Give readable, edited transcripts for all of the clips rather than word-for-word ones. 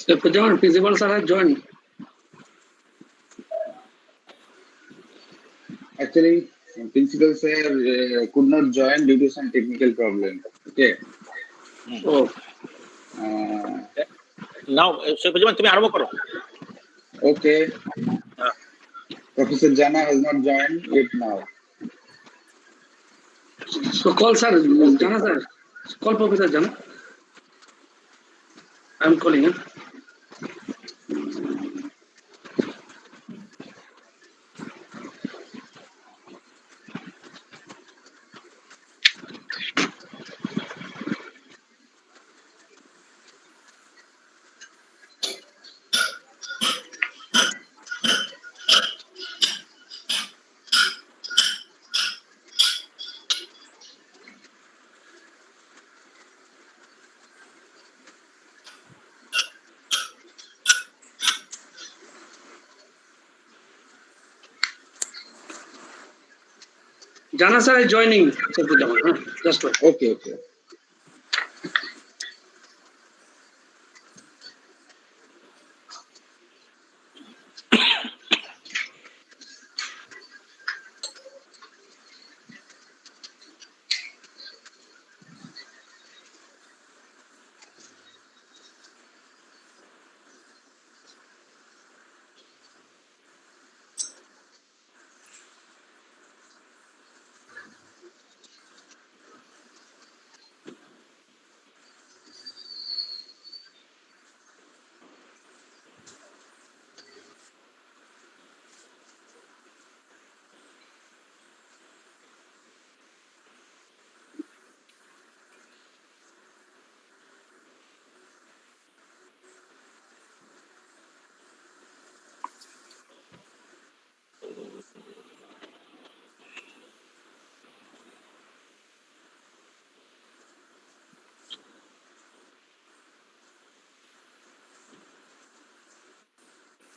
So, John, principal sir has joined. Actually, principal sir could not join due to some technical problem. Okay. Oh. Now, Okay. Professor Jana has not joined yet now. So call sir, Jana sir. Call Professor Jana. I'm calling him. Jana sir is joining. Just wait. Okay.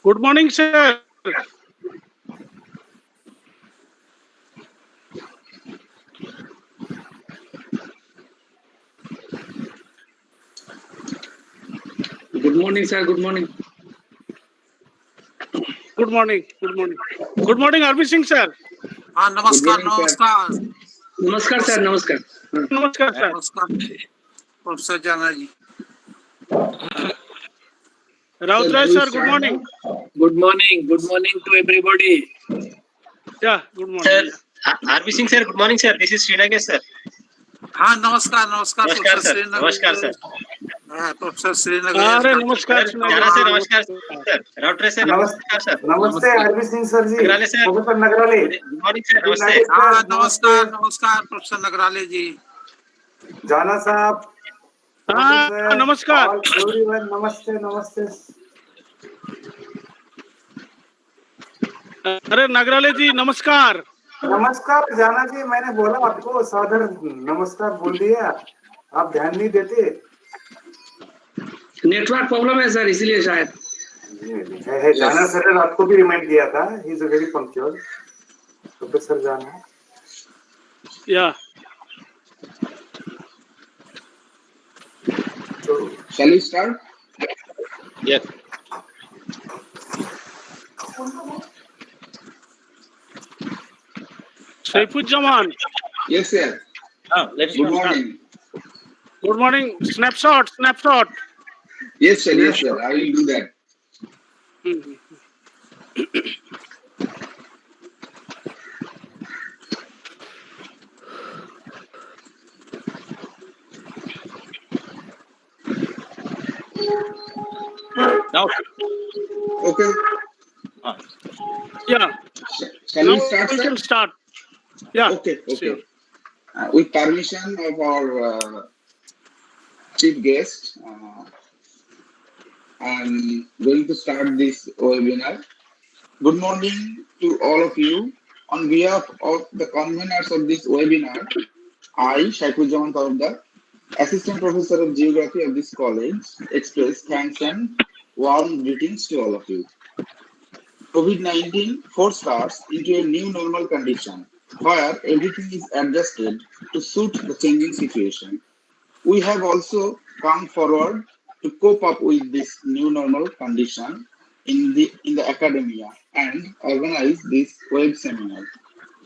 Good morning, sir. Good morning, sir. Good morning. Good morning. Good morning, Arvind Singh, sir. Namaskar. Namaskar, sir. Namaskar. Namaskar, sir. Professor Jana ji. Rautrai, sir, good morning. Good morning to everybody. Yeah, good morning. sir, Arvind Singh, sir, good morning, sir. This is Srinagar, sir. Namaskar, Namaskar, sir. Namaskar, sir. Professor Srinagar. Namaskar, Jana, sir, namaskar, sir. Rautrai, sir, namaskar, sir. नमस्ते Arvind Singh sir जी। Nagrale, sir. Professor नगराले। Good morning, sir. Namaste. नमस्कार professor नगराले जी। जाना साहब। नमस्कार। Everyone नमस्ते। अरे नगराले जी नमस्कार। नमस्कार जाना जी, मैंने बोला आपको सादर नमस्कार बोल दिया, आप ध्यान नहीं देते। नेटवर्क प्रॉब्लम है सर, इसीलिए शायद। जाना सर ने आपको भी रिमाइंड किया था, he is a very punctual professor जाना। या Shall we start? Yes. सैफुज्जमान। Yes, sir. Let's Good start. morning. Good morning. Snapshot. Yes, sir. Yes, sir. I will do that. Mhm. Now, Okay. Yeah. Shall Now we start, we sir? can start. Yeah. Okay. Sure. Okay. With permission of our chief guest, I'm going to start this webinar. Good morning to all of you. On behalf of the conveners of this webinar, I, Shaikhujaman Tarabdar, Assistant Professor of Geography of this college, express thanks and warm greetings to all of you. COVID-19 forced us into a new normal condition where everything is adjusted to suit the changing situation. We have also come forward to cope up with this new normal condition in the academia and organize this web seminar.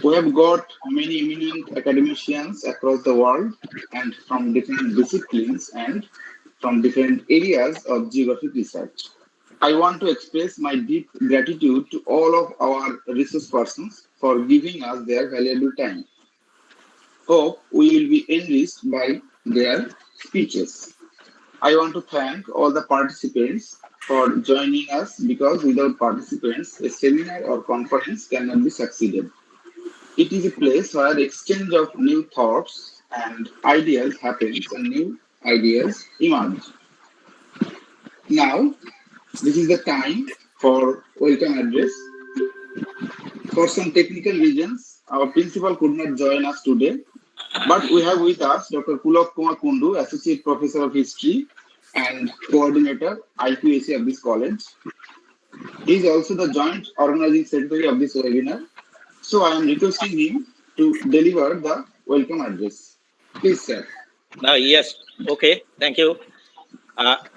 We have got many eminent academicians across the world and from different disciplines and from different areas of geographic research. I want to express my deep gratitude to all of our resource persons for giving us their valuable time. Hope we will be enriched by their speeches. I want to thank all the participants for joining us because without participants, a seminar or conference cannot be succeeded. It is a place where exchange of new thoughts and ideas happens and new ideas emerge. Now, this is the time for welcome address. For some technical reasons, our principal could not join us today, but we have with us Dr. Pulak Kumar Kundu, Associate Professor of History and Coordinator, IQAC of this college. He is also the Joint Organizing Secretary of this webinar. So I am requesting him to deliver the welcome address. Please, sir. yes. Okay. Thank you.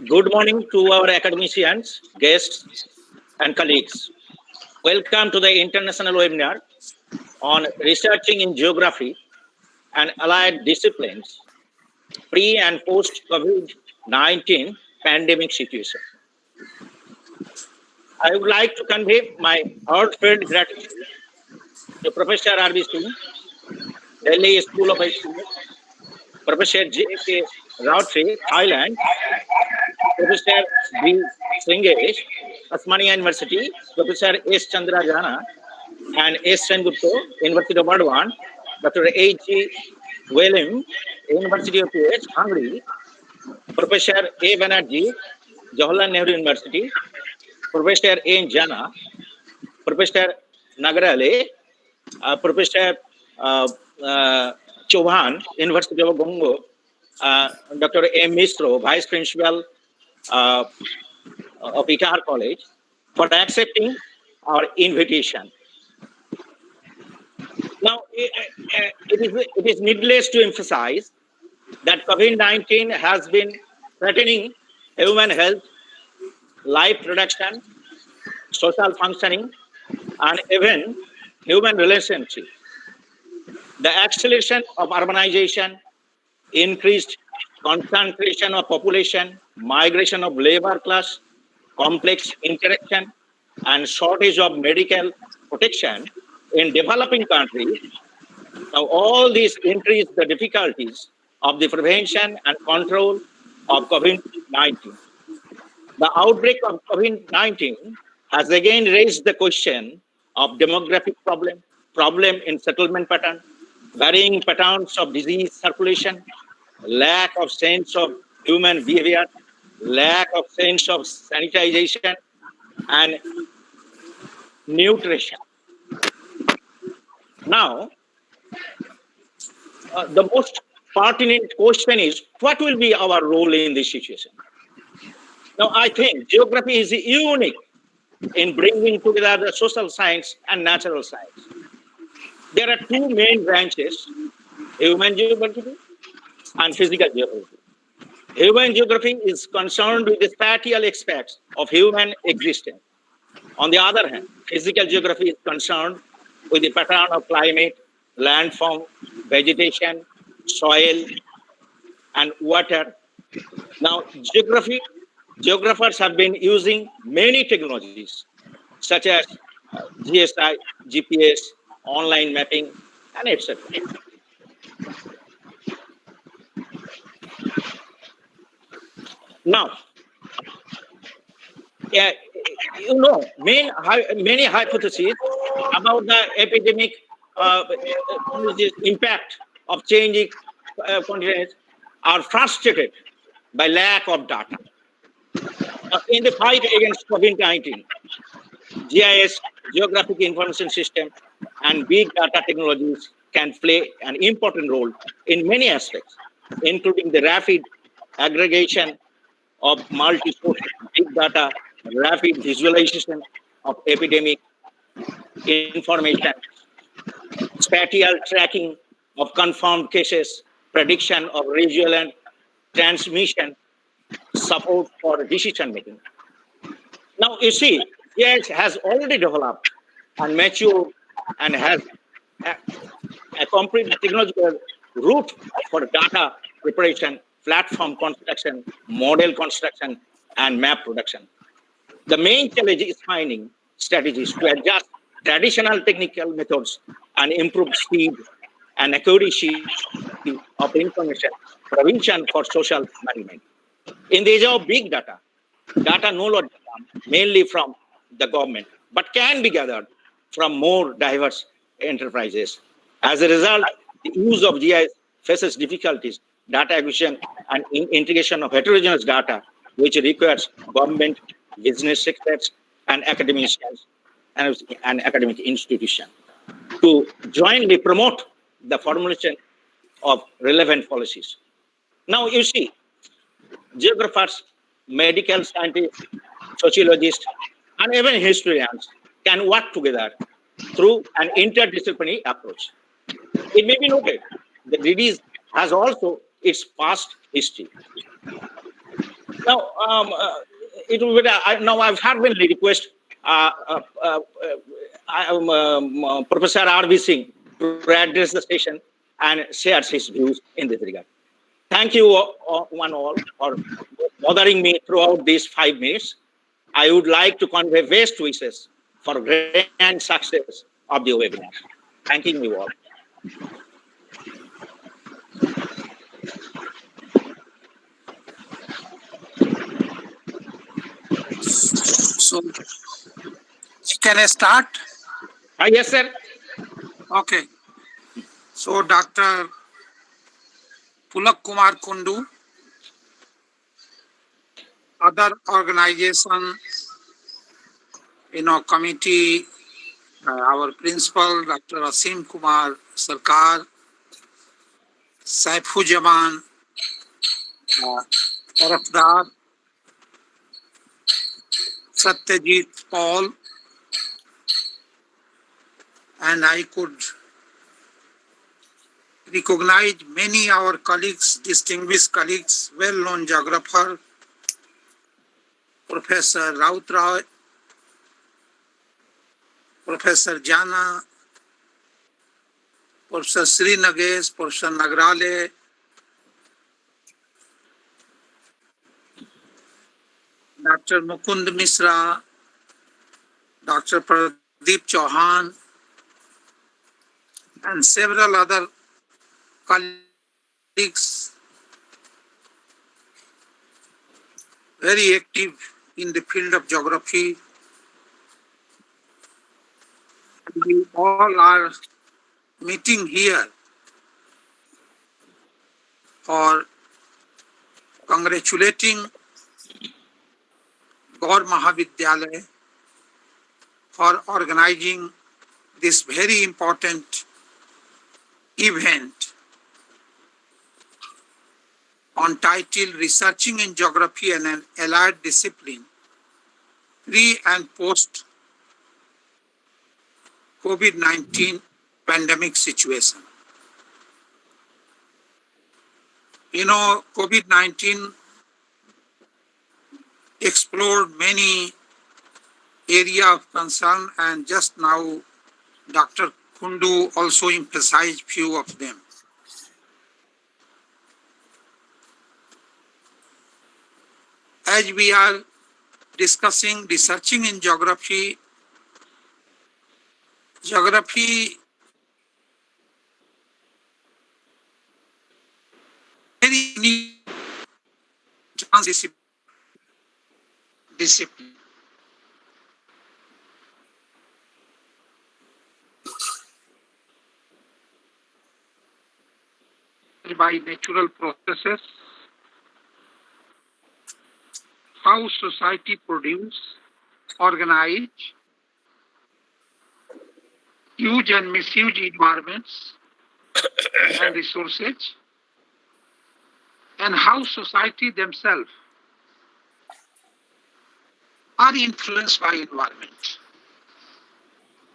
Good morning to our academicians, guests, and colleagues. Welcome to the international webinar on researching in geography and allied disciplines, pre and post COVID-19 pandemic situation. I would like to convey my heartfelt gratitude to Professor R.B. Singh, Delhi School of Economics, Professor J.K. Rautri, Thailand, Professor B. Sringesh, Osmania University, Professor S. Chandrajana, and S. Sengupta, University of Burdwan, Dr. A.G. William, University of PH, Hungary, Professor A. Banerjee, Jawaharlal Nehru University, Professor A. Jana, Professor Nagara, Professor Chauhan, University of Bongo, Dr. A. Misro, Vice Principal of Itar College, for accepting our invitation. Now, it is needless to emphasize that COVID-19 has been threatening human health, life production, social functioning, and even human relationships. The acceleration of urbanization, increased concentration of population, migration of labor class, complex interaction, and shortage of medical protection in developing countries. Now, all these increase the difficulties of the prevention and control of COVID-19. The outbreak of COVID-19 has again raised the question of demographic problem in settlement pattern, varying patterns of disease circulation, lack of sense of human behavior, lack of sense of sanitization, and nutrition. Now, the most pertinent question is, what will be our role in this situation? Now, I think geography is unique in bringing together the social science and natural science. There are two main branches, human geography and physical geography. Human geography is concerned with the spatial aspects of human existence. On the other hand, physical geography is concerned with the pattern of climate, landform, vegetation, soil, and water. Now, geographers have been using many technologies such as GSI, GPS, online mapping, and etc. Now, yeah, many hypotheses about the epidemic impact of changing continents are frustrated by lack of data. In the fight against COVID-19, GIS, Geographic Information System, and big data technologies can play an important role in many aspects, including the rapid aggregation of multi-source big data, rapid visualization of epidemic information, spatial tracking of confirmed cases, prediction of regional and transmission, support for decision making. Now, you see, GIS has already developed and matured and has a complete technological route for data preparation, platform construction, model construction, and map production. The main challenge is finding strategies to adjust traditional technical methods and improve speed and accuracy of information provision for social management. In the age of big data, data no longer come mainly from the government, but can be gathered from more diverse enterprises. As a result, the use of GIS faces difficulties, data acquisition and integration of heterogeneous data, which requires government, business sectors, and academicians and academic institutions to jointly promote the formulation of relevant policies. Now, you see, geographers, medical scientists, sociologists, and even historians can work together through an interdisciplinary approach. It may be noted that disease has also its past history. Now, it will be, now I've fervently request Professor R.V. Singh to address the session and share his views in this regard. Thank you one all for bothering me throughout these 5 minutes. I would like to convey best wishes for grand success of the webinar. Thanking you all. So, can I start? Yes, sir. Okay. So, Dr. Pulak Kumar Kundu, other organization, committee, our principal, Dr. Asim Kumar Sarkar, Saifujjaman, Tarafdar, Satyajit Paul, and I could recognize many our colleagues, distinguished colleagues, well-known geographer, Professor Rautroy, Professor Jana, Professor Sri Nagesh, Professor Nagrale, Dr. Mukund Misra, Dr. Pradeep Chauhan, and several other colleagues very active in the field of geography. We all are meeting here for congratulating Gaur Mahavidyalaya for organizing this very important event on title Researching in Geography and an Allied Discipline, pre and post COVID-19 pandemic situation. COVID-19 explored many areas of concern, and just now Dr. Kundu also emphasized few of them. as we are discussing researching in geography, geography very unique discipline. By natural processes, how society produce, organize, use and misuse environments and resources, and how society themselves are influenced by environment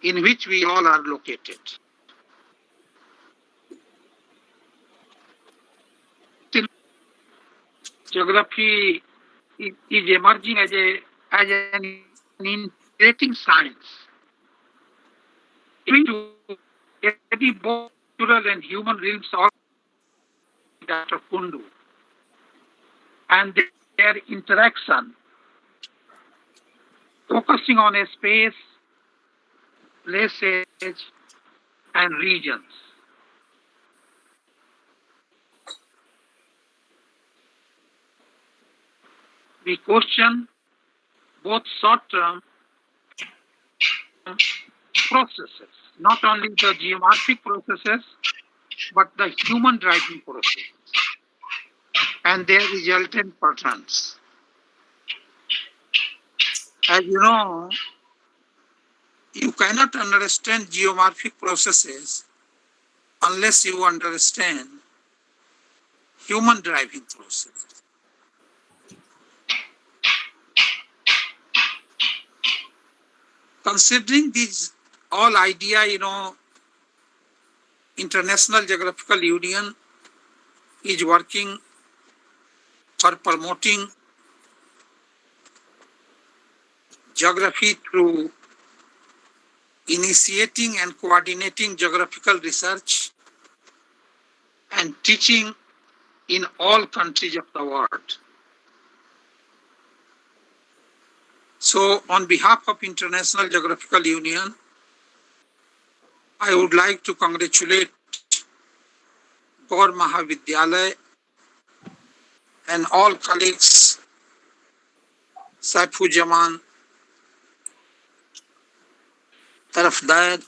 in which we all are located. Geography is emerging as an integrating science, to study both natural and human realms of Dr. Kundu and their interaction, focusing on a space, places, and regions. We question both short-term processes, not only the geomorphic processes, but the human driving processes and their resultant patterns. As you know, you cannot understand geomorphic processes unless you understand human driving process. Considering these all idea, International Geographical Union is working for promoting geography through initiating and coordinating geographical research and teaching in all countries of the world. So on behalf of International Geographical Union, I would like to congratulate Gaur Mahavidyalaya and all colleagues, Saifuzzaman, Tarafdar,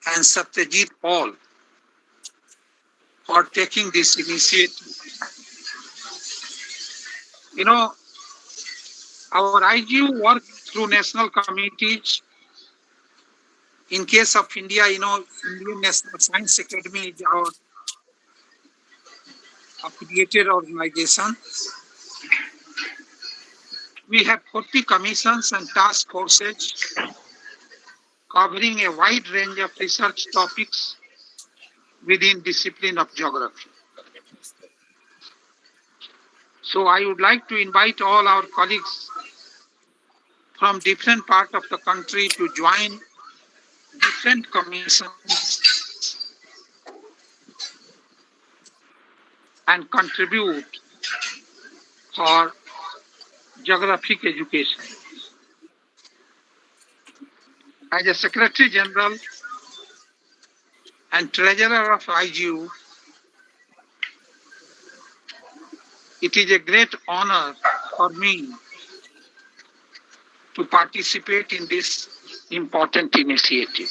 and Satyajit all for taking this initiative. Our IGU work through national committees. In case of India, Indian National Science Academy is our affiliated organization. We have 40 commissions and task forces covering a wide range of research topics within discipline of geography. So I would like to invite all our colleagues from different parts of the country to join different commissions and contribute for geographic education. As a Secretary General and Treasurer of IGU, it is a great honor for me to participate in this important initiative.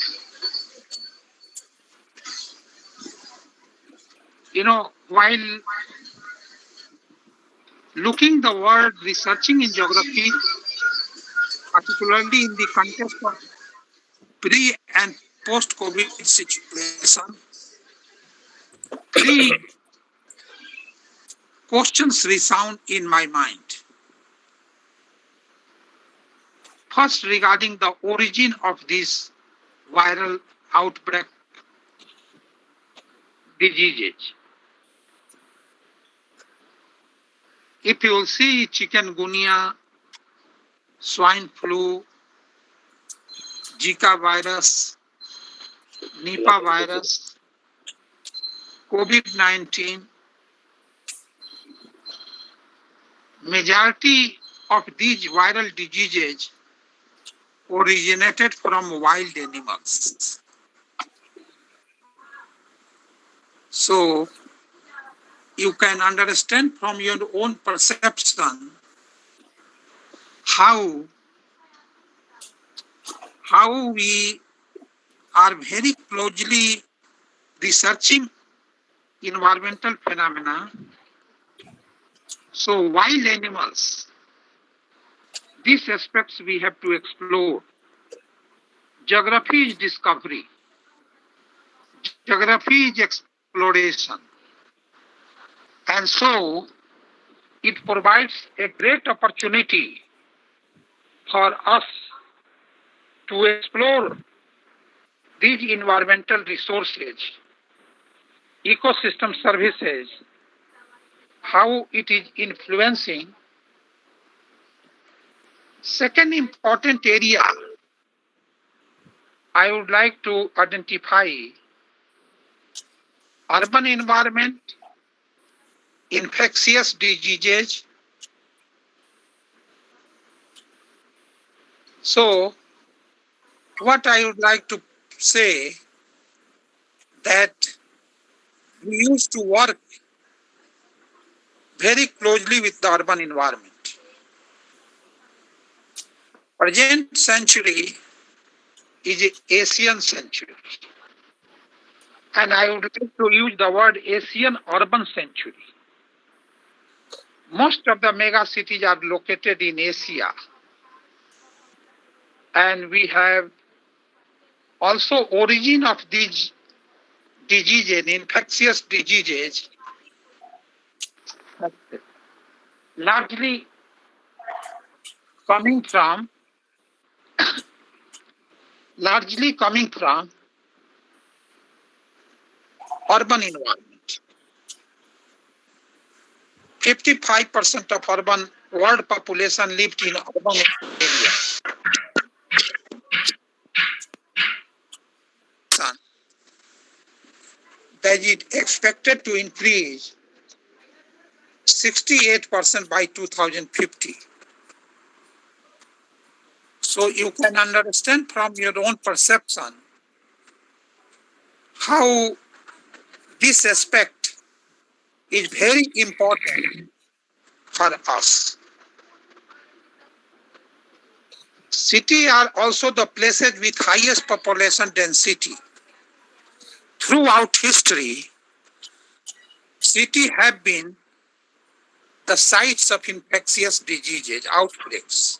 While looking the word researching in geography, particularly in the context of pre and post-COVID situation, three questions resound in my mind. First, regarding the origin of this viral outbreak diseases. If you will see chikungunya, swine flu, Zika virus, Nipah virus, COVID-19, majority of these viral diseases originated from wild animals. So you can understand from your own perception how we are very closely researching environmental phenomena. So wild animals, these aspects we have to explore. Geography is discovery. Geography is exploration. And so it provides a great opportunity for us to explore these environmental resources, ecosystem services, how it is influencing. Second important area I would like to identify: urban environment, infectious diseases. So what I would like to say that we used to work very closely with the urban environment. Present century is an Asian century. And I would like to use the word Asian urban century. Most of the mega cities are located in Asia. And we have also origin of these diseases, infectious diseases, largely coming from urban environment. 55% of urban world population lived in urban areas. That is expected to increase 68% by 2050. So you can understand from your own perception how this aspect is very important for us. Cities are also the places with highest population density. Throughout history, cities have been the sites of infectious diseases, outbreaks.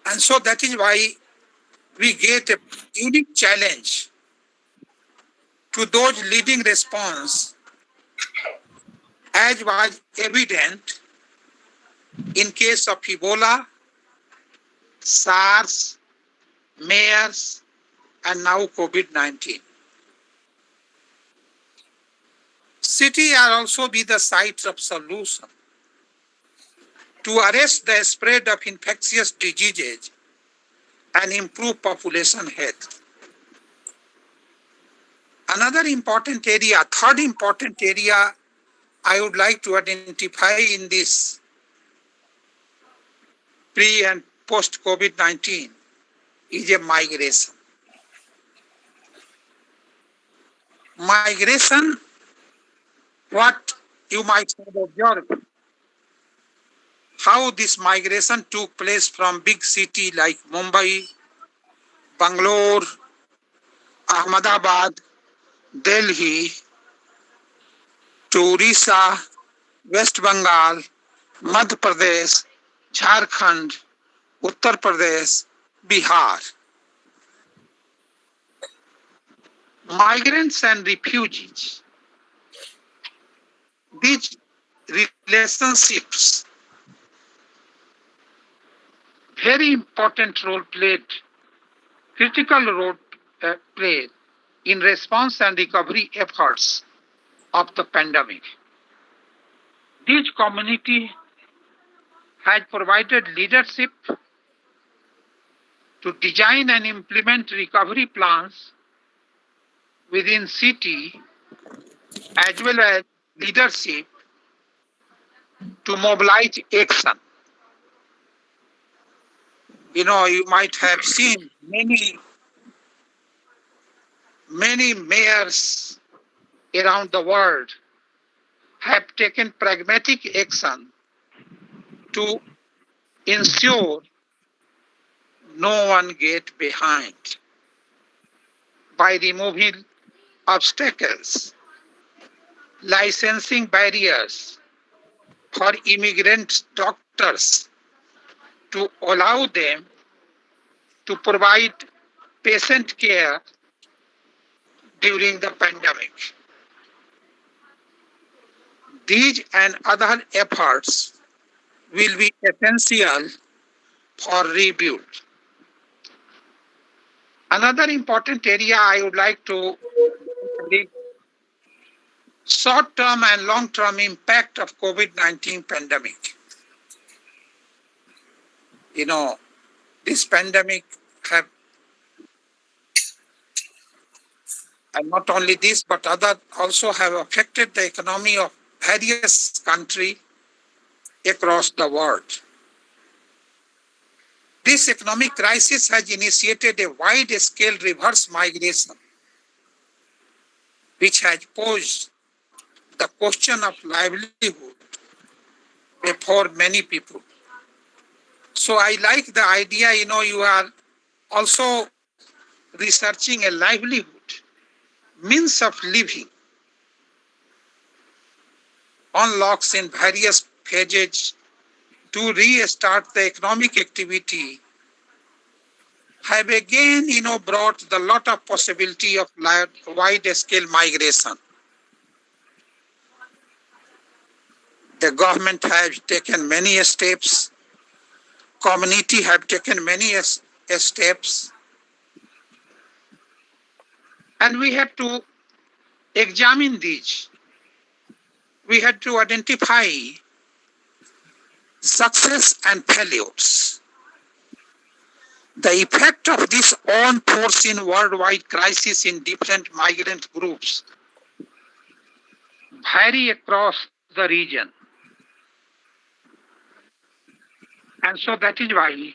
And so that is why we get a unique challenge to those leading response, as was evident in case of Ebola, SARS, MERS, and now COVID-19. Cities are also be the sites of solution to arrest the spread of infectious diseases and improve population health. Another important area, third important area I would like to identify in this pre and post COVID-19 is a migration. Migration, what you might have observed, how this migration took place from big cities like Mumbai, Bangalore, Ahmedabad, Delhi, to Orissa, West Bengal, Madhya Pradesh, Jharkhand, Uttar Pradesh, Bihar. Migrants and refugees, these relationships very important role played, critical role played in response and recovery efforts of the pandemic. This community has provided leadership to design and implement recovery plans within city, as well as leadership to mobilize action. You might have seen many mayors around the world have taken pragmatic action to ensure no one get behind by removing obstacles, licensing barriers for immigrant doctors to allow them to provide patient care during the pandemic. These and other efforts will be essential for rebuild. Another important area I would like to the short-term and long-term impact of COVID-19 pandemic. This pandemic have, and not only this, but other also have affected the economy of various countries across the world. This economic crisis has initiated a wide-scale reverse migration, which has posed the question of livelihood before many people. So I like the idea, you are also researching a livelihood, means of living, unlocks in various phases to restart the economic activity, have again, brought the lot of possibility of wide-scale migration. The government has taken many steps, community have taken many steps, and we have to examine these. We have to identify success and failures. The effect of this unforeseen worldwide crisis in different migrant groups vary across the region. And so that is why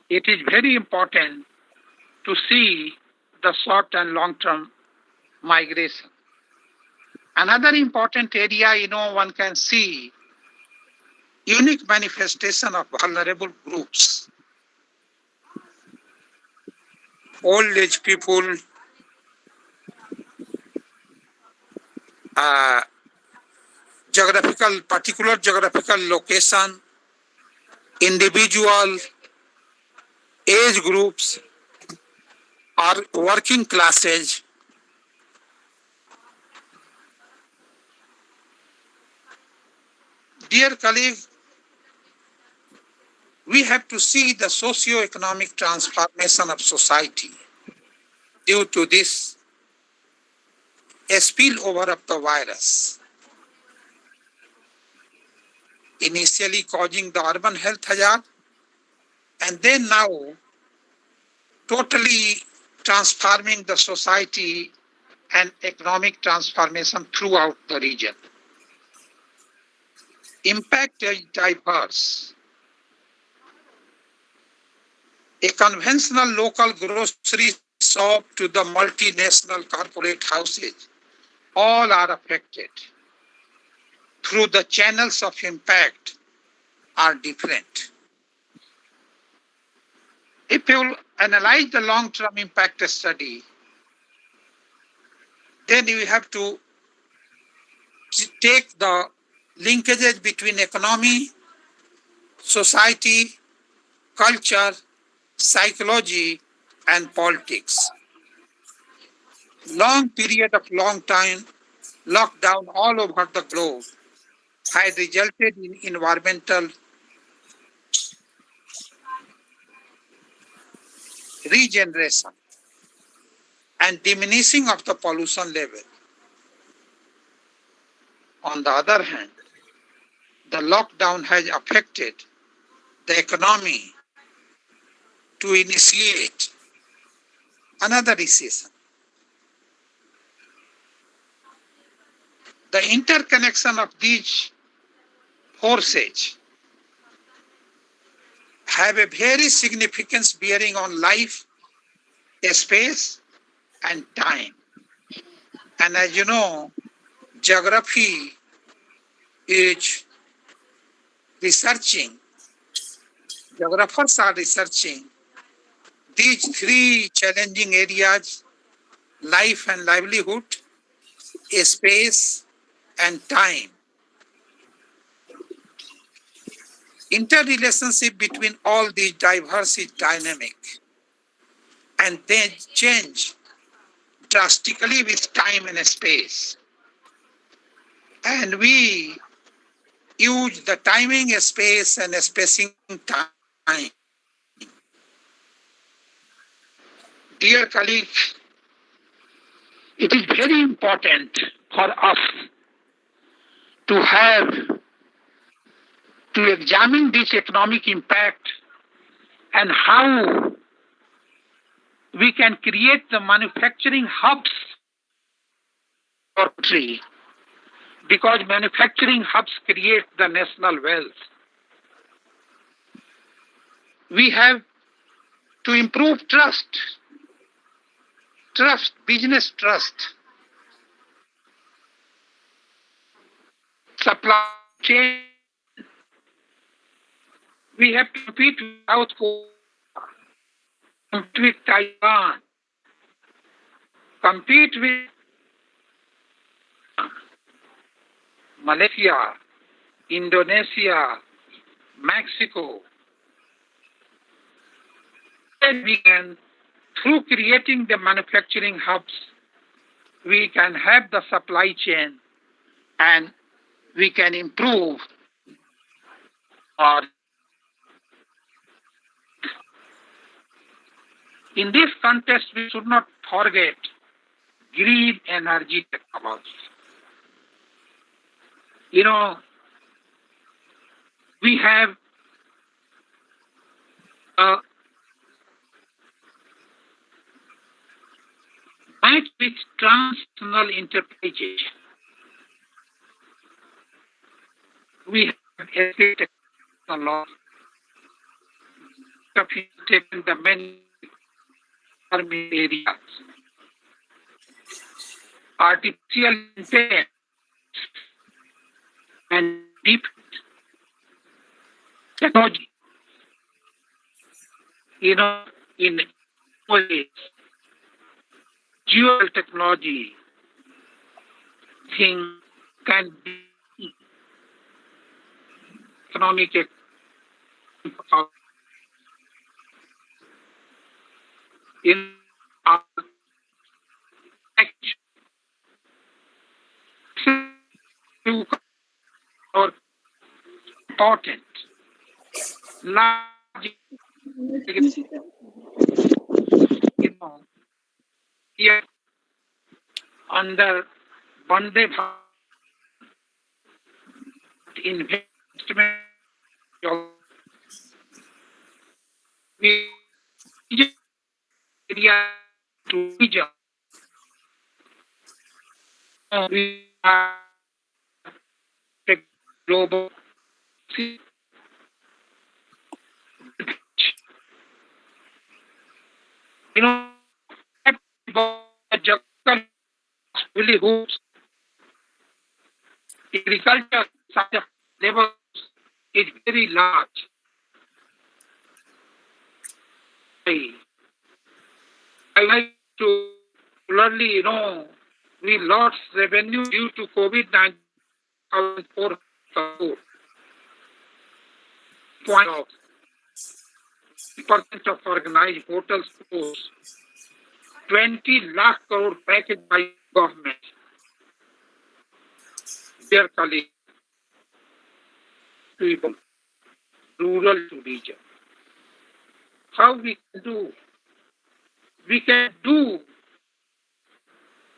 it is very important to see the short and long-term migration. Another important area, one can see unique manifestation of vulnerable groups. Old age people, particular geographical location, individual age groups, or working classes. Dear colleagues, we have to see the socio-economic transformation of society due to this spillover of the virus, initially causing the urban health hazard, and then now totally transforming the society and economic transformation throughout the region. Impact is diverse. A conventional local grocery shop to the multinational corporate houses, all are affected. Through the channels of impact are different. If you analyze the long-term impact study, then you have to take the linkages between economy, society, culture, psychology, and politics. Long period of long time lockdown all over the globe has resulted in environmental regeneration and diminishing of the pollution level. On the other hand, the lockdown has affected the economy to initiate another recession. The interconnection of these forces have a very significant bearing on life, space, and time. And as you know, geography is researching, geographers are researching these three challenging areas: life and livelihood, space, and time. Interrelationship between all these diverse is dynamic, and they change drastically with time and space. And we use the timing, space, and spacing time. Dear colleagues, it is very important for us to examine this economic impact and how we can create the manufacturing hubs for country, because manufacturing hubs create the national wealth. We have to improve trust, business trust, supply chain. We have to compete with South Korea, compete with Taiwan, compete with Malaysia, Indonesia, Mexico. And we can, through creating the manufacturing hubs, we can have the supply chain and we can improve our. In this context, we should not forget green energy technology. You know, we have match with transnational enterprises. We have educated a lot of taken the many farming areas. Artificial intelligence and deep technology, you know, in ways, dual technology thing can be economic in our or important large, you know, here under Vande Bharat investment, we area to region. We are global. You know, livelihoods, agriculture such a level is very large. I like to clearly, you know, we lost revenue due to COVID-19 percent of organized hotel stores, 20 lakh crore package by government. Dear colleagues, people, rural to region. How we can do? We can do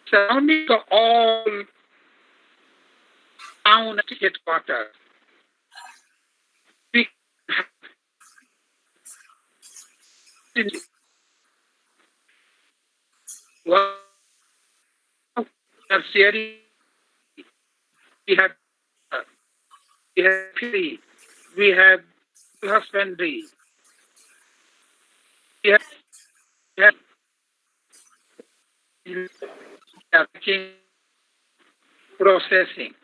surrounding all town headquarters. We are sharing. We have we have fishery, we have husbandry, we have lacking processing,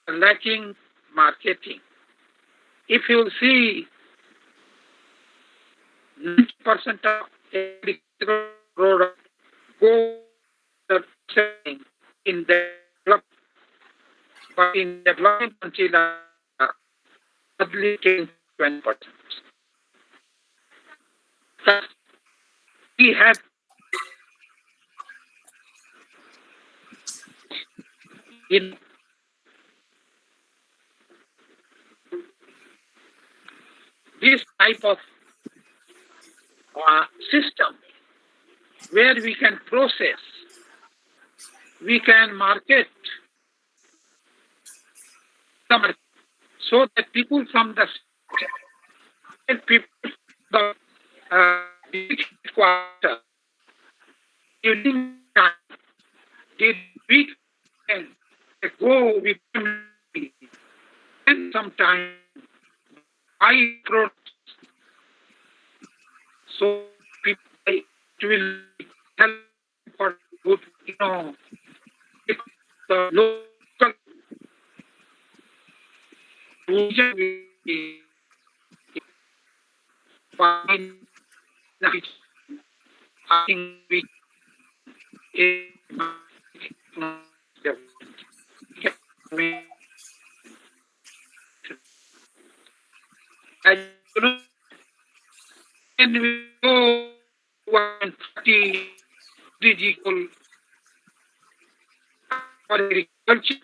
lacking marketing. If you see 90% of agricultural product go to selling in developed, but in developing countries hardly 20%. We have in this type of system where we can process, we can market so that people from the people the big quarter during time did we can go with and sometimes I products. So people it will help for good, if the local region will find I think we and when we go 130 digital for agriculture,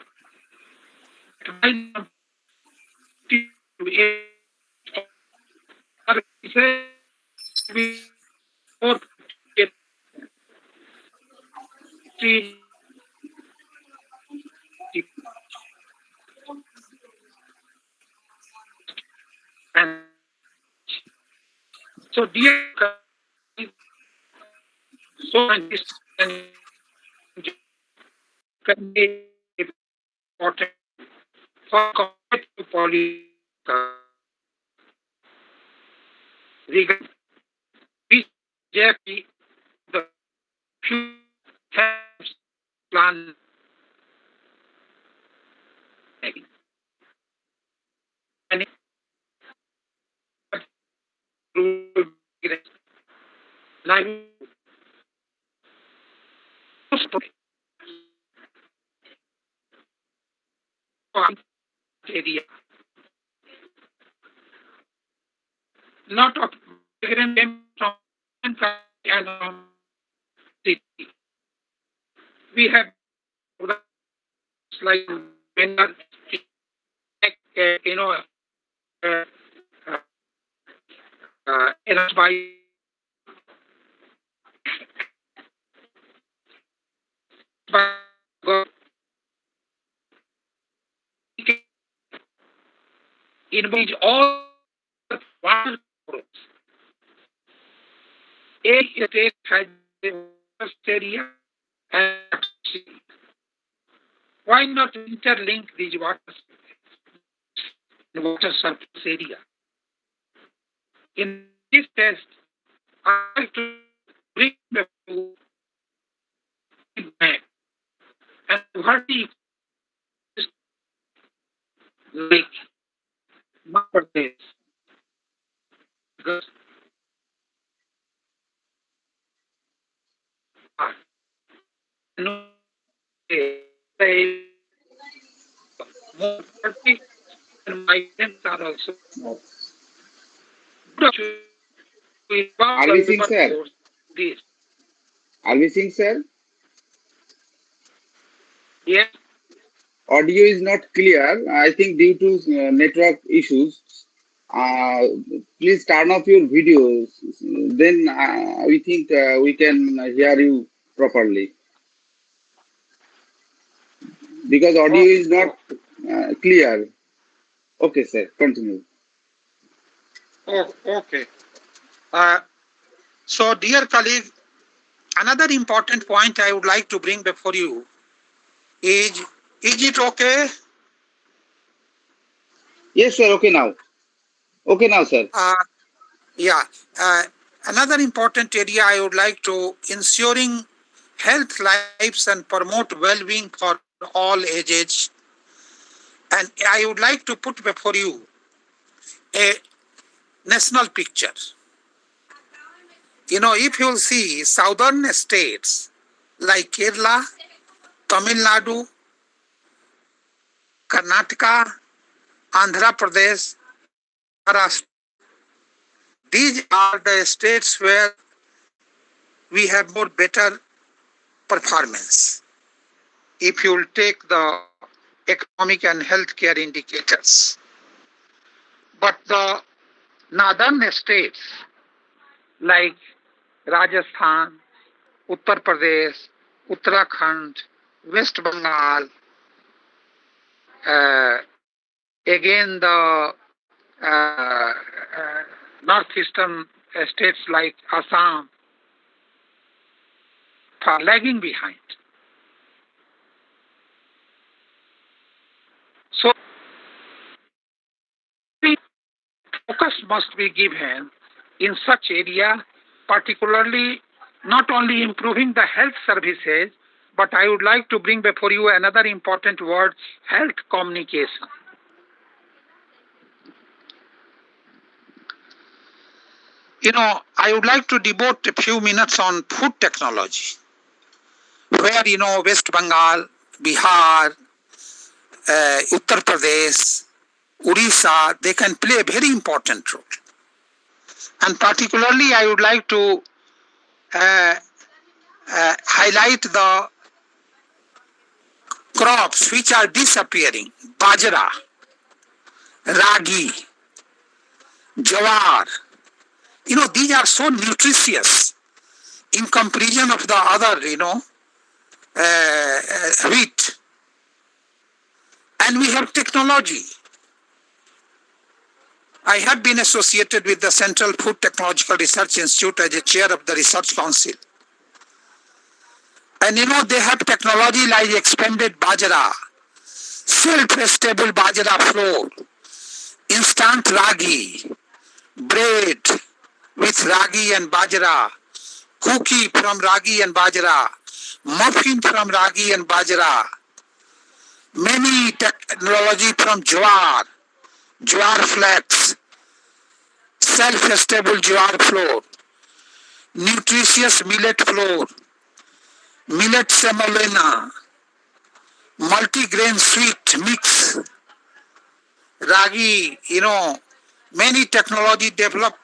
and so dear so convey important for competitive policy regarding BJP, the few plan and like area, lot of migrant came from and city. We have like by in which all water groups. A state has the first area and why not interlink these water surface area? In this test, I have to bring the back and what is like number this because more party and migrants are also Are we seeing, sir? this. Are we seeing, sir? Yes. Audio is not clear. I think due to network issues. Please turn off your videos. Then we think we can hear you properly. Because audio is not clear. Okay, sir. Continue. Oh, okay. So, dear colleague, another important point I would like to bring before you is it okay? Yes, sir. Okay now. Okay now, sir. Yeah. Another important area I would like to ensuring health lives and promote well-being for all ages. And I would like to put before you a national picture. If you'll see southern states like Kerala, Tamil Nadu, Karnataka, Andhra Pradesh, Maharashtra, these are the states where we have more better performance. If you will take the economic and healthcare indicators. But the northern states like Rajasthan, Uttar Pradesh, Uttarakhand, West Bengal, again the northeastern states like Assam are lagging behind. So focus must be given in such area, particularly not only improving the health services, but I would like to bring before you another important word, health communication. I would like to devote a few minutes on food technology, where, West Bengal, Bihar, Uttar Pradesh, Odisha, they can play a very important role. And particularly, I would like to highlight the crops which are disappearing: bajra, ragi, jawar. These are so nutritious in comparison of the other, wheat. And we have technology. I have been associated with the Central Food Technological Research Institute as a chair of the Research Council. And they have technology like expanded bajra, self-stable bajra flour, instant ragi, bread with ragi and bajra, cookie from ragi and bajra, muffin from ragi and bajra, many technology from jawar flakes, self-stable jawar flour, nutritious millet flour, millet semolina, multigrain sweet mix, ragi, many technology developed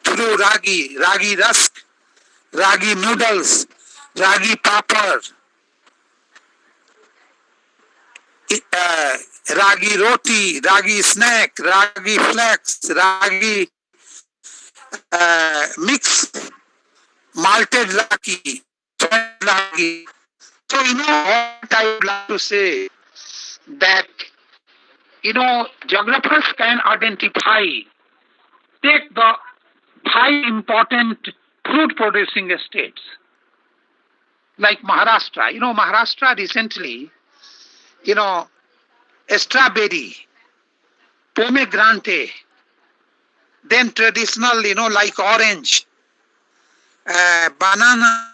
through ragi rusk, ragi noodles, ragi papad, ragi roti, ragi snack, ragi flakes, ragi mix, malted ragi, ragi. So, what I would like to say that, geographers can identify, take the 5 important fruit producing states like Maharashtra. Maharashtra recently, strawberry, pomegranate, then traditional, like orange, banana,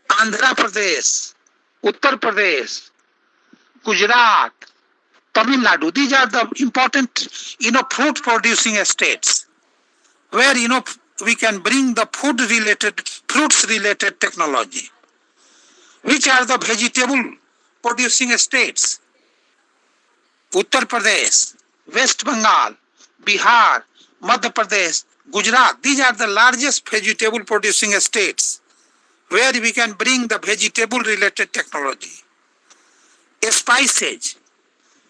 Andhra Pradesh, Uttar Pradesh, Gujarat, Tamil Nadu. These are the important, fruit producing states where, we can bring the fruits related technology. Which are the vegetable producing states? Uttar Pradesh, West Bengal, Bihar, Madhya Pradesh, Gujarat. These are the largest vegetable producing states where we can bring the vegetable related technology. Spices.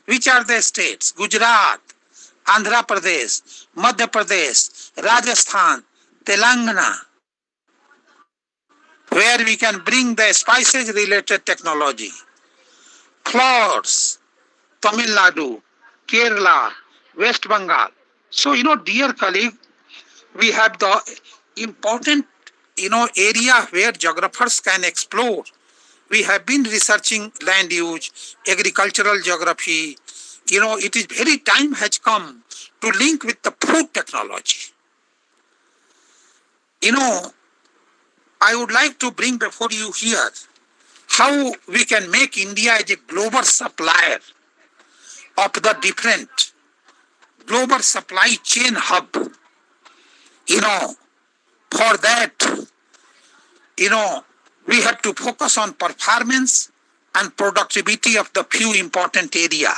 Which are the states? Gujarat, Andhra Pradesh, Madhya Pradesh, Rajasthan, Telangana, where we can bring the spices related technology. Flowers, Tamil Nadu, Kerala, West Bengal. So, dear colleague, we have the important, area where geographers can explore. We have been researching land use, agricultural geography, it is very time has come to link with the food technology. I would like to bring before you here how we can make India as a global supplier of the different global supply chain hub. For that, we have to focus on performance and productivity of the few important area.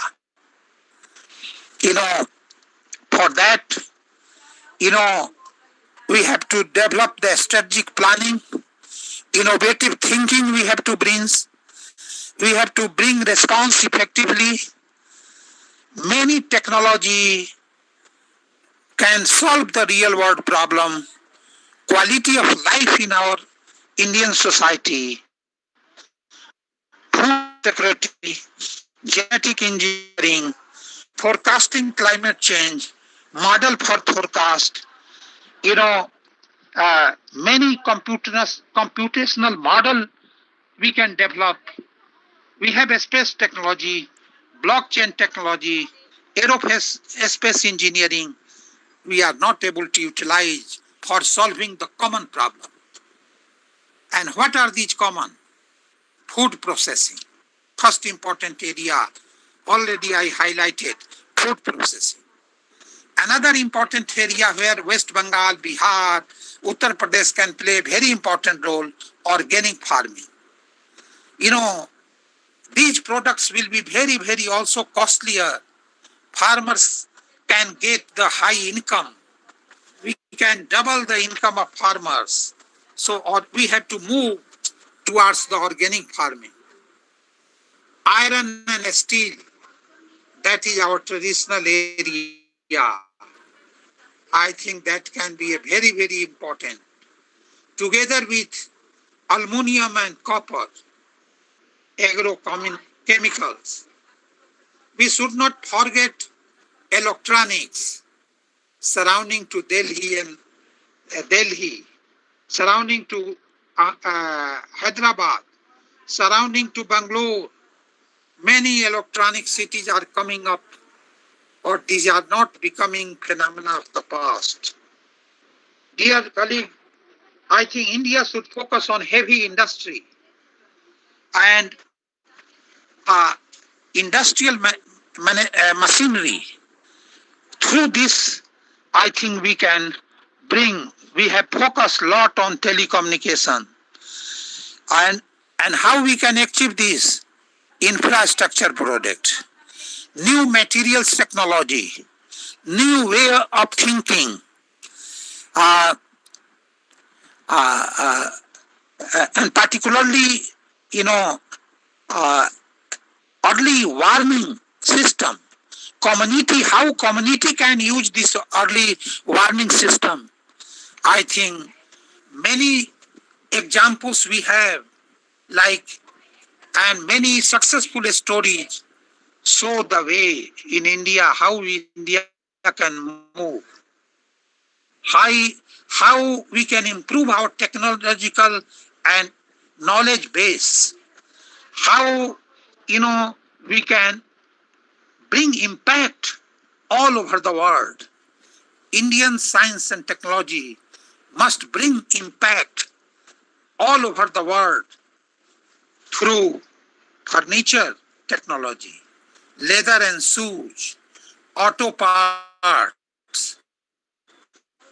For that, we have to develop the strategic planning, innovative thinking we have to bring. We have to bring response effectively. Many technology can solve the real world problem. Quality of life in our Indian society, food security, genetic engineering, forecasting climate change, model for forecast, many computational model we can develop. We have a space technology, blockchain technology, aerospace engineering. We are not able to utilize for solving the common problem. And what are these common? Food processing. First important area, already I highlighted, food processing. Another important area where West Bengal, Bihar, Uttar Pradesh can play a very important role, organic farming. These products will be very, very also costlier. Farmers can get the high income. We can double the income of farmers. So we have to move towards the organic farming. Iron and steel, that is our traditional area. I think that can be a very, very important. Together with aluminum and copper, agrochemicals. We should not forget electronics surrounding to Delhi, surrounding to Hyderabad, surrounding to Bangalore. Many electronic cities are coming up, or these are not becoming phenomena of the past. Dear colleague, I think India should focus on heavy industry and industrial machinery. Through this, I think we have focused a lot on telecommunication. And how we can achieve this? Infrastructure project, new materials technology, new way of thinking, and particularly, early warning system. How community can use this early warning system. I think many examples we have, and many successful stories show the way in India, how India can move. How we can improve our technological and knowledge base. How, we can bring impact all over the world. Indian science and technology must bring impact all over the world through furniture technology, leather and shoes, auto parts,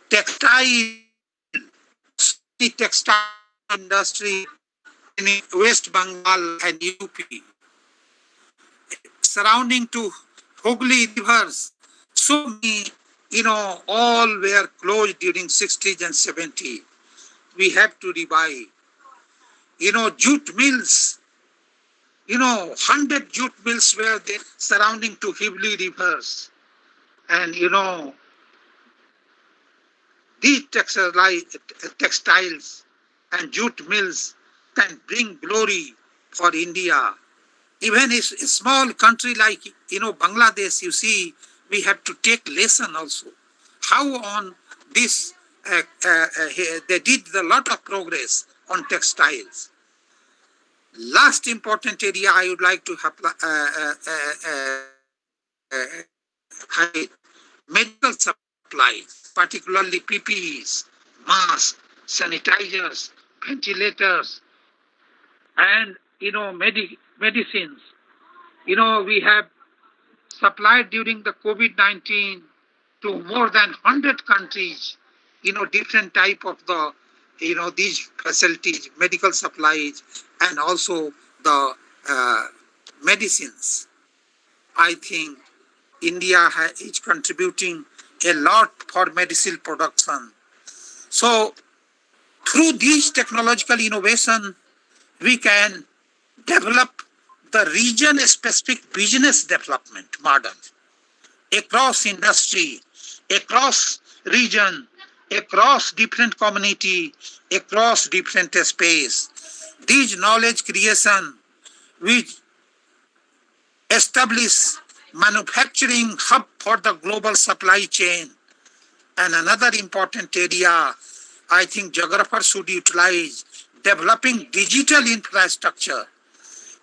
textile industry in West Bengal and UP, surrounding to Hooghly rivers. So many, all were closed during 60s and 70s. We have to revive. Jute mills, 100 jute mills were there surrounding to Hooghly rivers. And, these textiles and jute mills can bring glory for India. Even a small country like, Bangladesh, you see, we have to take lesson also. How on this, they did a lot of progress on textiles. Last important area I would like to high medical supplies, particularly PPEs, masks, sanitizers, ventilators, and medicines. We have supplied during the COVID-19 to more than 100 countries, different type of these facilities, medical supplies, and also the medicines. I think India is contributing a lot for medicine production. So through these technological innovation, we can develop the region-specific business development model across industry, across region, across different community, across different space. These knowledge creation which establish manufacturing hub for the global supply chain. And another important area, I think geographers should utilize developing digital infrastructure.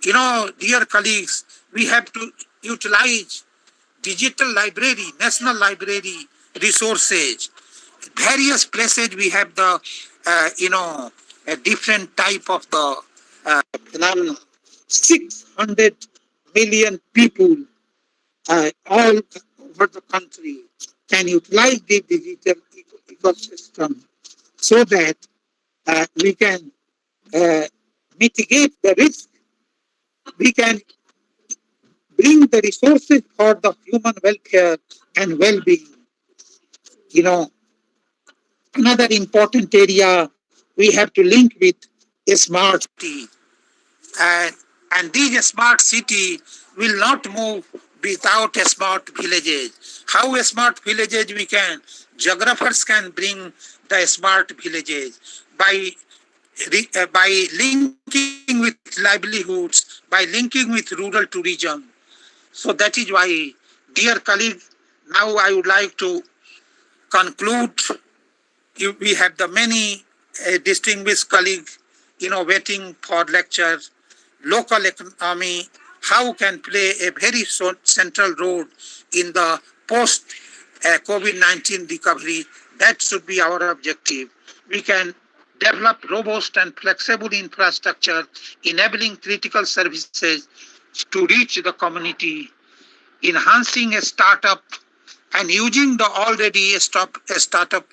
Dear colleagues, we have to utilize digital library, national library resources. Various places we have the, a different type of the phenomenon. 600 million people all over the country can utilize the digital ecosystem so that we can mitigate the risk. We can bring the resources for the human welfare and well-being. Another important area we have to link with a smart city. And these smart city will not move without a smart villages. How a smart villages we can? Geographers can bring the smart villages by linking with livelihoods, by linking with rural tourism. So that is why, dear colleague, now I would like to conclude. We have the many distinguished colleagues, waiting for lectures. Local economy, how can play a very central role in the post COVID-19 recovery. That should be our objective. We can develop robust and flexible infrastructure, enabling critical services to reach the community, enhancing a startup and using the already a startup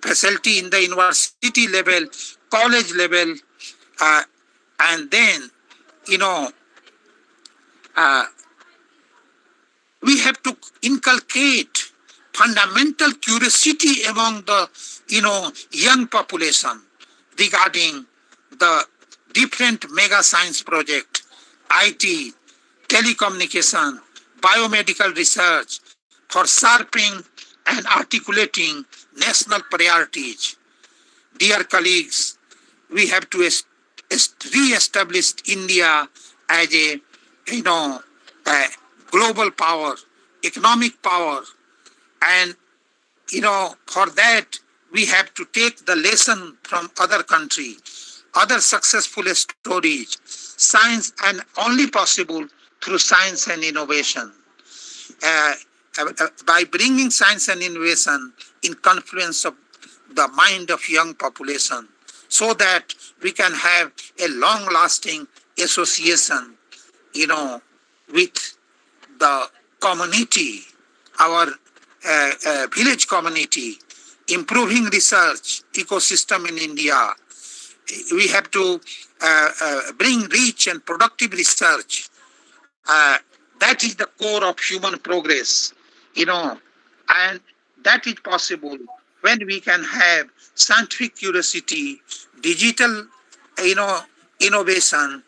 facility in the university level, college level, and then, we have to inculcate fundamental curiosity among the, young population regarding the different mega science project, IT, telecommunication, biomedical research for sharpening and articulating national priorities. Dear colleagues, we have to re-establish India as a, a global power, economic power. And, for that, we have to take the lesson from other countries, other successful stories, science, and only possible through science and innovation. By bringing science and innovation in confluence of the mind of young population, so that we can have a long-lasting association, with the community, our village community, improving research ecosystem in India. We have to bring rich and productive research. That is the core of human progress, and that is possible when we can have scientific curiosity, digital, innovation,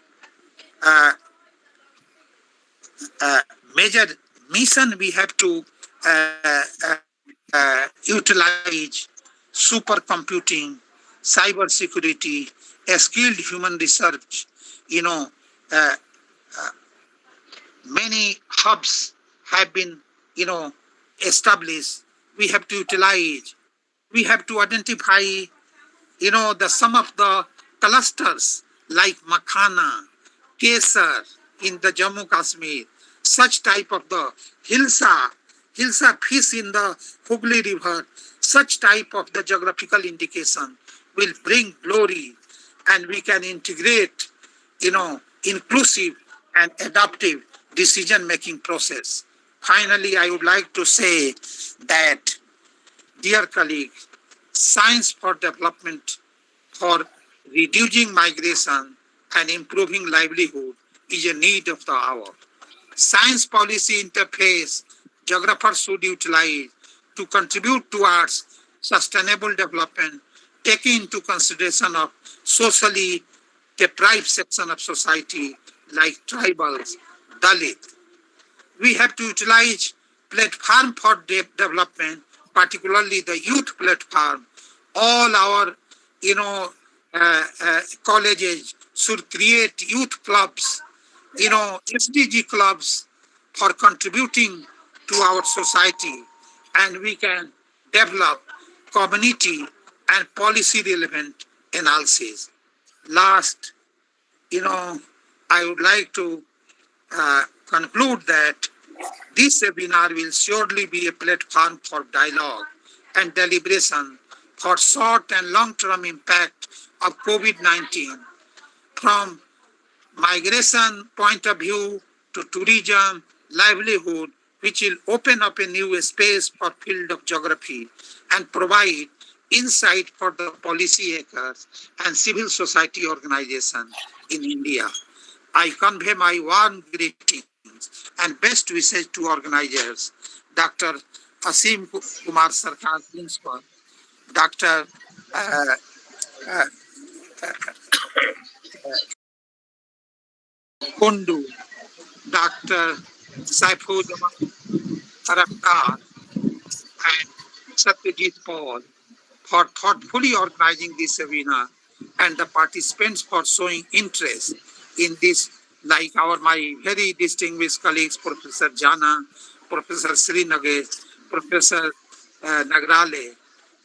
major mission we have to utilize supercomputing, cyber security, a skilled human research, many hubs have been, established. We have to utilize, we have to identify, some of the clusters like Makhana, Kesar in the Jammu Kashmir, such type of the hilsa fish in the Hooghly River, such type of the geographical indication will bring glory, and we can integrate, inclusive and adaptive decision-making process. Finally, I would like to say that, dear colleagues, science for development, for reducing migration and improving livelihood is a need of the hour. Science policy interface geographers should utilize to contribute towards sustainable development, taking into consideration of socially deprived section of society like tribals, Dalit. We have to utilize platform for development, particularly the youth platform. All our, colleges should create youth clubs, SDG clubs for contributing to our society, and we can develop community and policy relevant analysis. Last, I would like to conclude that this webinar will surely be a platform for dialogue and deliberation for short and long-term impact of COVID-19 from migration point of view to tourism, livelihood, which will open up a new space for field of geography and provide insight for the policymakers and civil society organizations in India. I convey my warm greetings and best wishes to organizers, Dr. Asim Kumar Sarkar, Principal, Dr. Kundu, Dr. Saiful Taraftar, and Satyajit Paul for thoughtfully organizing this webinar, and the participants for showing interest in this, like my very distinguished colleagues, Professor Jana, Professor Srinagar, Professor Nagrale,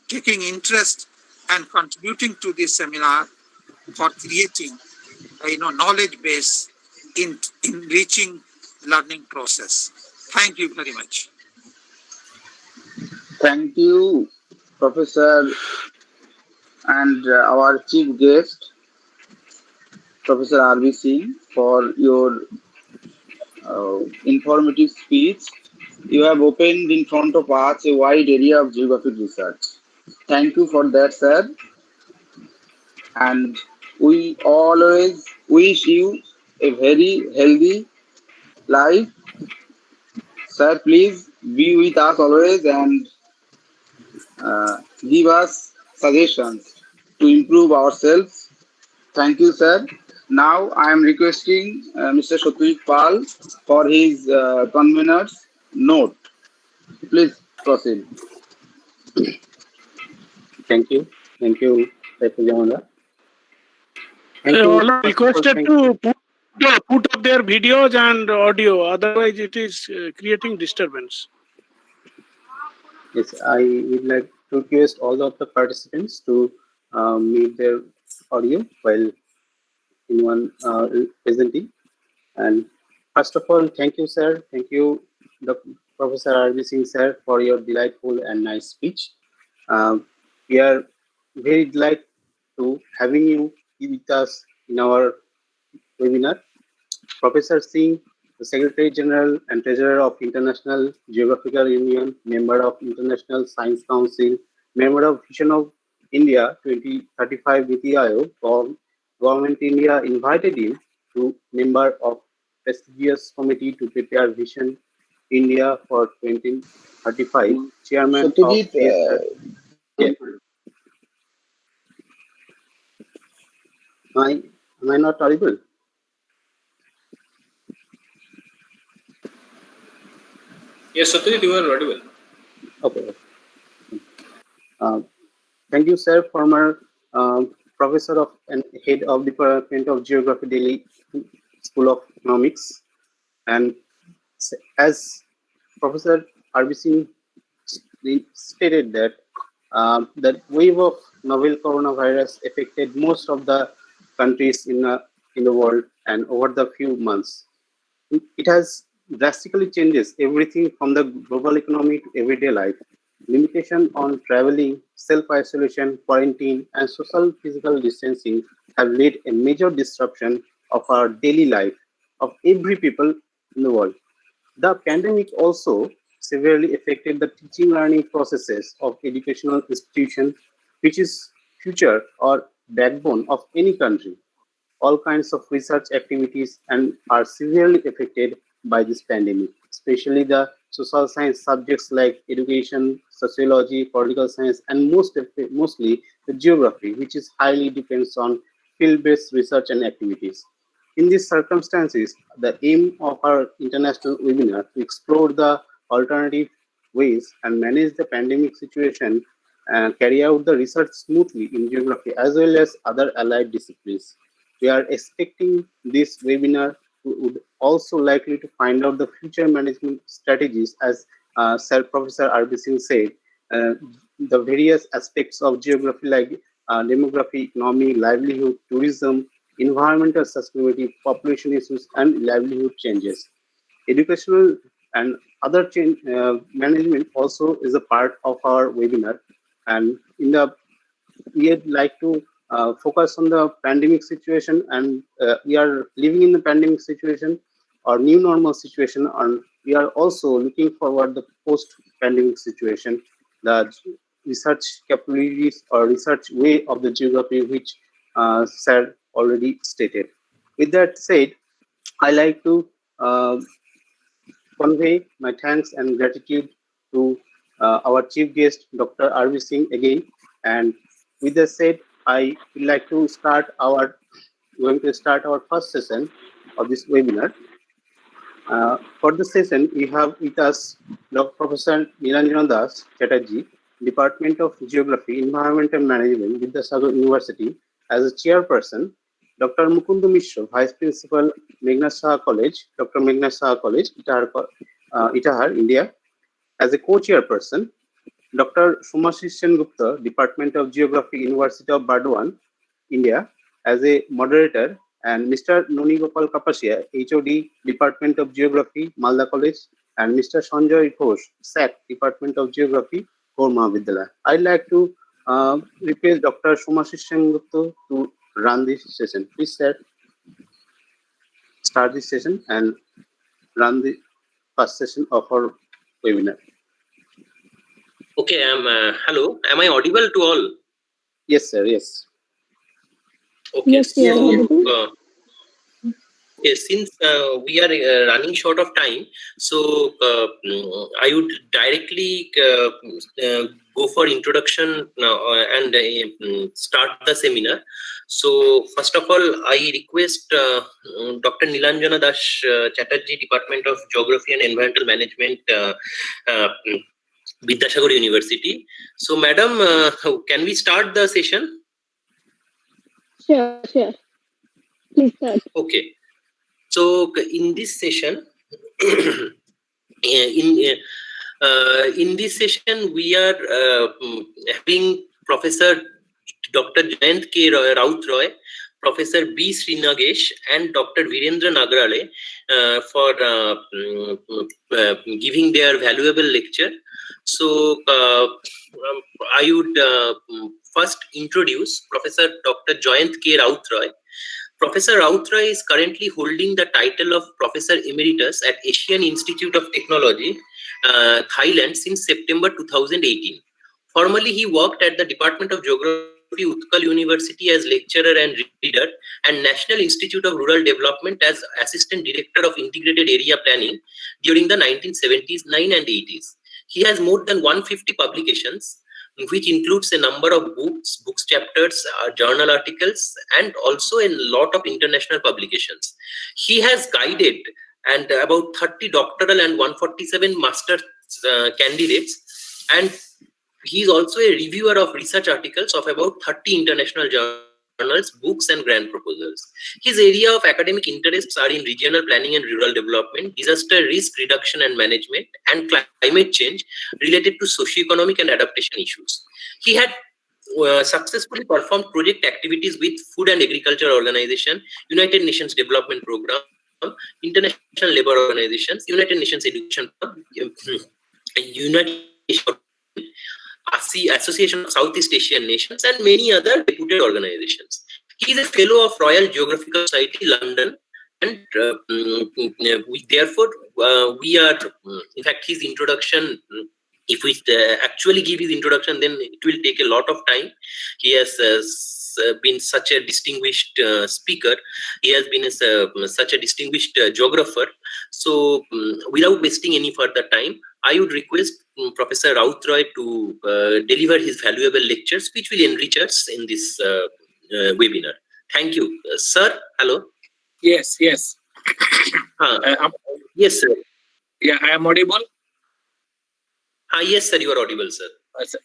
taking interest and contributing to this seminar for creating, knowledge base in enriching learning process. Thank you very much. Thank you, Professor, and our chief guest, Professor R.B. Singh, for your informative speech. You have opened in front of us a wide area of geographic research. Thank you for that, sir. And we always wish you a very healthy life. Sir, please be with us always and give us suggestions to improve ourselves. Thank you, sir. Now I am requesting Mr. Satyajit Pal for his convener's note. Please proceed. Thank you, Virendra. Thank They you. all are requested to put up their videos and audio, otherwise it is creating disturbance. Yes, I would like to request all of the participants to mute their audio while in one presenting. And first of all, thank you, sir. Thank you, the Professor R.B. Singh, sir, for your delightful and nice speech. We are very delighted to having you with us in our webinar. Professor Singh, the Secretary General and Treasurer of International Geographical Union, member of International Science Council, member of Vision of India 2035 Niti Aayog, Government India invited him to member of prestigious committee to prepare Vision India for 2035, chairman of Am I not audible? Yes, Satyajit, you are audible. Okay. Thank you, sir, former professor of and head of Department of Geography, Delhi School of Economics. And as Professor R.B. Singh stated that that wave of novel coronavirus affected most of the countries in the world, and over the few months, it has drastically changes everything from the global economy to everyday life. Limitation on traveling, self-isolation, quarantine, and social physical distancing have led a major disruption of our daily life of every people in the world. The pandemic also severely affected the teaching learning processes of educational institutions, which is future or backbone of any country. All kinds of research activities and are severely affected by this pandemic, especially the social science subjects like education, sociology, political science, and mostly the geography, which is highly depends on field-based research and activities. In these circumstances, the aim of our international webinar to explore the alternative ways and manage the pandemic situation and carry out the research smoothly in geography as well as other allied disciplines. We are expecting this webinar would also likely to find out the future management strategies as Sir Professor R.B. Singh said, uh, the various aspects of geography like demography, economy, livelihood, tourism, environmental sustainability, population issues, and livelihood changes. Educational and other change, management also is a part of our webinar. And in the we'd like to focus on the pandemic situation, and we are living in the pandemic situation or new normal situation, and we are also looking forward the post-pandemic situation, the research capabilities or research way of the geography, which Sir already stated. With that said, I like to convey my thanks and gratitude to our chief guest, Dr. R.V. Singh, again. And with that said, I would like to going to start our first session of this webinar. For the session, we have with us Dr. Professor Nilanjana Das Chatterjee, Department of Geography, Environment and Management, Vidyasagar University, as a chairperson. Dr. Mukundu Mishra, Vice Principal, Meghnad Saha College, Dr. Meghnad Saha College, Itahar, India, as a co-chairperson. Dr. Somashish Gupta, Department of Geography, University of Burdwan, India, as a moderator, and Mr. Noni Gopal Kapashia, HOD, Department of Geography, Malda College, and Mr. Sanjay Ghosh, SAC, Department of Geography, Gaur Mahavidyalaya. I'd like to request Dr. Somashish Gupta to run this session. Please, sir, start this session and run the first session of our webinar. Okay, hello. Am I audible to all? Yes, sir. Yes. Okay. Yes, So, since we are running short of time, so I would directly go for introduction and start the seminar. So first of all, I request Dr. Nilanjana Das Chatterjee, Department of Geography and Environmental Management, Vidyasagar University. So, madam, can we start the session? Sure. Please start. Okay. So, in this session, in this session, we are having Professor Dr. Jayant K. Raut Roy, Professor B. Srinagesh, and Dr. Virendra Nagara for giving their valuable lecture. So, I would first introduce Professor Dr. Jayant K. Raut Roy. Professor Raut Roy is currently holding the title of Professor Emeritus at Asian Institute of Technology, Thailand since September 2018. Formerly, he worked at the Department of Geography, Utkal University as lecturer and reader, and National Institute of Rural Development as Assistant Director of Integrated Area Planning during the 1970s, 9 and 80s. He has more than 150 publications, which includes a number of books, chapters, journal articles, and also a lot of international publications. He has guided and about 30 doctoral and 147 master candidates, and he is also a reviewer of research articles of about 30 international journals, books, and grant proposals. His area of academic interests are in regional planning and rural development, disaster risk reduction and management, and climate change related to socio-economic and adaptation issues. He had successfully performed project activities with Food and Agriculture Organization, United Nations Development Program, International Labour Organizations, United Nations Education Forum, United Nations, Association of Southeast Asian Nations, and many other reputed organizations. He is a fellow of Royal Geographical Society, London, and therefore we are, in fact, his introduction, if we actually give his introduction, then it will take a lot of time. He has been such a distinguished speaker. He has been such a distinguished geographer. So without wasting any further time, I would request Professor Rautroy to deliver his valuable lectures, which will enrich us in this webinar. Thank you. Sir, hello. Yes. Yes, sir. Yeah, I am audible. Yes, sir, you are audible, sir.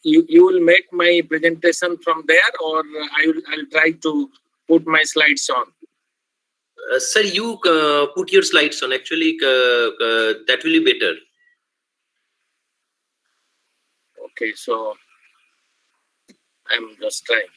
You will make my presentation from there, or I'll try to put my slides on. Sir, you put your slides on. Actually, that will be better. Okay, so I'm just trying.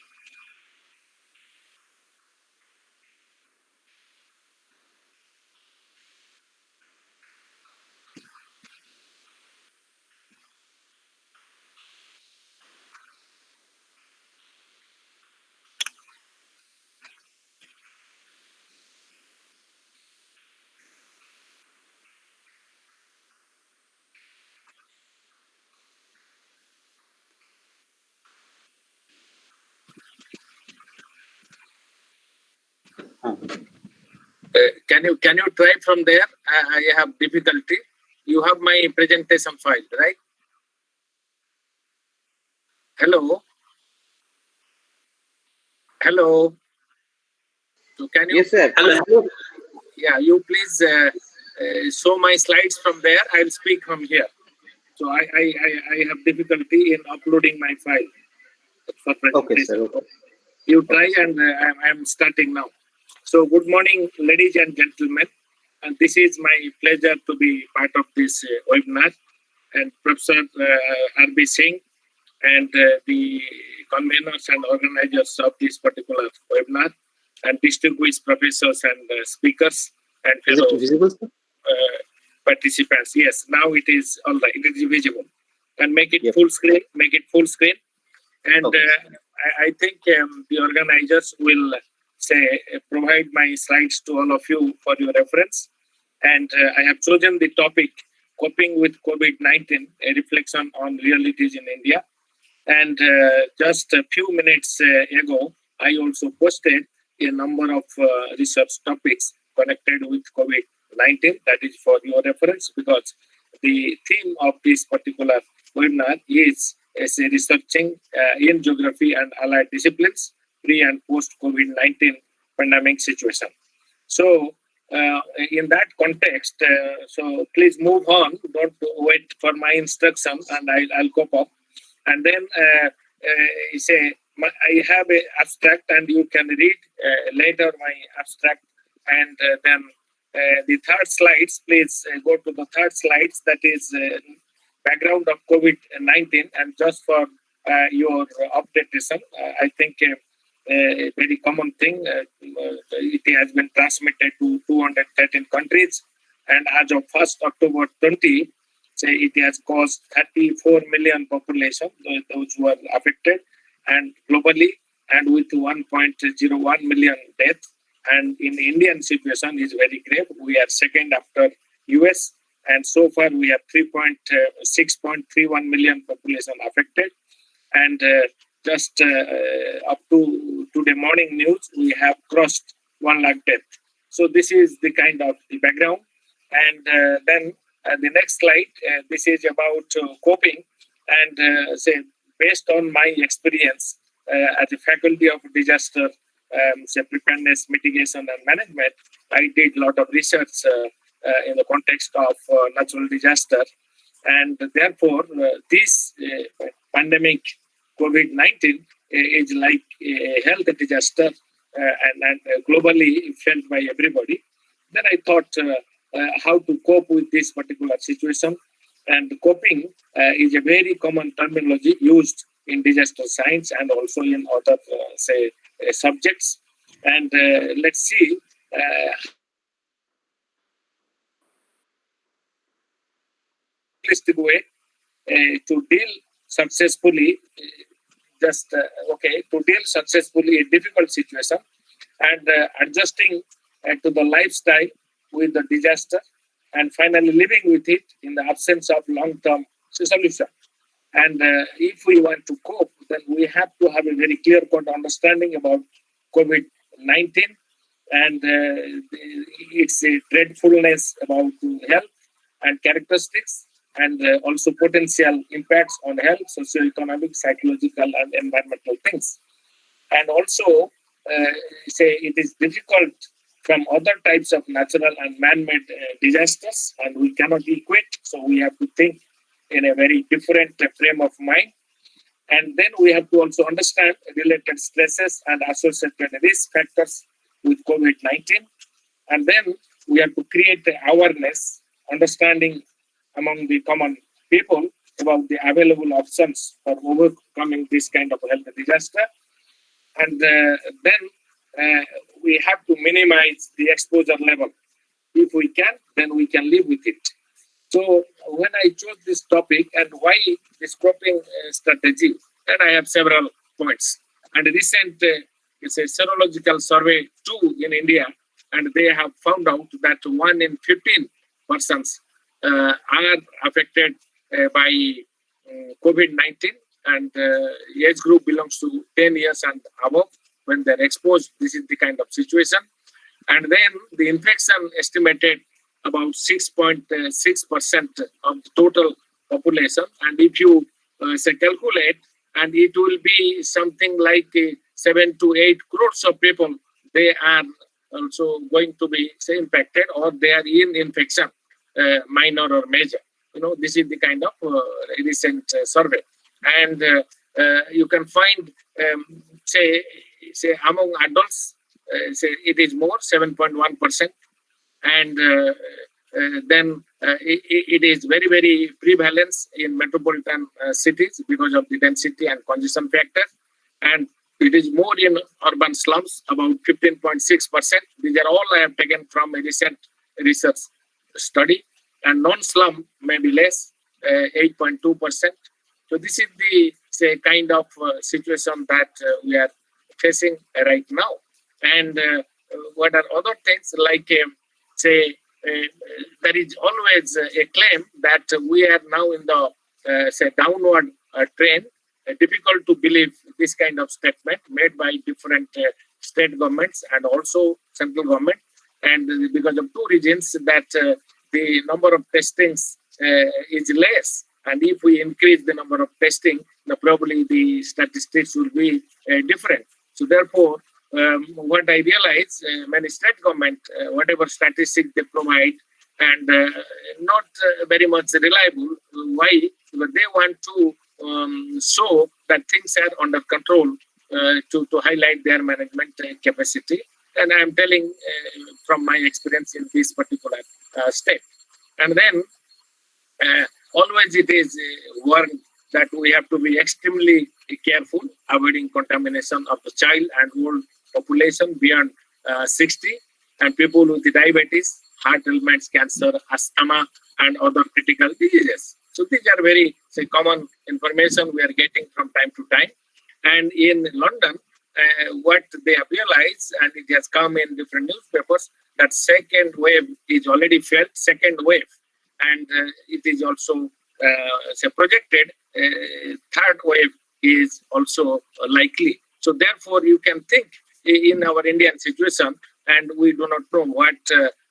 Can you try from there? I have difficulty. You have my presentation file, right? Hello. So can you? Yes, sir. Hello. Yeah, you please show my slides from there. I'll speak from here. So I have difficulty in uploading my file for presentation. Okay, sir. Okay. You try, and I'm starting now. So good morning, ladies and gentlemen. And this is my pleasure to be part of this webinar. And Professor R.B. Singh and the conveners and organizers of this particular webinar, and distinguished professors and speakers and fellow participants. Yes, now it is all right. It is visible. And make it full screen. Make it full screen. And I think the organizers will provide my slides to all of you for your reference. And I have chosen the topic, Coping with COVID-19, a reflection on realities in India. And just a few minutes ago, I also posted a number of research topics connected with COVID-19. That is for your reference, because the theme of this particular webinar is researching in geography and allied disciplines pre and post COVID-19 pandemic situation. So in that context, so please move on. Don't wait for my instruction, and I'll cope up. And then I have an abstract, and you can read later my abstract. And then the third slides, please go to the third slides. That is background of COVID-19, and just for your updatation, I think a very common thing. It has been transmitted to 213 countries, and as of 1st October 20, it has caused 34 million population, those who are affected, and globally, and with 1.01 million deaths. And in the Indian situation is very grave. We are second after US, and so far we have 6.31 million population affected. And just up to today morning news, we have crossed 1 lakh deaths. So this is the kind of the background. And then the next slide, this is about coping. And based on my experience as a faculty of disaster preparedness, mitigation, and management, I did a lot of research in the context of natural disaster. And therefore, this pandemic COVID-19 is like a health disaster and globally felt by everybody. Then I thought how to cope with this particular situation. And coping is a very common terminology used in disaster science and also in other, subjects. And let's see simplistic way to deal successfully, to deal successfully a difficult situation and adjusting to the lifestyle with the disaster and finally living with it in the absence of long-term solution. And if we want to cope, then we have to have a very clear-cut understanding about COVID-19 and its dreadfulness about health and characteristics and also potential impacts on health, socio-economic, psychological, and environmental things. And also, it is difficult from other types of natural and man-made disasters, and we cannot equate, so we have to think in a very different frame of mind. And then we have to also understand related stresses and associated risk factors with COVID-19. And then we have to create awareness, understanding among the common people about the available options for overcoming this kind of health disaster. And then we have to minimize the exposure level. If we can, then we can live with it. So when I chose this topic and why this coping strategy, and I have several points. And recent it's a serological survey too in India, and they have found out that 1 in 15 persons are affected by COVID-19, and age group belongs to 10 years and above. When they're exposed, this is the kind of situation. And then the infection estimated about 6.6% of the total population. And if you calculate, and it will be something like 7 to 8 crores of people, they are also going to be impacted, or they are in infection, minor or major. This is the kind of recent survey. And you can find, say among adults, it is more, 7.1%. And then it is very, very prevalent in metropolitan cities because of the density and congestion factor. And it is more in urban slums, about 15.6%. These are all I have taken from a recent research study. And non-slum may be less, 8.2%. So this is the kind of situation that we are facing right now. And what are other things like, there is always a claim that we are now in the, downward trend. Difficult to believe this kind of statement made by different state governments and also central government. And because of two reasons, that the number of testings is less. And if we increase the number of testing, probably the statistics will be different. So therefore, what I realize, many state government, whatever statistics they provide, and not very much reliable. Why? Because they want to show that things are under control to highlight their management capacity. And I am telling from my experience in this particular state. And then always it is warned that we have to be extremely careful, avoiding contamination of the child and old population beyond 60, and people with diabetes, heart ailments, cancer, asthma, and other critical diseases. So these are very common information we are getting from time to time. And in London, what they have realized, and it has come in different newspapers, that second wave is already felt, second wave. And it is also projected, third wave is also likely. So therefore, you can think in our Indian situation, and we do not know what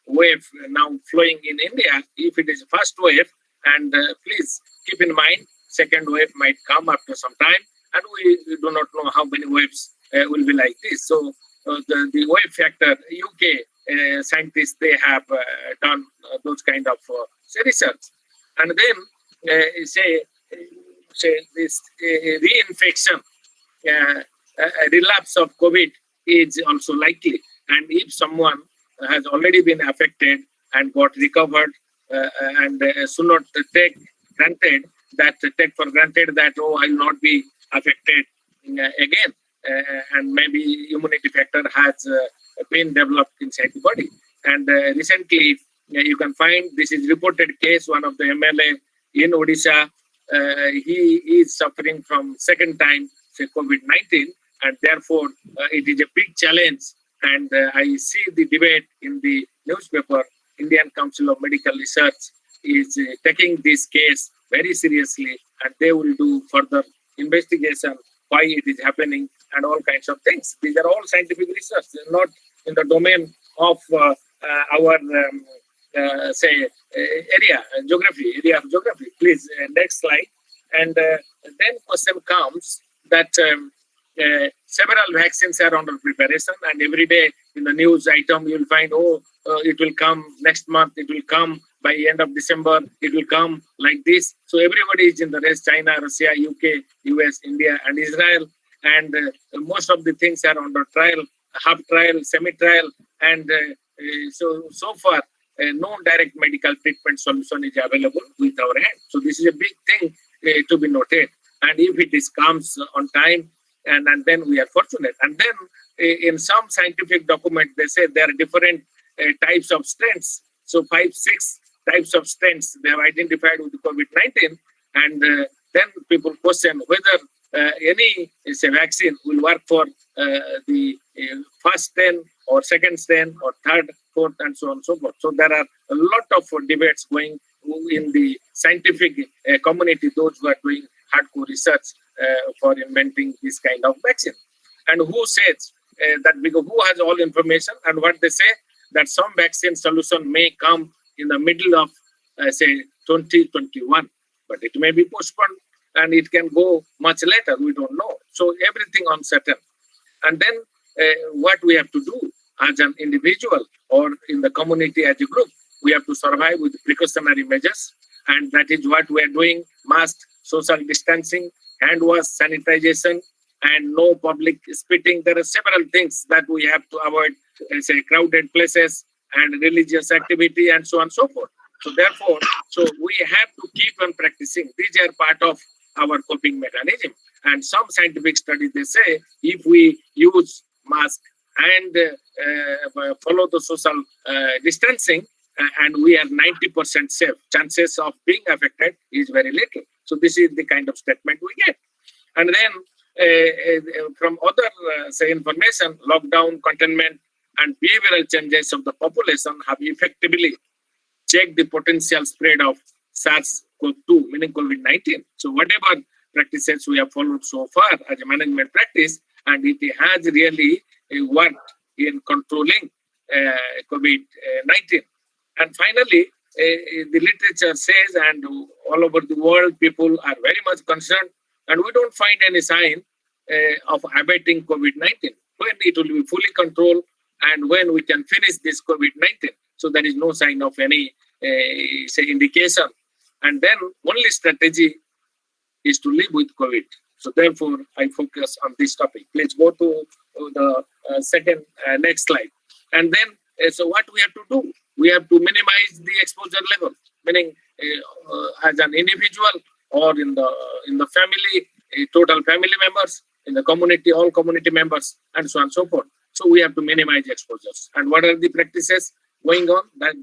wave now flowing in India, if it is first wave, and please keep in mind, second wave might come after some time, and we do not know how many waves will be like this. So the wave factor, UK scientists, they have done those kind of research. And then this reinfection, a relapse of COVID is also likely. And if someone has already been affected and got recovered, and should not take for granted that, oh, I will not be affected again, and maybe immunity factor has been developed inside the body. And recently, you can find this is reported case, one of the MLA in Odisha, he is suffering from second time say COVID-19, and therefore it is a big challenge. And I see the debate in the newspaper. Indian Council of Medical Research is taking this case very seriously, and they will do further investigation why it is happening and all kinds of things. These are all scientific research, not in the domain of our say area of geography. Please, next slide. And then question comes that several vaccines are under preparation, and every day in the news item you will find, it will come next month, it will come by end of December, it will come like this. So everybody is in the race: China, Russia, UK, US, India, and Israel. And most of the things are under trial, half trial, semi-trial, and so far no direct medical treatment solution is available with our hand. So this is a big thing to be noted. And if it comes on time, and then we are fortunate. And then in some scientific document, they say there are different types of strains. So 5, 6 types of strains they have identified with COVID-19. And then people question whether any vaccine will work for the first strain or second strain or third, fourth, and so on and so forth. So there are a lot of debates going in the scientific community, those who are doing hardcore research for inventing this kind of vaccine. And who says that, because who has all information, and what they say that some vaccine solution may come in the middle of say 2021, but it may be postponed and it can go much later, we don't know. So everything uncertain. And then what we have to do as an individual or in the community as a group, we have to survive with precautionary measures, and that is what we are doing: mask, social distancing, hand wash, sanitization, and no public spitting. There are several things that we have to avoid, say crowded places and religious activity and so on and so forth. So therefore, we have to keep on practicing. These are part of our coping mechanism. And some scientific studies, they say, if we use mask and follow the social distancing, and we are 90% safe, chances of being affected is very little. So this is the kind of statement we get. And then from other say information, lockdown, containment, and behavioral changes of the population have effectively checked the potential spread of SARS-CoV-2, meaning COVID-19. So whatever practices we have followed so far as a management practice, and it has really worked in controlling COVID-19. And finally, the literature says, and all over the world, people are very much concerned, and we don't find any sign of abating COVID-19. When it will be fully controlled and when we can finish this COVID-19. So there is no sign of any, say, indication. And then only strategy is to live with COVID. So therefore, I focus on this topic. Please go to the second, next slide. And then, so what we have to do? We have to minimize the exposure level, meaning as an individual or in the family, total family members, in the community, all community members, and so on and so forth. So we have to minimize exposures. And what are the practices going on? That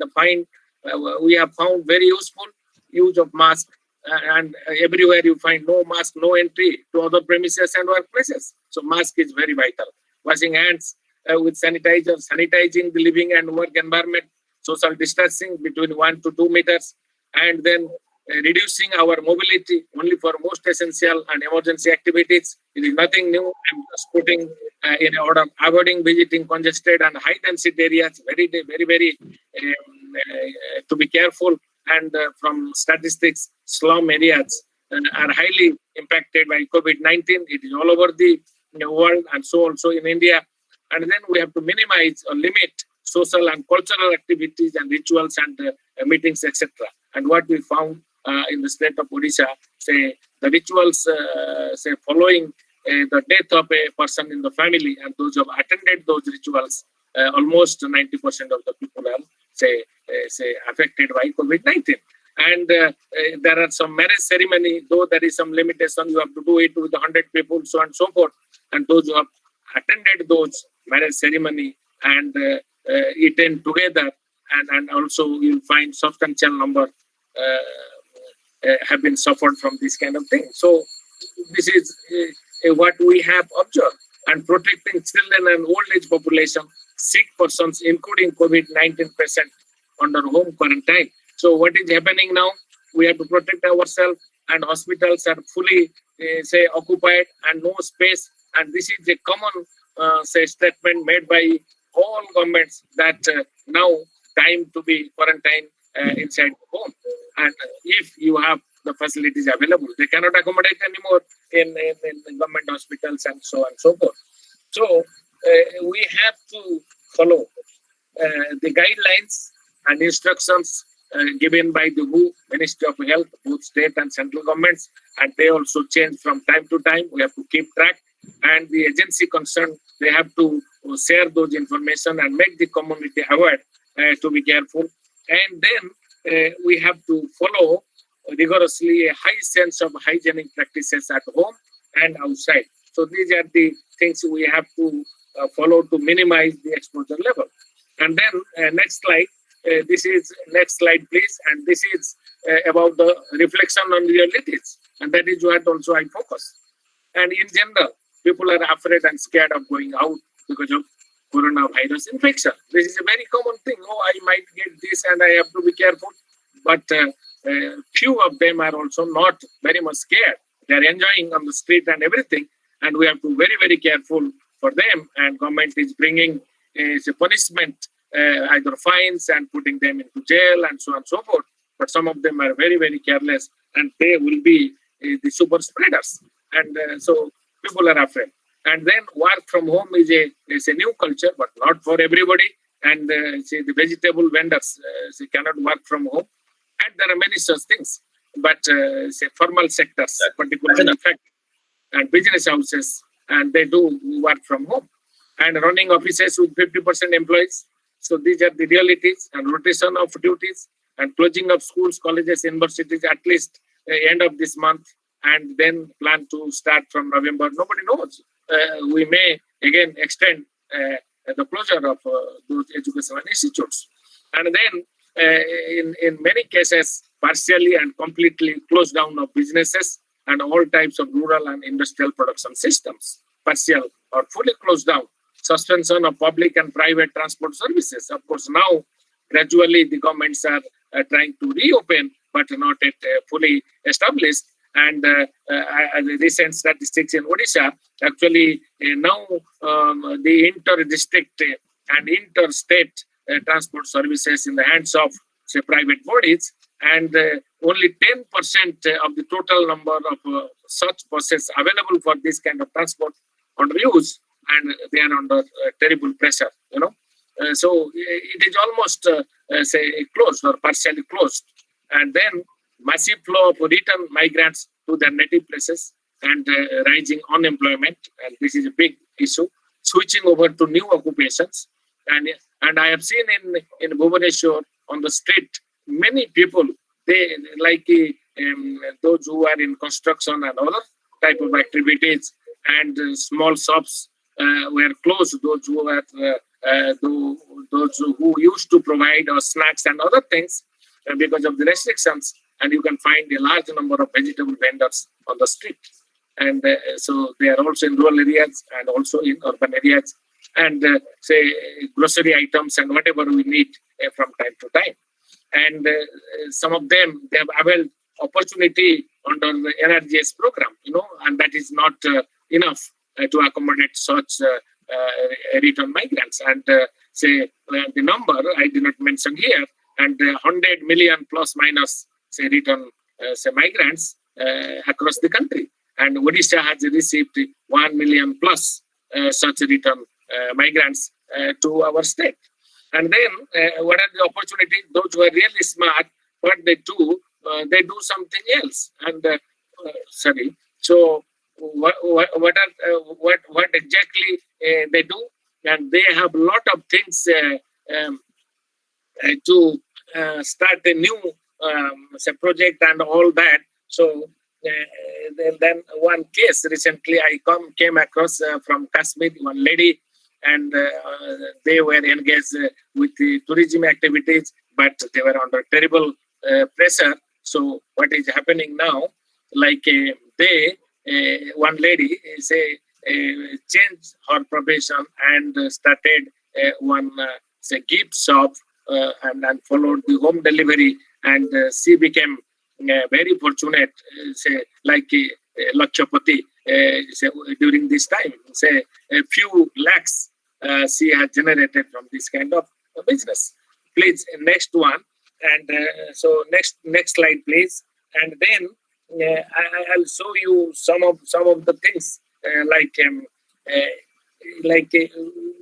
we have found very useful: use of mask, and everywhere you find no mask, no entry to other premises and workplaces. So mask is very vital. Washing hands with sanitizer, sanitizing the living and work environment, social distancing between 1 to 2 meters, and then reducing our mobility only for most essential and emergency activities. It is nothing new. I'm just putting in order: avoiding visiting congested and high density areas, very to be careful. And from statistics, slum areas are highly impacted by COVID-19. It is all over the world, and so also in India. And then we have to minimize or limit social and cultural activities and rituals and meetings, etc. And what we found in the state of Odisha, say the rituals, say following the death of a person in the family, and those who have attended those rituals, almost 90% of the people are say affected by COVID-19. And there are some marriage ceremony, though there is some limitation, you have to do it with 100 people, so on and so forth. And those who have attended those marriage ceremony and eaten together, and also you'll find substantial number have been suffered from this kind of thing. So this is what we have observed. And protecting children and old age population, sick persons, including COVID-19 patient under home quarantine. So what is happening now? We have to protect ourselves, and hospitals are fully occupied and no space. And this is a common statement made by all governments that now time to be quarantined inside the home. And if you have the facilities available, they cannot accommodate anymore in government hospitals and so on and so forth. So we have to follow the guidelines and instructions given by the WHO, Ministry of Health, both state and central governments, and they also change from time to time. We have to keep track, and the agency concerned, they have to share those information and make the community aware to be careful. And then we have to follow rigorously a high sense of hygienic practices at home and outside. So these are the things we have to follow to minimize the exposure level. And then next slide. This is next slide, please. And this is about the reflection on realities. And that is what also I focus. And in general, people are afraid and scared of going out because of coronavirus infection. This is a very common thing. Oh, I might get this and I have to be careful. But few of them are also not very much scared. They are enjoying on the street and everything. And we have to be very, very careful for them. And government is bringing a punishment, either fines and putting them into jail and so on and so forth. But some of them are very, very careless, and they will be the super spreaders. And so people are afraid. And then work from home is a new culture, but not for everybody. And the vegetable vendors cannot work from home. And there are many such things. But formal sectors, particularly factories and business houses, and they do work from home. And running offices with 50% employees. So these are the realities, and rotation of duties and closing of schools, colleges, universities at least end of this month, and then plan to start from November. Nobody knows. We may again extend the closure of those educational institutes. And then in many cases, partially and completely close down of businesses and all types of rural and industrial production systems, partial or fully closed down. Suspension of public and private transport services. Of course, now gradually the governments are trying to reopen, but not yet fully established. And the recent statistics in Odisha, actually now the inter-district and interstate transport services in the hands of, say, private bodies, and only 10% of the total number of such buses available for this kind of transport under use, and they are under terrible pressure, so it is almost, say, closed or partially closed. And then massive flow of return migrants to their native places and rising unemployment. And this is a big issue. Switching over to new occupations. And I have seen in Bhubaneswar on the street, many people, they like those who are in construction and other type of activities, and small shops were closed. Those who were those who used to provide snacks and other things because of the restrictions, and you can find a large number of vegetable vendors on the street. And so they are also in rural areas and also in urban areas, and say grocery items and whatever we need from time to time. And some of them, they have availed opportunity under the NRGS program, and that is not enough to accommodate such return migrants. And say the number I did not mention here, and 100 million plus minus, say, return migrants across the country. And Odisha has received 1 million plus such return migrants to our state. And then what are the opportunities? Those who are really smart, what they do something else. And so what exactly they do? And they have a lot of things to start a new project and all that. So then one case recently I came across from Kashmir, one lady, and they were engaged with the tourism activities, but they were under terrible pressure. So what is happening now, like one lady changed her profession and started one gift shop and followed the home delivery, and she became very fortunate, Lakshapati, during this time. A few lakhs she has generated from this kind of business. Please, next one. And so next slide, please. And then I'll show you some of the things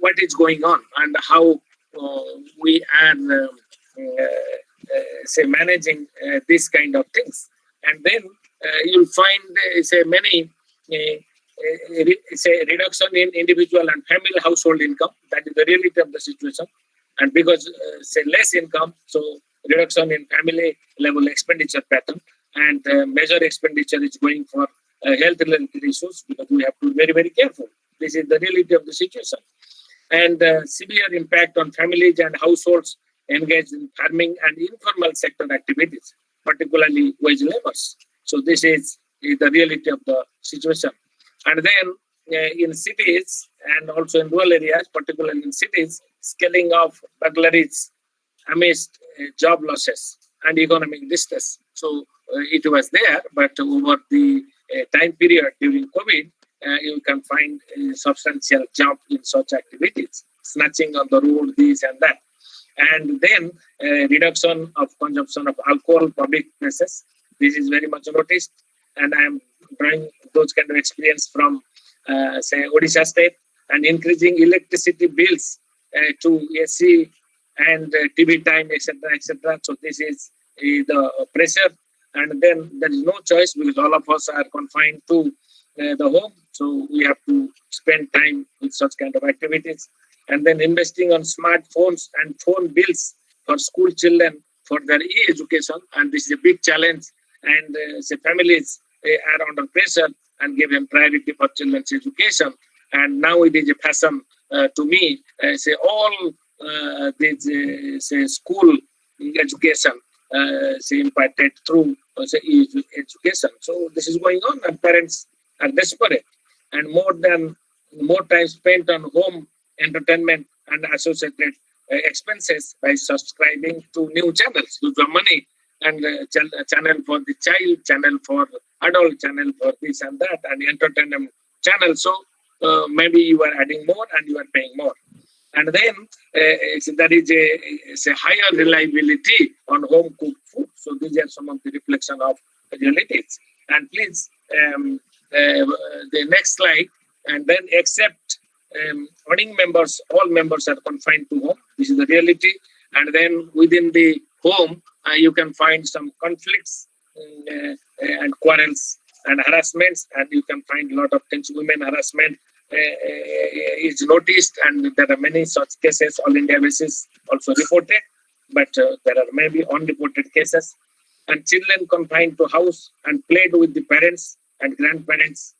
what is going on and how we are managing these kind of things. And then you'll find many reduction in individual and family household income. That is the reality of the situation. And because less income, so reduction in family level expenditure pattern, and major expenditure is going for health related issues, because we have to be very, very careful. This is the reality of the situation. And severe impact on families and households engaged in farming and informal sector activities, particularly wage laborers. So this is the reality of the situation. And then in cities and also in rural areas, particularly in cities, scaling of burglaries amidst job losses and economic distress. So it was there, but over the time period during COVID, you can find a substantial jump in such activities, snatching on the road, this and that. And then reduction of consumption of alcohol, public places. This is very much noticed. And I am drawing those kind of experience from, Odisha state, and increasing electricity bills to AC and TV time, etc., etc. So this is the pressure. And then there is no choice, because all of us are confined to the home. So we have to spend time with such kind of activities. And then investing on smartphones and phone bills for school children for their e-education. And this is a big challenge. And families are under pressure and given priority for children's education. And now it is a fashion to me, all these school education imparted through education. So this is going on, and parents are desperate, and more time spent on home entertainment and associated expenses by subscribing to new channels, use of money, and channel for the child, channel for adult, channel for this and that, and entertainment channel. So maybe you are adding more and you are paying more. And then there is a higher reliability on home cooked food. So these are some of the reflection of realities. And please, the next slide. And then except earning members, all members are confined to home. This is the reality. And then within the home, you can find some conflicts and quarrels and harassments, and you can find a lot of things. Women harassment is noticed, and there are many such cases, all India basis also reported, but there are maybe unreported cases. And children confined to house and played with the parents and grandparents,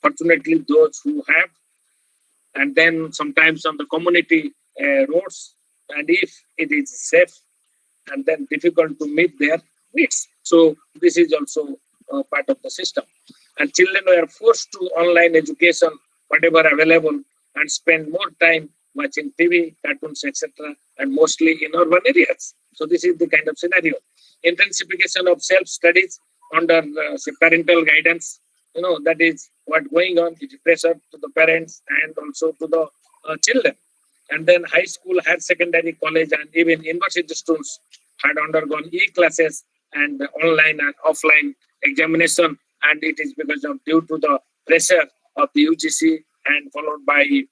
fortunately those who have. And then sometimes on the community roads, and if it is safe, and then difficult to meet their needs. So this is also part of the system. And children were forced to online education, whatever available, and spend more time watching TV, cartoons, etc., and mostly in urban areas. So this is the kind of scenario. Intensification of self-studies under parental guidance, that is what going on. It is pressure to the parents and also to the children. And then high school, higher secondary, college, and even university students had undergone e-classes and online and offline examination, and it is because of due to the pressure of the UGC and followed by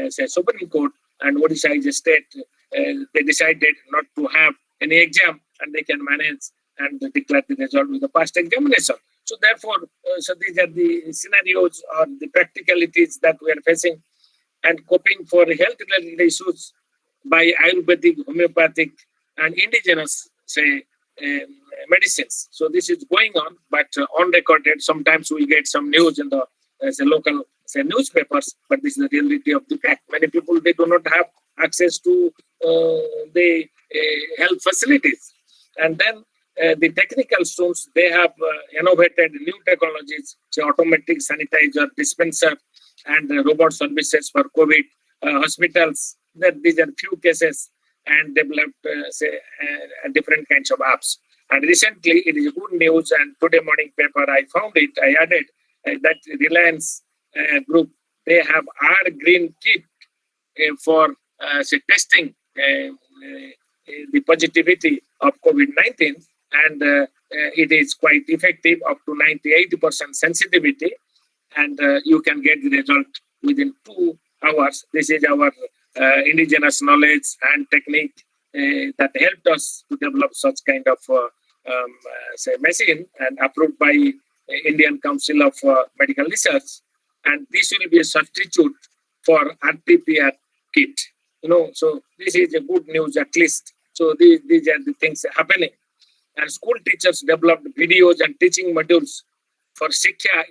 Supreme Court, and Odisha is a state, they decided not to have any exam, and they can manage and declare the result with the past examination. So therefore, so these are the scenarios or the practicalities that we are facing, and coping for health-related issues by Ayurvedic, homeopathic, and indigenous, medicines. So this is going on, but unrecorded. Sometimes we get some news in the local newspapers, but this is the reality of the fact. Many people, they do not have access to the health facilities. And then the technical students, they have innovated new technologies, so automatic sanitizer dispenser and robot services for COVID hospitals. These are few cases and developed different kinds of apps. And recently, it is good news, and today morning paper, I found it, I added that Reliance group, they have our green kit for testing the positivity of COVID-19, and it is quite effective, up to 98% sensitivity, and you can get the result within 2 hours. This is our indigenous knowledge and technique that helped us to develop such kind of machine, and approved by Indian Council of Medical Research. And this will be a substitute for RT-PCR kit. So this is a good news at least. So these are the things happening. And school teachers developed videos and teaching modules for Shiksha.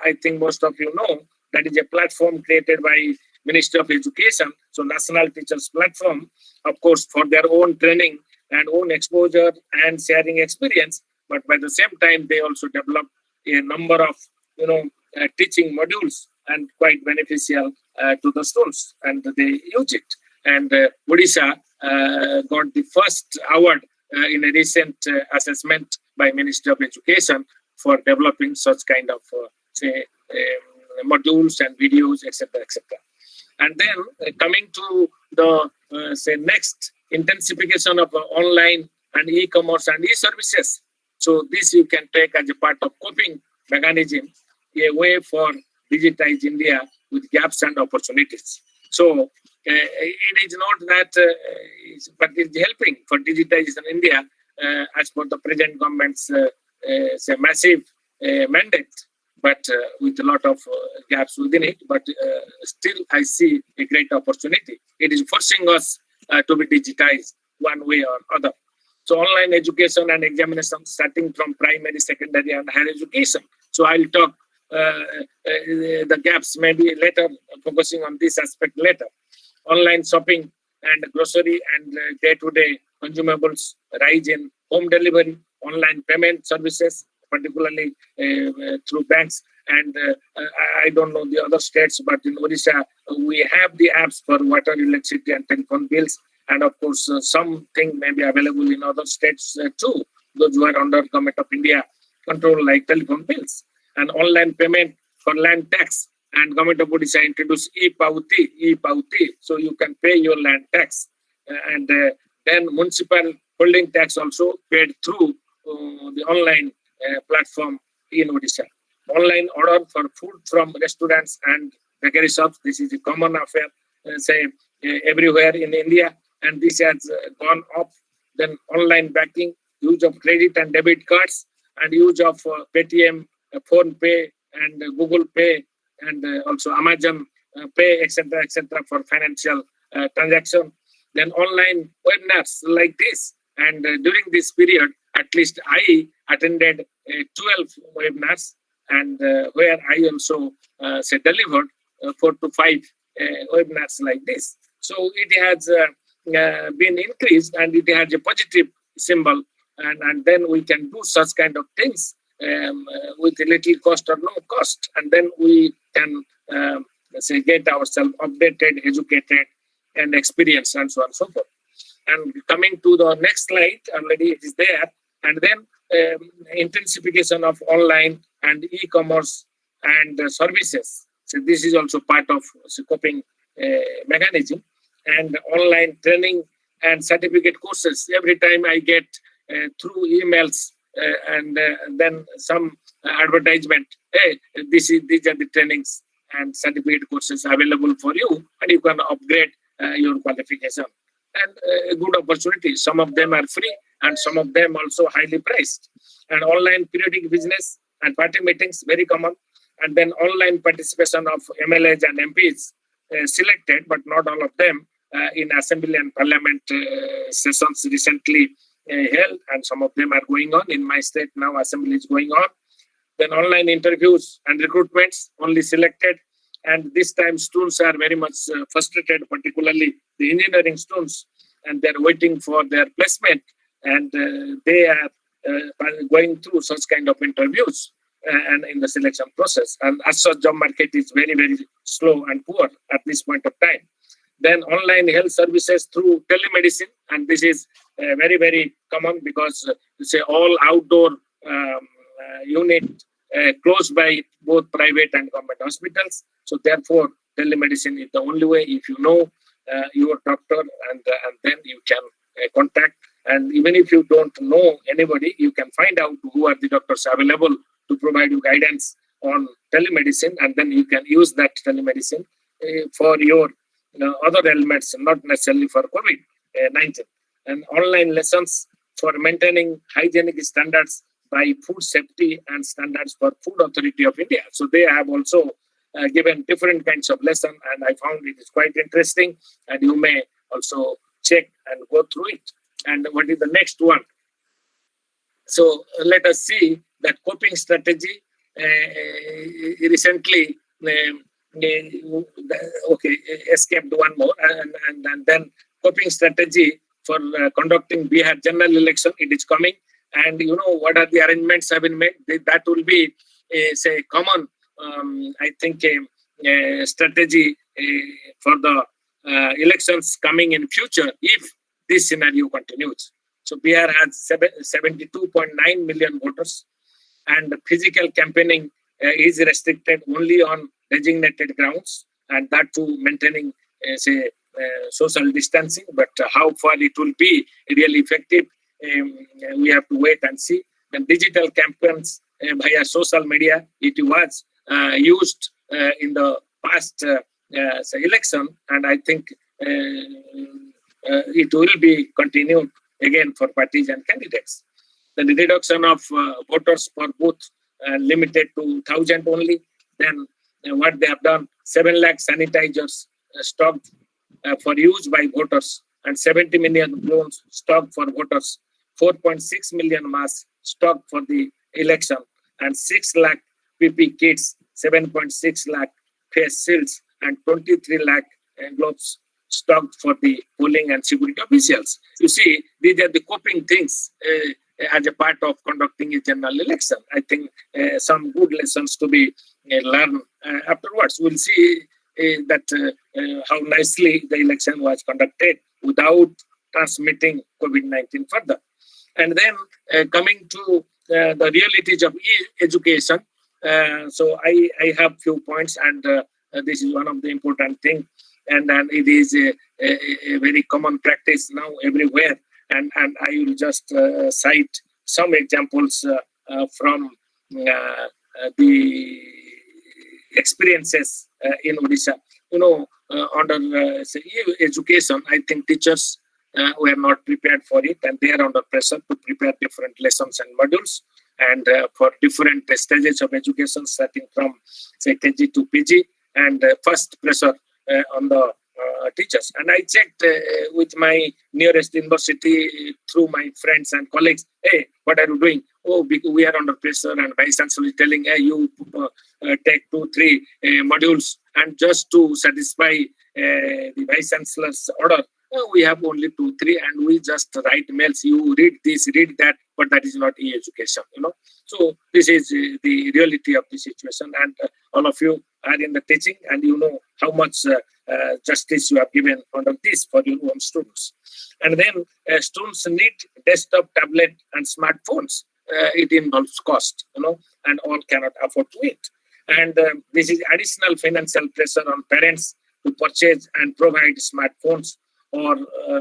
I think most of you know that is a platform created by Ministry of Education. So National Teachers Platform, of course, for their own training and own exposure and sharing experience. But by the same time, they also developed a number of teaching modules, and quite beneficial to the students, and they use it. And Odisha got the first award in a recent assessment by Ministry of Education for developing such kind of modules and videos, etc., etc. And then coming to the next intensification of online and e-commerce and e-services. So this you can take as a part of coping mechanism, a way for digitize India with gaps and opportunities. So it is not that, but it's helping for digitization in India as per the present government's massive mandate, but with a lot of gaps within it. But still, I see a great opportunity. It is forcing us to be digitized one way or other. So online education and examination starting from primary, secondary, and higher education. So I'll talk the gaps maybe later, focusing on this aspect later. Online shopping and grocery and day-to-day consumables rise in home delivery, online payment services, particularly through banks. And I don't know the other states, but in Odisha, we have the apps for water, electricity, and telephone bills. And of course, something may be available in other states too, those who are under Government of India control, like telephone bills. And online payment for land tax. And Government of Odisha introduced e-Pauti, so you can pay your land tax. And then municipal holding tax also paid through the online platform in Odisha. Online order for food from restaurants and bakery shops. This is a common affair, everywhere in India. And this has gone up. Then online banking, use of credit and debit cards, and use of Paytm, Phone Pay, and Google Pay, and also Amazon Pay, etc., for financial transaction. Then online webinars like this. And during this period, at least I attended 12 webinars, and where I also delivered 4 to 5 webinars like this. So it has been increased, and it has a positive symbol, and then we can do such kind of things with little cost or no cost, and then we can get ourselves updated, educated, and experienced, and so on and so forth. And coming to the next slide, already it is there, and then intensification of online and e-commerce and services. So this is also part of coping mechanism. And online training and certificate courses. Every time I get through emails and then some advertisement, hey, these are the trainings and certificate courses available for you, and you can upgrade your qualification. And a good opportunity. Some of them are free, and some of them also highly priced. And online periodic business and party meetings, very common. And then online participation of MLAs and MPs selected, but not all of them, in Assembly and Parliament sessions recently held, and some of them are going on. In my state now, Assembly is going on. Then online interviews and recruitments, only selected. And this time students are very much frustrated, particularly the engineering students, and they're waiting for their placement. And they are going through such kind of interviews and in the selection process. And as such, job market is very, very slow and poor at this point of time. Then online health services through telemedicine, and this is very, very common because say all outdoor unit close by both private and government hospitals. So therefore, telemedicine is the only way. If you know your doctor, and then you can contact. And even if you don't know anybody, you can find out who are the doctors available to provide you guidance on telemedicine, and then you can use that telemedicine for your other ailments, not necessarily for COVID-19. And online lessons for maintaining hygienic standards by Food Safety and Standards for Food Authority of India. So they have also given different kinds of lesson, and I found it is quite interesting, and you may also check and go through it. And what is the next one? So let us see that coping strategy. Recently, escaped one more, and then coping strategy for conducting Bihar general election. It is coming, and you know what are the arrangements have been made. That will be say common. I think a strategy for the elections coming in future if this scenario continues. So Bihar has 72.9 million voters, and physical campaigning is restricted only on designated grounds, and that too maintaining say social distancing. But how far it will be really effective, we have to wait and see. And digital campaigns via social media, it was used in the past election, and I think it will be continued again for parties and candidates. The reduction of voters per booth limited to 1,000 only. Then what they have done, 7 lakh sanitizers stocked for use by voters, and 70 million drones stocked for voters, 4.6 million masks stocked for the election, and 6 lakh PP kits, 7.6 lakh face shields, and 23 lakh gloves stocked for the polling and security officials. You see, these are the coping things as a part of conducting a general election. I think some good lessons to be learned afterwards. We'll see that how nicely the election was conducted without transmitting COVID-19 further. And then coming to the realities of education. So I have few points, and this is one of the important things. And it is a very common practice now everywhere. And I will just cite some examples from the experiences in Odisha. You know, under education, I think teachers were not prepared for it, and they are under pressure to prepare different lessons and modules, and for different stages of education, starting from say KG to PG, and first pressure on the teachers. And I checked with my nearest university through my friends and colleagues, hey, what are you doing? Oh, we are under pressure, and Vice Chancellor is telling, hey, you take 2-3 modules, and just to satisfy the Vice Chancellor's order, we have only 2-3, and we just write mails, you read this, read that, but that is not e-education, you know. So this is the reality of the situation, and all of you are in the teaching, and you know how much justice you have given under this for your own students. And then students need desktop, tablet, and smartphones. It involves cost, you know, and all cannot afford to it. And this is additional financial pressure on parents to purchase and provide smartphones, or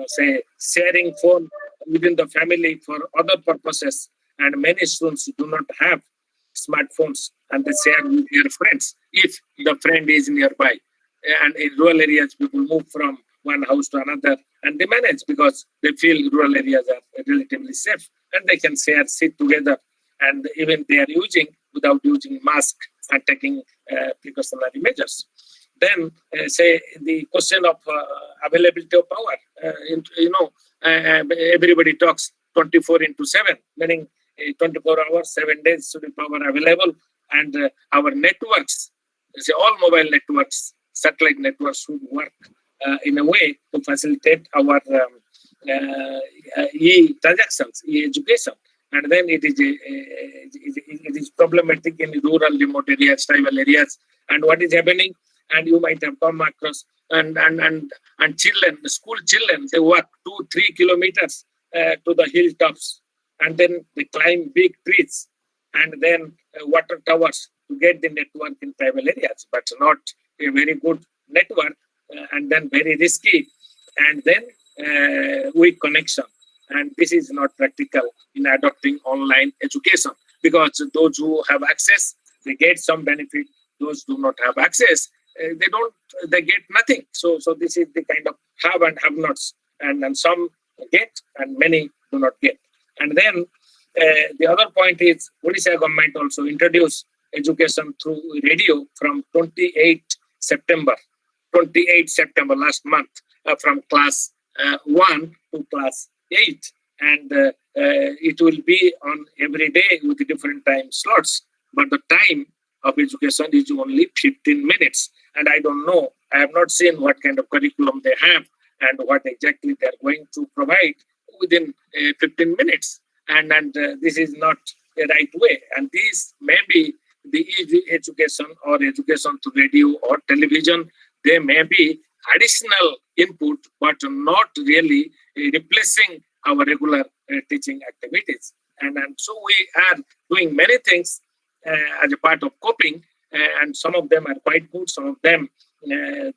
say sharing phone within the family for other purposes. And many students do not have smartphones, and they share with their friends if the friend is nearby. And in rural areas, people move from one house to another, and they manage because they feel rural areas are relatively safe, and they can share, sit together, and even they are using without using mask and taking precautionary measures. Then say the question of availability of power. You know, everybody talks 24/7, meaning 24 hours, 7 days should be power available, and our networks, say all mobile networks, satellite networks should work in a way to facilitate our e-transactions, e-education. and then it is problematic in rural, remote areas, tribal areas, and what is happening. And you might have come across and children, school children, they walk 2-3 kilometers to the hilltops, and then they climb big trees, and then water towers to get the network in tribal areas, but not a very good network, and then very risky, and then weak connection. And this is not practical in adopting online education, because those who have access, they get some benefit. Those who do not have access, they get nothing. So this is the kind of have and have nots, and some get and many do not get. And then the other point is Odisha government also introduced education through radio from 28 September last month, from class 1 to class 8, and it will be on every day with different time slots, but the time of education is only 15 minutes. And I don't know, I have not seen what kind of curriculum they have and what exactly they are going to provide within 15 minutes. And this is not a right way. And this may be the education or education to radio or television. They may be additional input, but not really replacing our regular teaching activities. And so we are doing many things as a part of coping, and some of them are quite good, some of them,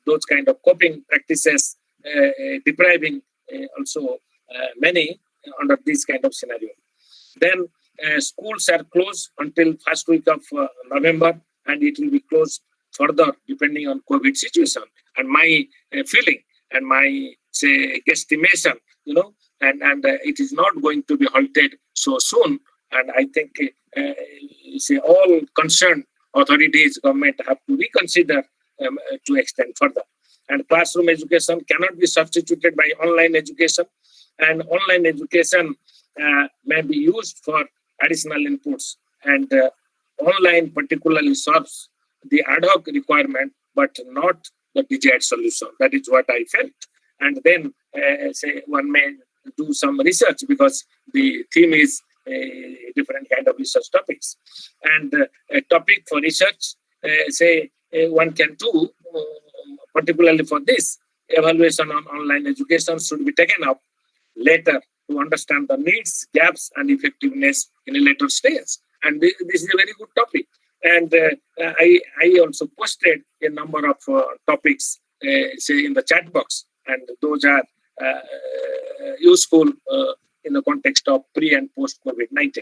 those kind of coping practices, depriving also many under this kind of scenario. Then schools are closed until first week of November, and it will be closed further depending on COVID situation. And my feeling and my guesstimation, and it is not going to be halted so soon. And I think all concerned authorities, government have to reconsider to extend further. And classroom education cannot be substituted by online education, and online education may be used for additional inputs, and online particularly serves the ad hoc requirement, but not the desired solution. That is what I felt. And then one may do some research, because the theme is different kind of research topics. And a topic for research, one can do, particularly for this, evaluation on online education should be taken up later to understand the needs, gaps, and effectiveness in a later stage. And this is a very good topic. And I also posted a number of topics, in the chat box, and those are useful in the context of pre and post COVID-19.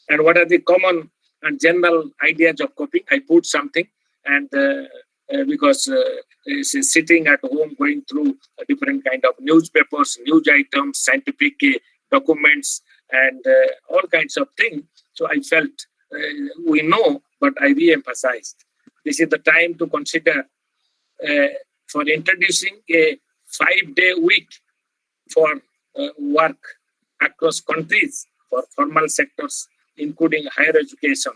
And what are the common and general ideas of coping? I put something, and because sitting at home, going through different kind of newspapers, news items, scientific documents, and all kinds of things. So I felt we know, but I re-emphasized. This is the time to consider for introducing a 5-day week for work across countries for formal sectors, including higher education,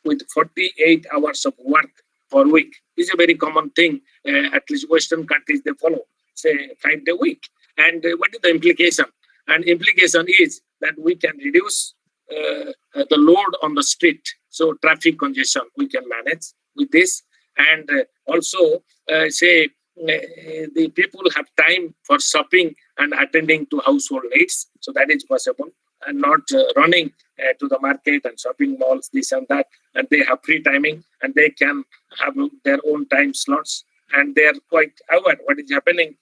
with 48 hours of work per week. This is a very common thing. At least Western countries, they follow, 5-day week. And what is the implication? And implication is that we can reduce the load on the street. So traffic congestion we can manage with this. And also the people have time for shopping and attending to household needs. So that is possible, and not running to the market and shopping malls, this and that. And they have free timing, and they can have their own time slots, and they are quite aware what is happening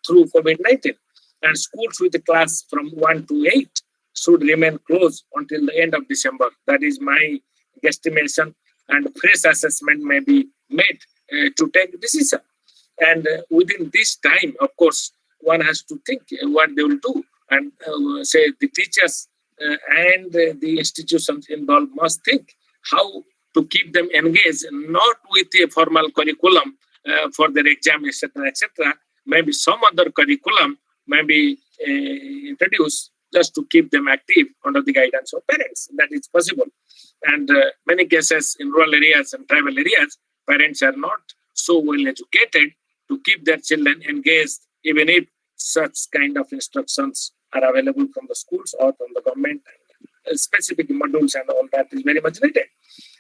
through COVID-19. And schools with a class from 1 to 8 should remain closed until the end of December. That is my guesstimation, and fresh assessment may be made to take decision. And within this time, of course, one has to think what they will do. And the teachers and the institutions involved must think how to keep them engaged, not with a formal curriculum for their exam, etc., etc. Maybe some other curriculum may be introduced just to keep them active under the guidance of parents. That is possible. And many cases in rural areas and tribal areas, parents are not so well educated to keep their children engaged, even if such kind of instructions are available from the schools or from the government specific modules and all that is very much needed.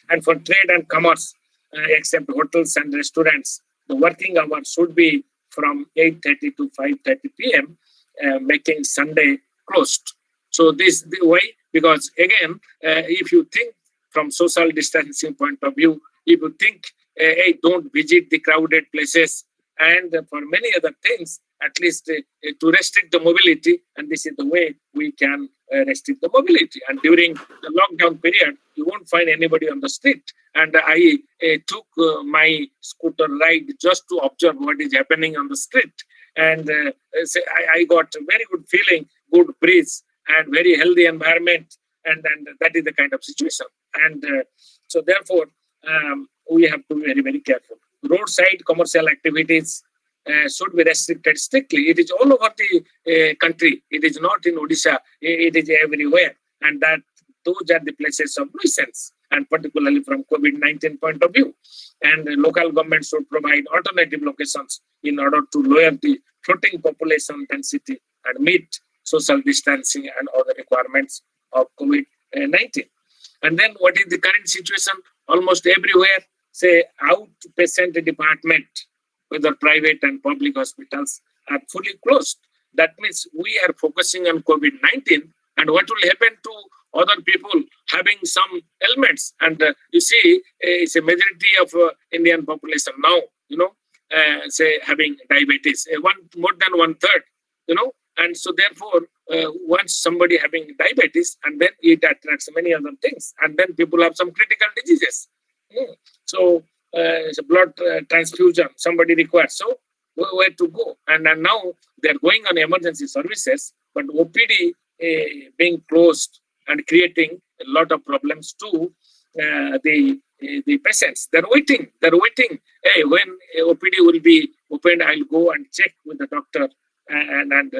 And for trade and commerce, except hotels and restaurants, the working hours should be from 8:30 to 5:30 p.m., making Sunday closed. So this the way, because again, if you think from social distancing point of view, if you think, hey, don't visit the crowded places, and for many other things, at least to restrict the mobility, and this is the way we can restrict the mobility. And during the lockdown period, you won't find anybody on the street. And I took my scooter ride just to observe what is happening on the street. And I got a very good feeling, good breeze, and very healthy environment. And that is the kind of situation. And so therefore, we have to be very, very careful. Roadside commercial activities should be restricted strictly. It is all over the country. It is not in Odisha. It is everywhere. And that those are the places of nuisance, and particularly from COVID-19 point of view. And local governments should provide alternative locations in order to lower the floating population density and meet social distancing and other requirements of COVID-19. And then what is the current situation? Almost everywhere, say, outpatient department, whether private and public hospitals, are fully closed. That means we are focusing on COVID-19, and what will happen to other people having some ailments? And you see, it's a majority of Indian population now, say, having diabetes, more than 1/3, and so therefore, once somebody having diabetes, and then it attracts many other things, and then people have some critical diseases. So it's a blood transfusion somebody requires. So where to go? And now they're going on emergency services, but OPD being closed and creating a lot of problems to the patients. They're waiting. Hey, when OPD will be opened, I'll go and check with the doctor. And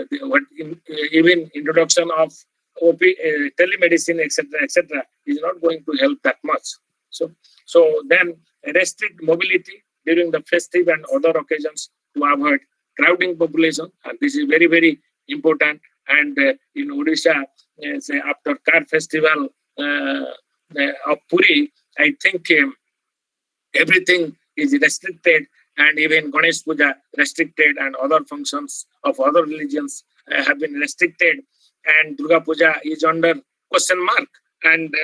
even introduction of telemedicine, etc., is not going to help that much. So then restrict mobility during the festive and other occasions to avoid crowding population. And this is very, very important. And in Odisha, say after Car Festival of Puri, I think everything is restricted, and even Ganesh Puja restricted, and other functions of other religions have been restricted, and Durga Puja is under question mark. And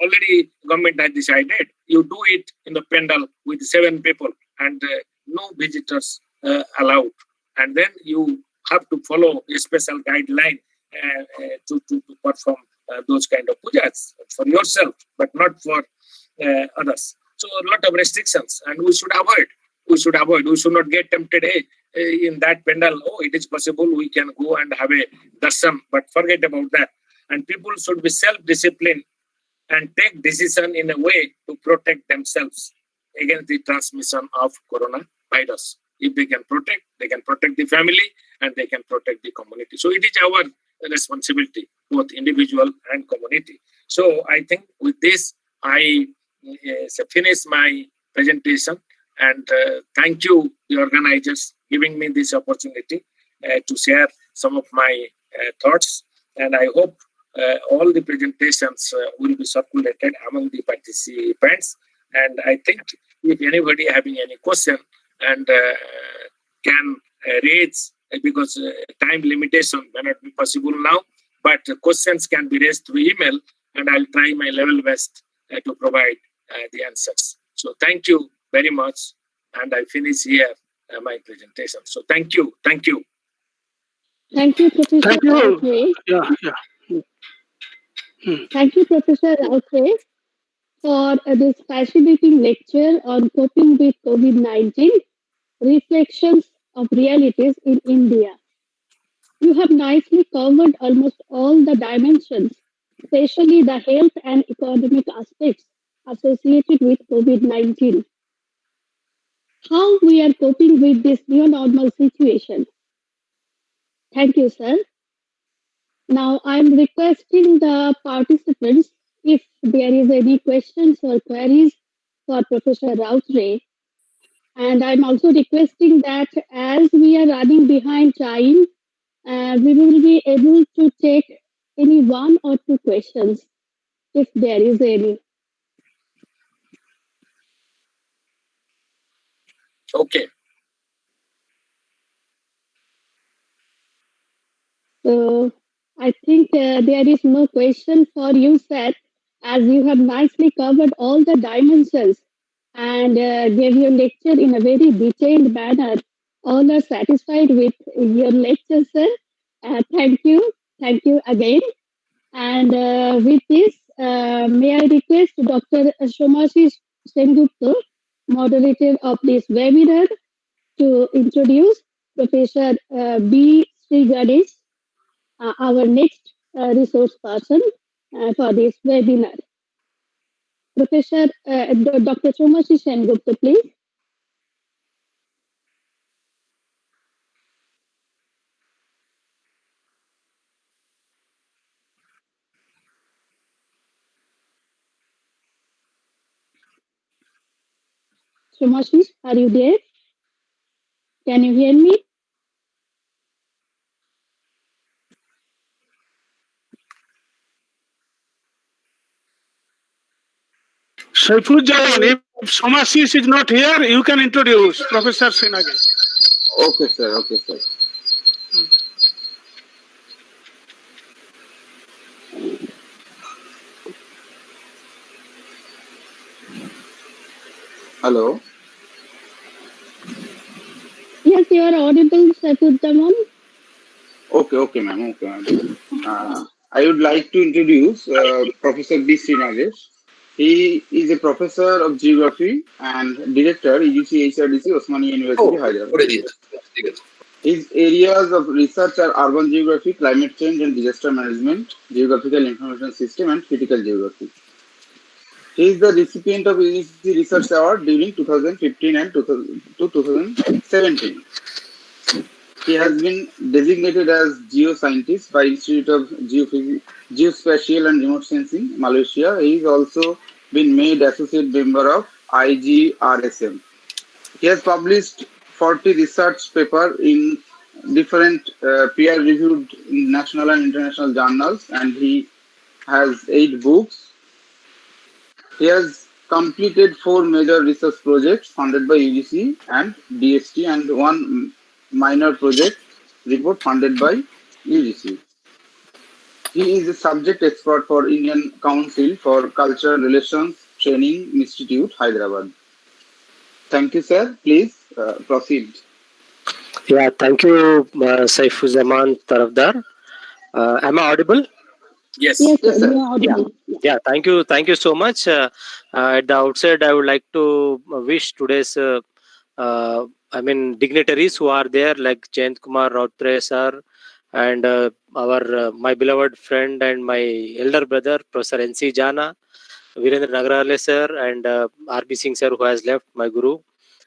already government has decided you do it in the pandal with 7 people and no visitors allowed. And then you have to follow a special guideline to perform those kind of pujas for yourself, but not for others. So a lot of restrictions, and we should avoid. We should not get tempted. In that pandal, it is possible we can go and have a darshan, but forget about that. And people should be self-disciplined and take decision in a way to protect themselves against the transmission of coronavirus. If they can protect the family, and they can protect the community. So it is our responsibility, both individual and community. So I think with this, I finish my presentation, and thank you, the organizers, giving me this opportunity to share some of my thoughts. And I hope all the presentations will be circulated among the participants. And I think if anybody having any question and can raise, because time limitation may not be possible now, but questions can be raised through email, and I'll try my level best to provide the answers. So thank you very much, and I finish here my presentation. So thank you. Thank you, Professor. Thank you. Thank you, Professor Rautre, for this fascinating lecture on coping with COVID-19, reflections of realities in India. You have nicely covered almost all the dimensions, especially the health and economic aspects associated with COVID-19. How we are coping with this new normal situation. Thank you, sir. Now I'm requesting the participants, if there is any questions or queries for Professor Rautre. And I'm also requesting that as we are running behind time, we will be able to take any one or two questions, if there is any. Okay. So I think there is no question for you, sir, as you have nicely covered all the dimensions and gave your lecture in a very detailed manner. All are satisfied with your lecture, sir. Thank you. Thank you again. And with this, may I request Dr. Shomashi Sengupta, moderator of this webinar, to introduce Professor B. Sri Ganesh, our next resource person for this webinar. Professor Dr. Shomashi Sengupta, please. Shomashi, are you there? Can you hear me? Saifujaman, if Somasis is not here, you can introduce Professor Sinage. Okay, sir. Okay, sir. Hello. Yes, you are audible, Saifujaman. Okay, ma'am. Okay, ma'am. I would like to introduce Professor B. Srinagesh. He is a professor of geography and director UGC HRDC Osmania University, Hyderabad. His areas of research are urban geography, climate change and disaster management, geographical information system, and critical geography. He is the recipient of UGC Research Award during 2015 and 2017. He has been designated as geoscientist by Institute of Geospatial and Remote Sensing, Malaysia. He has also been made associate member of IGRSM. He has published 40 research papers in different peer-reviewed national and international journals, and he has 8 books. He has completed 4 major research projects funded by UGC and DST and 1 minor project report funded by UGC. He is a subject expert for Indian Council for Cultural Relations Training Institute, Hyderabad. Thank you, sir. Please proceed. Yeah, thank you, Saifuzaman Tarafdar. Am I audible? Yes. Yes, Yes, sir. sir. You are audible. Yeah, thank you so much. At the outset, I would like to wish today's, dignitaries who are there, like Jayant Kumar Rautre sir, and my beloved friend and my elder brother, Professor N.C. Jana, Virendra Nagara sir, and R.B. Singh sir, who has left, my guru,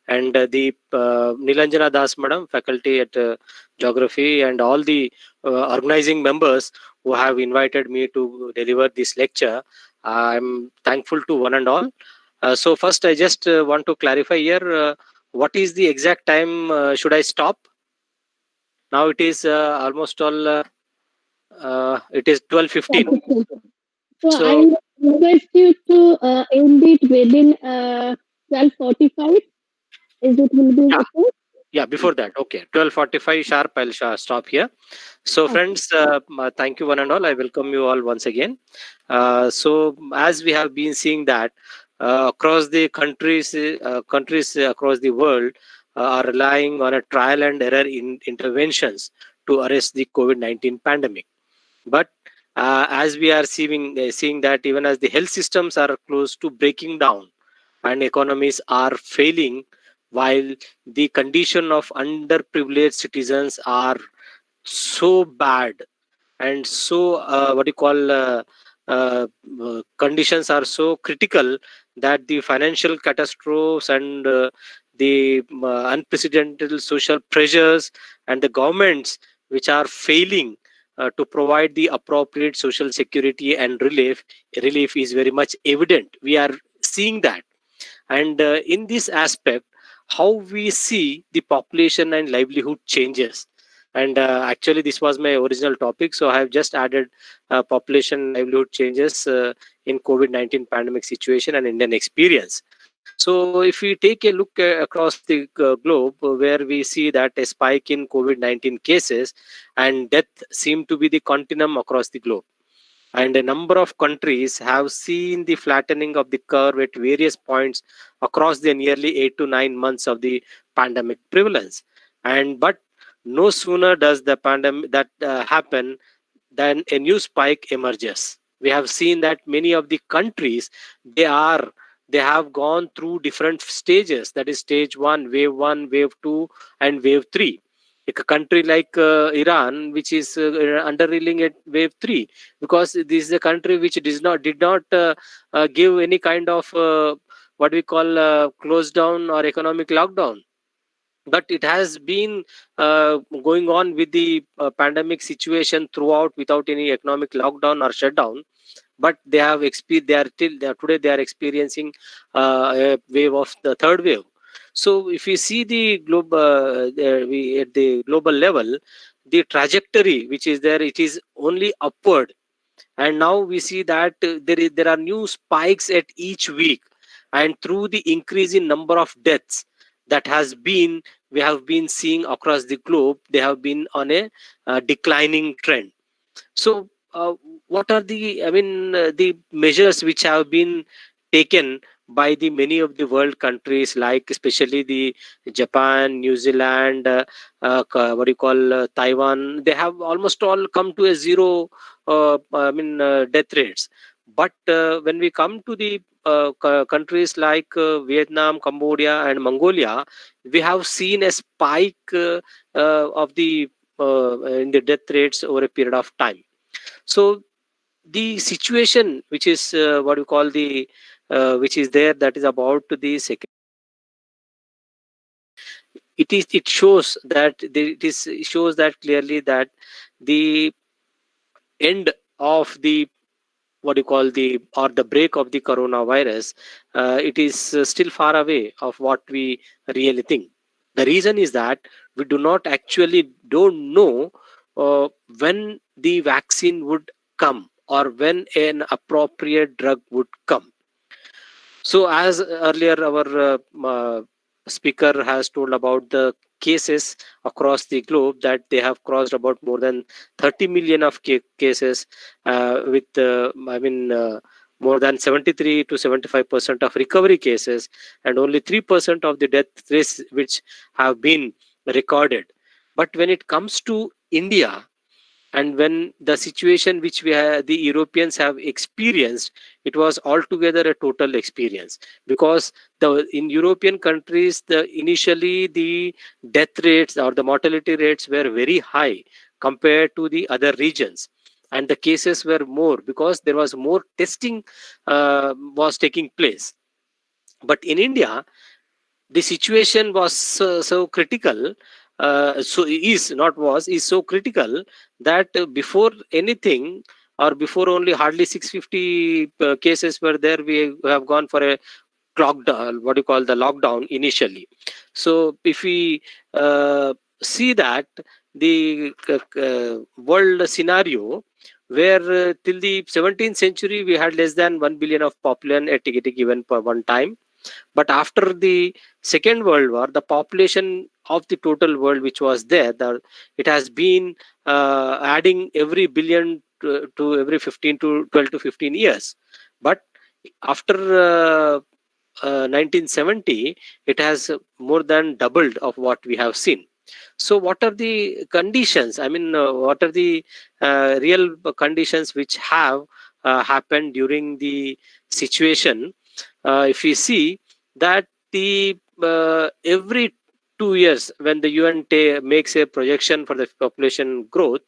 and the Nilanjana Das madam, faculty at geography, and all the organizing members who have invited me to deliver this lecture. I'm thankful to one and all. So first, I just want to clarify here, what is the exact time should I stop? Now it is almost all, it is 12:15. So So I request you to end it within 12:45. Is it will be okay? yeah, before that, okay, 12:45 sharp, I'll stop here. So friends, thank you one and all. I welcome you all once again. So as we have been seeing that across the countries across the world are relying on a trial and error interventions to arrest the COVID-19 pandemic. But as we are seeing that even as the health systems are close to breaking down and economies are failing, while the condition of underprivileged citizens are so bad, and so conditions are so critical, that the financial catastrophes and the unprecedented social pressures and the governments which are failing to provide the appropriate social security and relief is very much evident. We are seeing that. And in this aspect, how we see the population and livelihood changes, And actually, this was my original topic, so I have just added population livelihood changes in COVID-19 pandemic situation and Indian experience. So, if we take a look across the globe, where we see that a spike in COVID-19 cases and death seem to be the continuum across the globe, and a number of countries have seen the flattening of the curve at various points across the nearly 8 to 9 months of the pandemic prevalence. And but no sooner does the pandemic that happen than a new spike emerges. We have seen that many of the countries, they have gone through different stages, that is stage 1, wave 2, and wave 3. Like a country like Iran, which is underreeling at wave 3, because this is a country which did not give any kind of what we call close down or economic lockdown, but it has been going on with the pandemic situation throughout without any economic lockdown or shutdown. But they have today they are experiencing a wave of the third wave. So if we see the at the global level, the trajectory which is there, it is only upward. And now we see that there are new spikes at each week, and through the increase in number of deaths that has been we have been seeing across the globe, they have been on a declining trend. So what are the measures which have been taken by the many of the world countries, like especially the Japan, New Zealand, Taiwan? They have almost all come to a zero death rates. But when we come to the countries like Vietnam, Cambodia, and Mongolia, we have seen a spike of the in the death rates over a period of time. So the situation which is what you call the which is there, that is about the second, it shows that it shows that clearly that the end of the what you call the or the break of the coronavirus, it is still far away of what we really think. The reason is that we don't know when the vaccine would come or when an appropriate drug would come. So, as earlier our speaker has told about the cases across the globe, that they have crossed about more than 30 million of cases, with more than 73 to 75% of recovery cases, and only 3% of the death rates which have been recorded. But when it comes to India, and when the situation which the Europeans have experienced, it was altogether a total experience, because in European countries, initially the death rates or the mortality rates were very high compared to the other regions, and the cases were more because there was more testing was taking place. But in India, the situation was so critical, is so critical that before anything, or before only hardly 650 cases were there, we have gone for a what you call the lockdown initially. So if we see that the world scenario, where till the 17th century we had less than 1 billion of population at a given per one time. But after the Second World War, the population of the total world which was there, it has been adding every billion to every 15 to 12 to 15 years. But after 1970, it has more than doubled of what we have seen. So what are the conditions? What are the real conditions which have happened during the situation? If we see that the every 2 years, when the UN makes a projection for the population growth,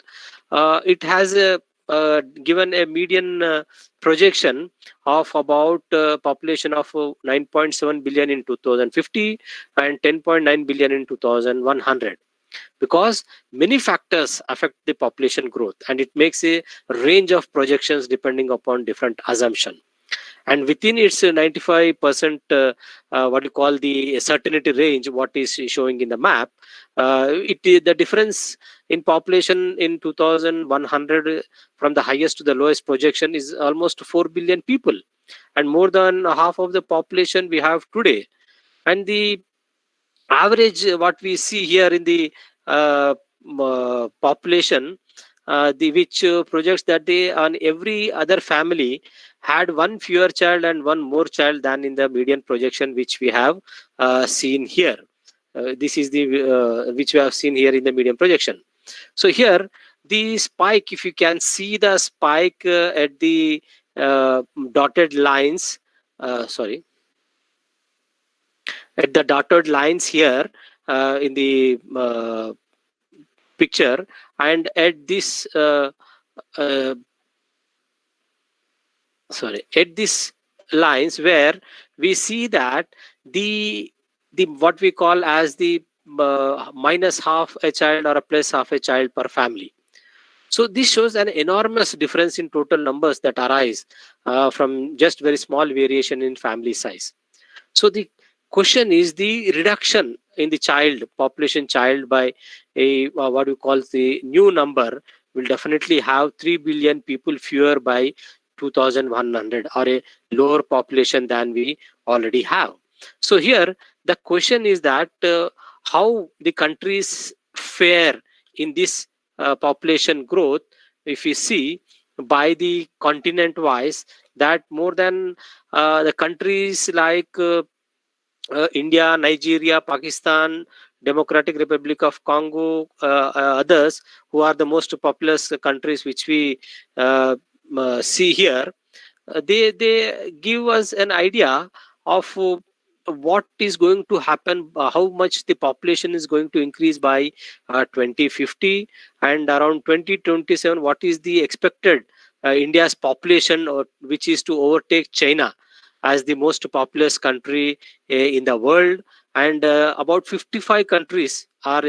it has given a median projection of about population of 9.7 billion in 2050 and 10.9 billion in 2100, because many factors affect the population growth, and it makes a range of projections depending upon different assumption. and within its 95% what you call the certainty range, what is showing in the map, the difference in population in 2100 from the highest to the lowest projection is almost 4 billion people, and more than half of the population we have today. And the average what we see here in the population, the which projects that they on every other family had one fewer child and one more child than in the median projection which we have seen here. This is the which we have seen here in the median projection. So here the spike, if you can see the spike at the dotted lines, sorry, at the dotted lines here in the picture, and at this at this lines where we see that the what we call as the minus half a child or a plus half a child per family. So this shows an enormous difference in total numbers that arise from just very small variation in family size. So the question is the reduction in the population by a what we call the new number will definitely have 3 billion people fewer by 2100, or a lower population than we already have. So here the question is that how the countries fare in this population growth. If we see by the continent wise, that more than the countries like India, Nigeria, Pakistan, Democratic Republic of Congo, others who are the most populous countries which we see here, they give us an idea of what is going to happen, how much the population is going to increase by 2050, and around 2027 what is the expected India's population, or which is to overtake China as the most populous country in the world. And about 55 countries are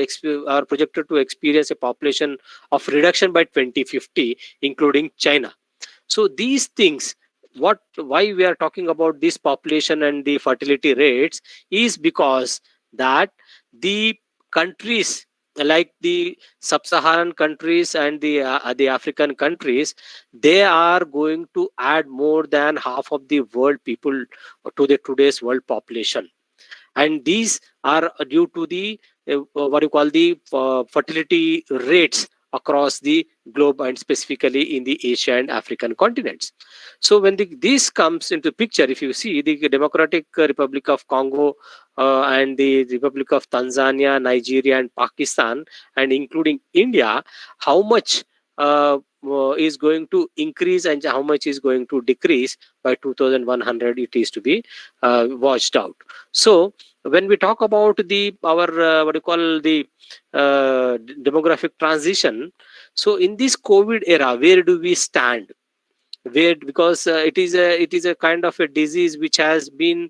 projected to experience a population of reduction by 2050, including China. So these things, why we are talking about this population and the fertility rates, is because that the countries like the sub-Saharan countries and the African countries, they are going to add more than half of the world people to the today's world population, and these are due to the what you call the fertility rates across the globe, and specifically in the Asia and African continents. So when this comes into picture, if you see the Democratic Republic of Congo and the Republic of Tanzania, Nigeria and Pakistan, and including India, how much is going to increase and how much is going to decrease by 2100, it is to be watched out. So when we talk about our what you call the demographic transition, so in this COVID era, where do we stand? Because it is a kind of a disease which has been,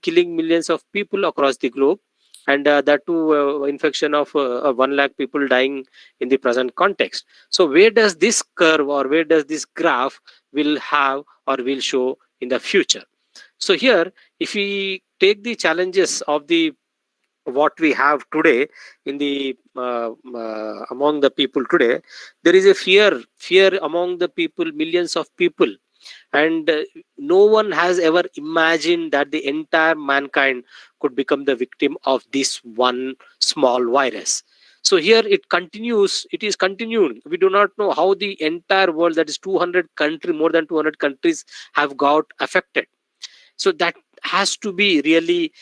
killing millions of people across the globe, and that too infection of 1 lakh people dying in the present context. So where does this curve, or where does this graph will have or will show in the future? So here, if we take the challenges of the what we have today in the among the people today, there is a fear among the people, millions of people, and no one has ever imagined that the entire mankind could become the victim of this one small virus. So here it is continuing. We do not know how the entire world, that is 200 countries, more than 200 countries have got affected. So that has to be really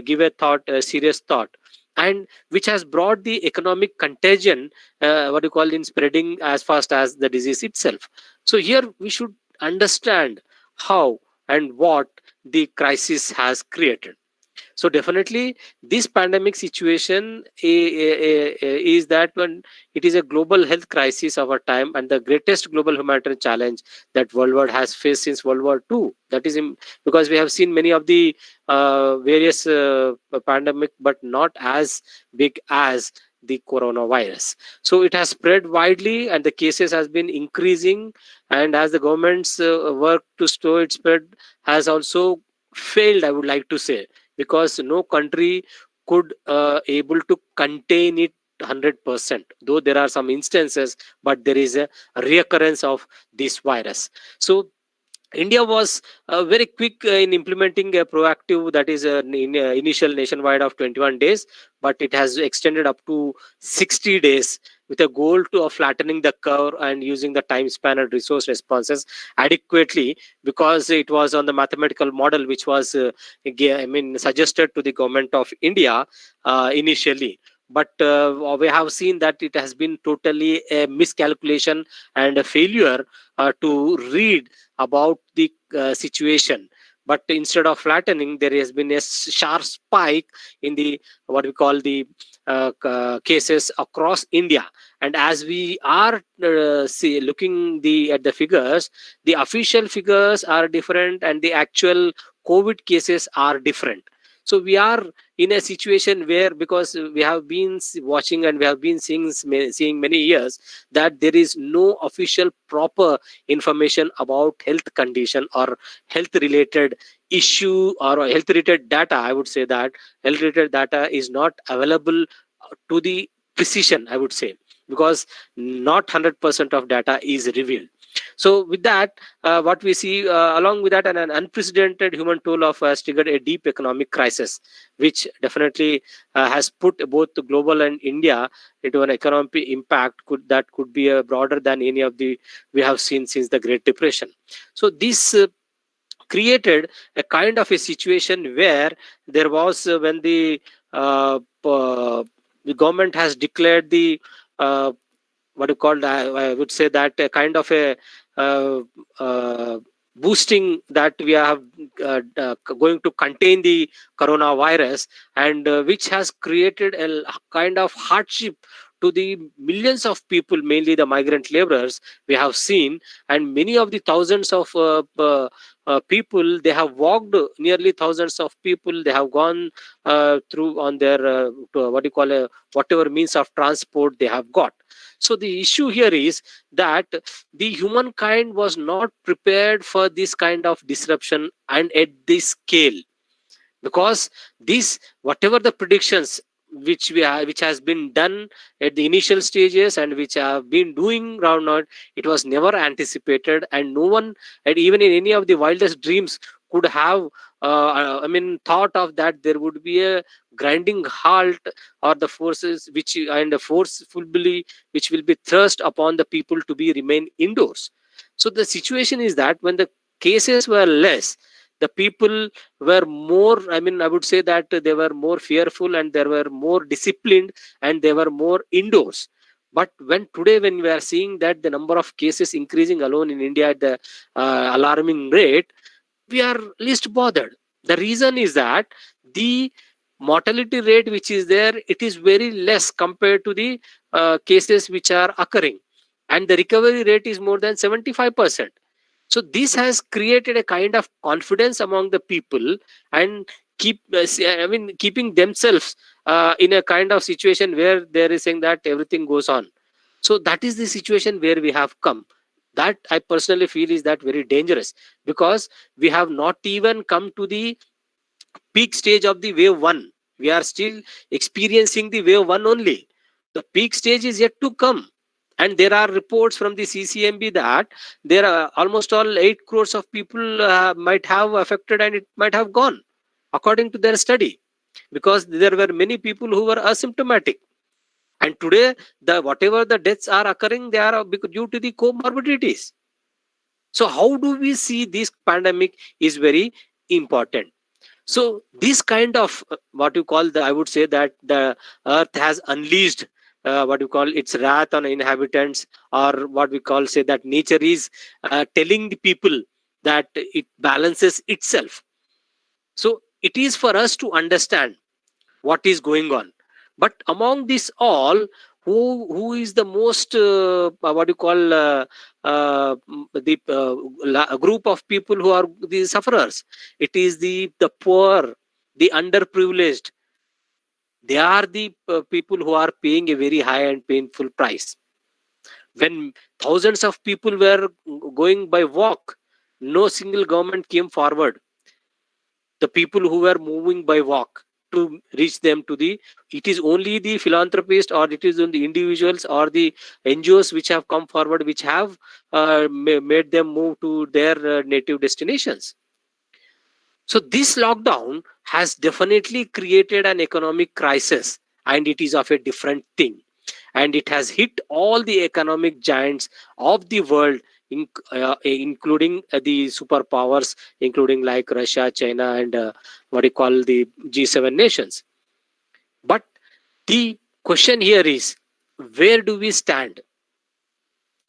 give a serious thought, and which has brought the economic contagion, what you call in spreading as fast as the disease itself. So here we should understand how and what the crisis has created. So definitely this pandemic situation is that when it is a global health crisis of our time, and the greatest global humanitarian challenge that world has faced since World War II. That is because we have seen many of the various pandemic, but not as big as the coronavirus. So it has spread widely and the cases has been increasing, and as the government's work to slow its spread has also failed, I would like to say, because no country could able to contain it 100%, though there are some instances, but there is a reoccurrence of this virus. So India was very quick in implementing a proactive, that is initial nationwide of 21 days, but it has extended up to 60 days with a goal of flattening the curve and using the time span and resource responses adequately, because it was on the mathematical model which was suggested to the government of India initially. But we have seen that it has been totally a miscalculation and a failure to read about the situation. But instead of flattening, there has been a sharp spike in the what we call the cases across India. And as we are looking at the figures, the official figures are different and the actual COVID cases are different. So we are in a situation where, because we have been watching and we have been seeing many years that there is no official proper information about health condition or health related issue or health related data. I would say that health related data is not available to the precision, I would say, because not 100% of data is revealed. So with that, what we see along with that, an unprecedented human toll of has triggered a deep economic crisis, which definitely has put both the global and India into an economic impact that could be broader than any of the we have seen since the Great Depression. So this created a kind of a situation where there was when the government has declared the what you call, I would say that a kind of a uh, uh, boosting that we are going to contain the coronavirus, and which has created a kind of hardship to the millions of people, mainly the migrant laborers we have seen, and many of the thousands of people, they have walked, nearly thousands of people, they have gone through on their what you call whatever means of transport they have got. So the issue here is that the humankind was not prepared for this kind of disruption and at this scale, because this whatever the predictions which has been done at the initial stages and which have been doing round now, it was never anticipated, and no one, and even in any of the wildest dreams, could have thought of that there would be a grinding halt, or the forces which and the forcefully which will be thrust upon the people to be remain indoors. So the situation is that when the cases were less, the people were more, I would say that they were more fearful and they were more disciplined and they were more indoors. But when we are seeing that the number of cases increasing alone in India at the alarming rate, we are least bothered. The reason is that the mortality rate which is there, it is very less compared to the cases which are occurring, and the recovery rate is more than 75%. So this has created a kind of confidence among the people, and keeping themselves in a kind of situation where there is saying that everything goes on. So that is the situation where we have come. That I personally feel is that very dangerous, because we have not even come to the peak stage of the wave 1. We are still experiencing the wave 1 only. The peak stage is yet to come. And there are reports from the CCMB that there are almost all 8 crores of people might have affected and it might have gone, according to their study, because there were many people who were asymptomatic. And today, whatever the deaths are occurring, they are due to the comorbidities. So how do we see this pandemic is very important. So this kind of what you call I would say that the earth has unleashed what you call its wrath on inhabitants, or what we call say that nature is telling the people that it balances itself. So it is for us to understand what is going on. But among this all, who is the most what you call the group of people who are the sufferers? It is the poor, the underprivileged, they are the people who are paying a very high and painful price. When thousands of people were going by walk, no single government came forward. The people who were moving by walk to reach them to the, it is only the philanthropists, or it is only the individuals or the NGOs which have come forward, which have made them move to their native destinations. So this lockdown has definitely created an economic crisis, and it is of a different thing. And it has hit all the economic giants of the world, including the superpowers, including like Russia, China, and what you call the G7 nations. But the question here is, where do we stand?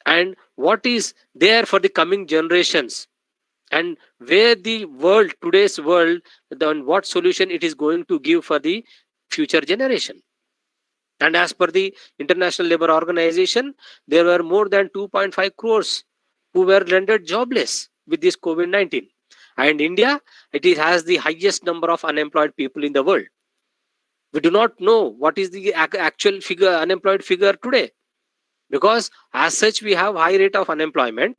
And what is there for the coming generations? And where the world, today's world, then what solution it is going to give for the future generation? And as per the International Labour Organization, there were more than 2.5 crores who were rendered jobless with this COVID-19. And India, has the highest number of unemployed people in the world. We do not know what is the actual figure, unemployed figure today, because as such we have high rate of unemployment,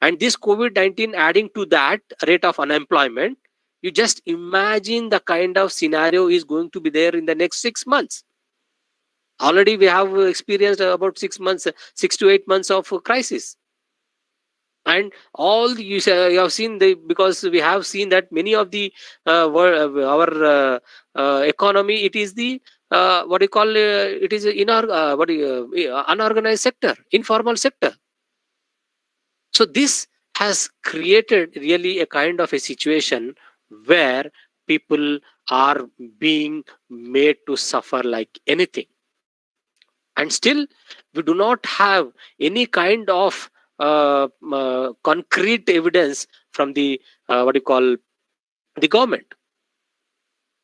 and this COVID-19 adding to that rate of unemployment. You just imagine the kind of scenario is going to be there in the next 6 months. Already we have experienced about 6 months, 6 to 8 months of crisis. And all you have seen, because we have seen that many of the our economy, it is the what do you call it is unorganized sector, informal sector. So this has created really a kind of a situation where people are being made to suffer like anything. And still, we do not have any kind of concrete evidence from the the government.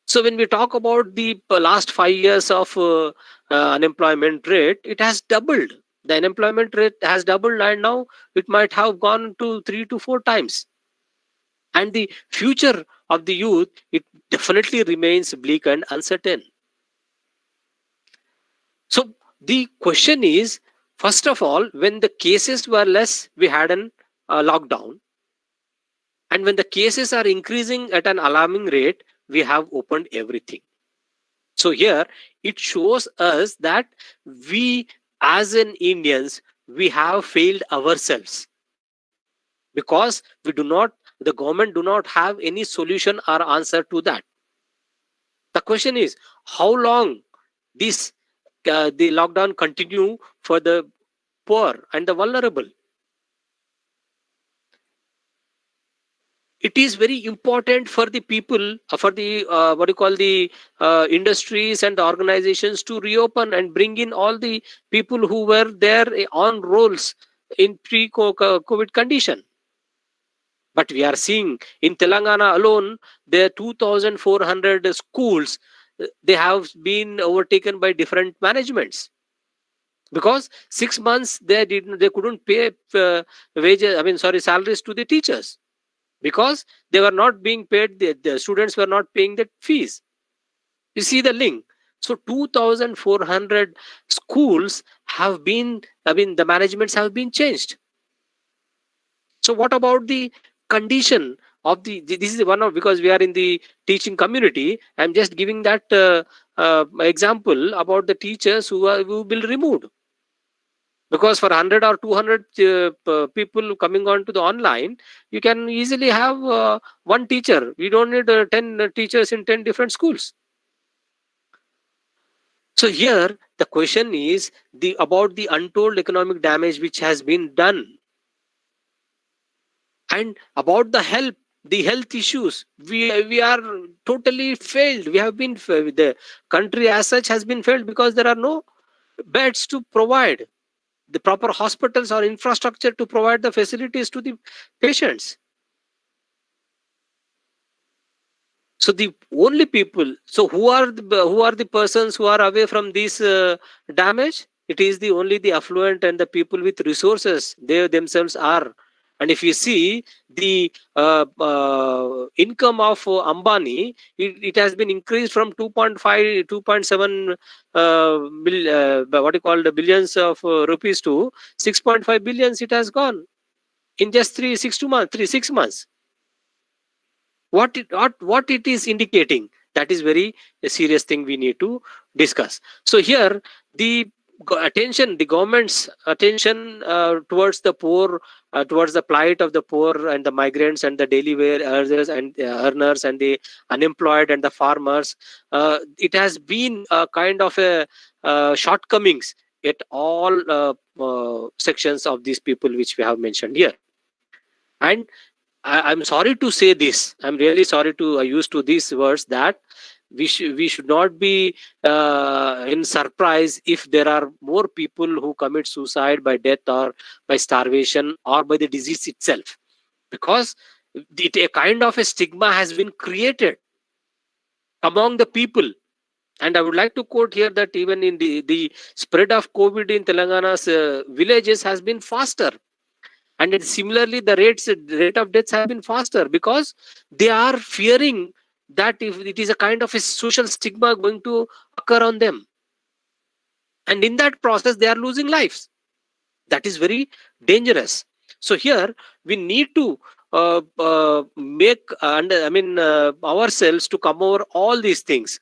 So when we talk about the last 5 years of unemployment rate, it has doubled. The unemployment rate has doubled, and now it might have gone to 3 to 4 times. And the future of the youth, it definitely remains bleak and uncertain. So the question is, first of all, when the cases were less, we had an lockdown. And when the cases are increasing at an alarming rate, we have opened everything. So here, it shows us that we as an Indians, we have failed ourselves. Because the government do not have any solution or answer to that. The question is, how long this the lockdown continue for the poor and the vulnerable? It is very important for the people, for the industries and the organizations to reopen and bring in all the people who were there on rolls in pre-COVID condition. But we are seeing in Telangana alone, there are 2,400 schools. They have been overtaken by different managements, because 6 months they couldn't pay salaries to the teachers, because they were not being paid. The students were not paying the fees. You see the link. So 2,400 schools have been, the managements have been changed. So what about the condition of this is one of, because we are in the teaching community, I'm just giving that example about the teachers who will be removed. Because for 100 or 200 people coming on to the online, you can easily have one teacher. We don't need 10 teachers in 10 different schools. So here the question is about the untold economic damage which has been done. And about the health issues, we are totally failed. We have been, the country as such has been failed, because there are no beds to provide the proper hospitals or infrastructure to provide the facilities to the patients. So the only people, so who are the persons who are away from this damage? It is only the affluent and the people with resources. They themselves are And if you see the income of Ambani, it has been increased from 2.5, 2.7 what you call the billions of rupees to 6.5 billions. It has gone in just 6 months. What it is indicating, that is very a serious thing we need to discuss. So here the government's attention towards the poor, towards the plight of the poor and the migrants and the daily wage earners and the unemployed and the farmers, it has been a kind of a shortcomings at all sections of these people which we have mentioned here. And I'm sorry to say this. I'm really sorry to use to these words that we should not be in surprise if there are more people who commit suicide by death or by starvation or by the disease itself, because a kind of a stigma has been created among the people. And I would like to quote here that even in the spread of COVID in Telangana's villages has been faster. And similarly, the rate of deaths have been faster, because they are fearing that if it is a kind of a social stigma going to occur on them. And in that process, they are losing lives. That is very dangerous. So here we need to make ourselves to come over all these things.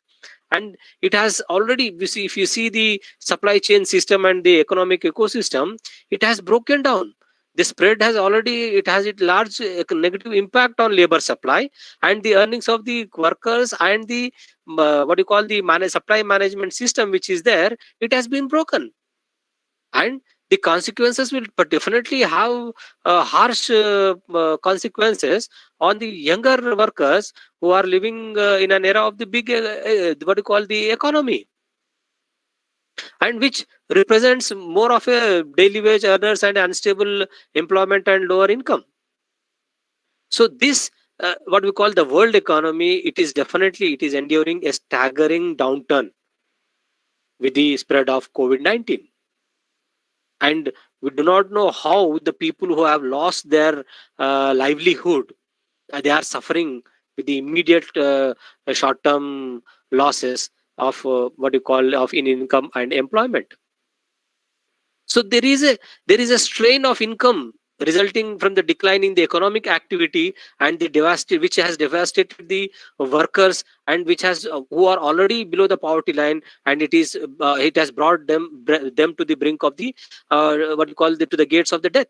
And it has already, if you see the supply chain system and the economic ecosystem, it has broken down. The spread has already, it has a large negative impact on labor supply and the earnings of the workers, and the supply management system which is there, it has been broken. And the consequences will definitely have harsh consequences on the younger workers who are living in an era of the big the economy, and which represents more of a daily wage earners and unstable employment and lower income. So this what we call the world economy, it is enduring a staggering downturn with the spread of COVID-19. And we do not know how the people who have lost their livelihood, they are suffering with the immediate short-term losses of in income and employment. So there is a strain of income resulting from the decline in the economic activity and the which has devastated the workers, and which has who are already below the poverty line, and it has brought them to the brink of the to the gates of the death.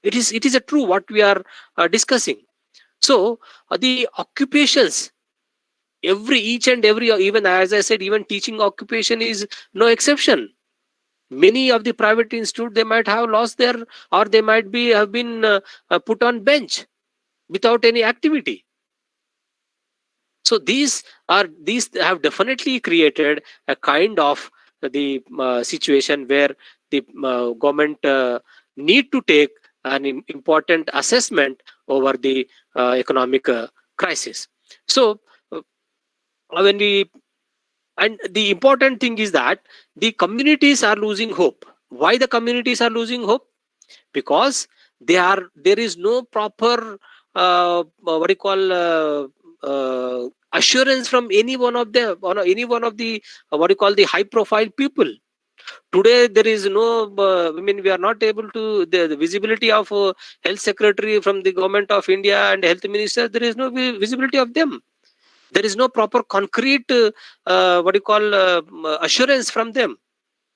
It is a true what we are discussing. So the occupations, each and every, even as I said, even teaching occupation is no exception. Many of the private institutes, they might have lost their, or they might have been put on bench without any activity. So these have definitely created a kind of the situation where the government need to take an important assessment over the economic crisis. So and the important thing is that the communities are losing hope. Why the communities are losing hope? Because there is no proper assurance from any one of them, or any one of the the high profile people. Today there is no we are not able to, the visibility of health secretary from the government of India and health minister, there is no visibility of them. There is no proper concrete assurance from them.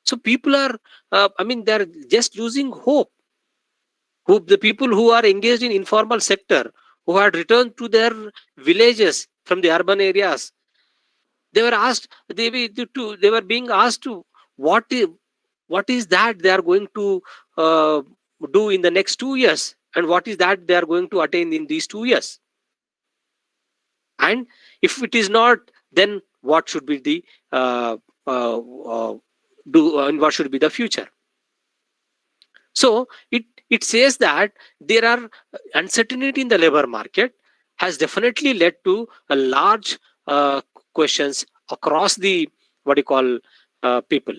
So people are they are just losing hope. The people who are engaged in informal sector, who had returned to their villages from the urban areas, they were asked, they were being asked to what is that they are going to do in the next 2 years, and what is that they are going to attain in these 2 years. And if it is not, then what should be the and what should be the future? So it says that there are uncertainty in the labor market has definitely led to a large questions across the people.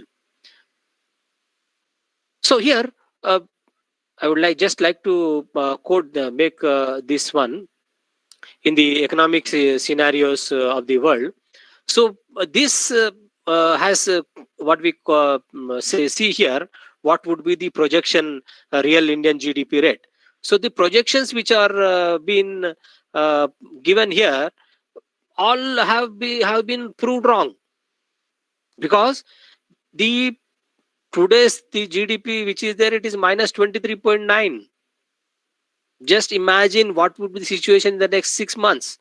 So here I would like to quote make this one in the economic scenarios of the world. So this has what we see here. What would be the projection real Indian GDP rate? So the projections which are been given here all have been proved wrong, because the today's the GDP which is there, it is minus 23.9. Just imagine what would be the situation in the next 6 months.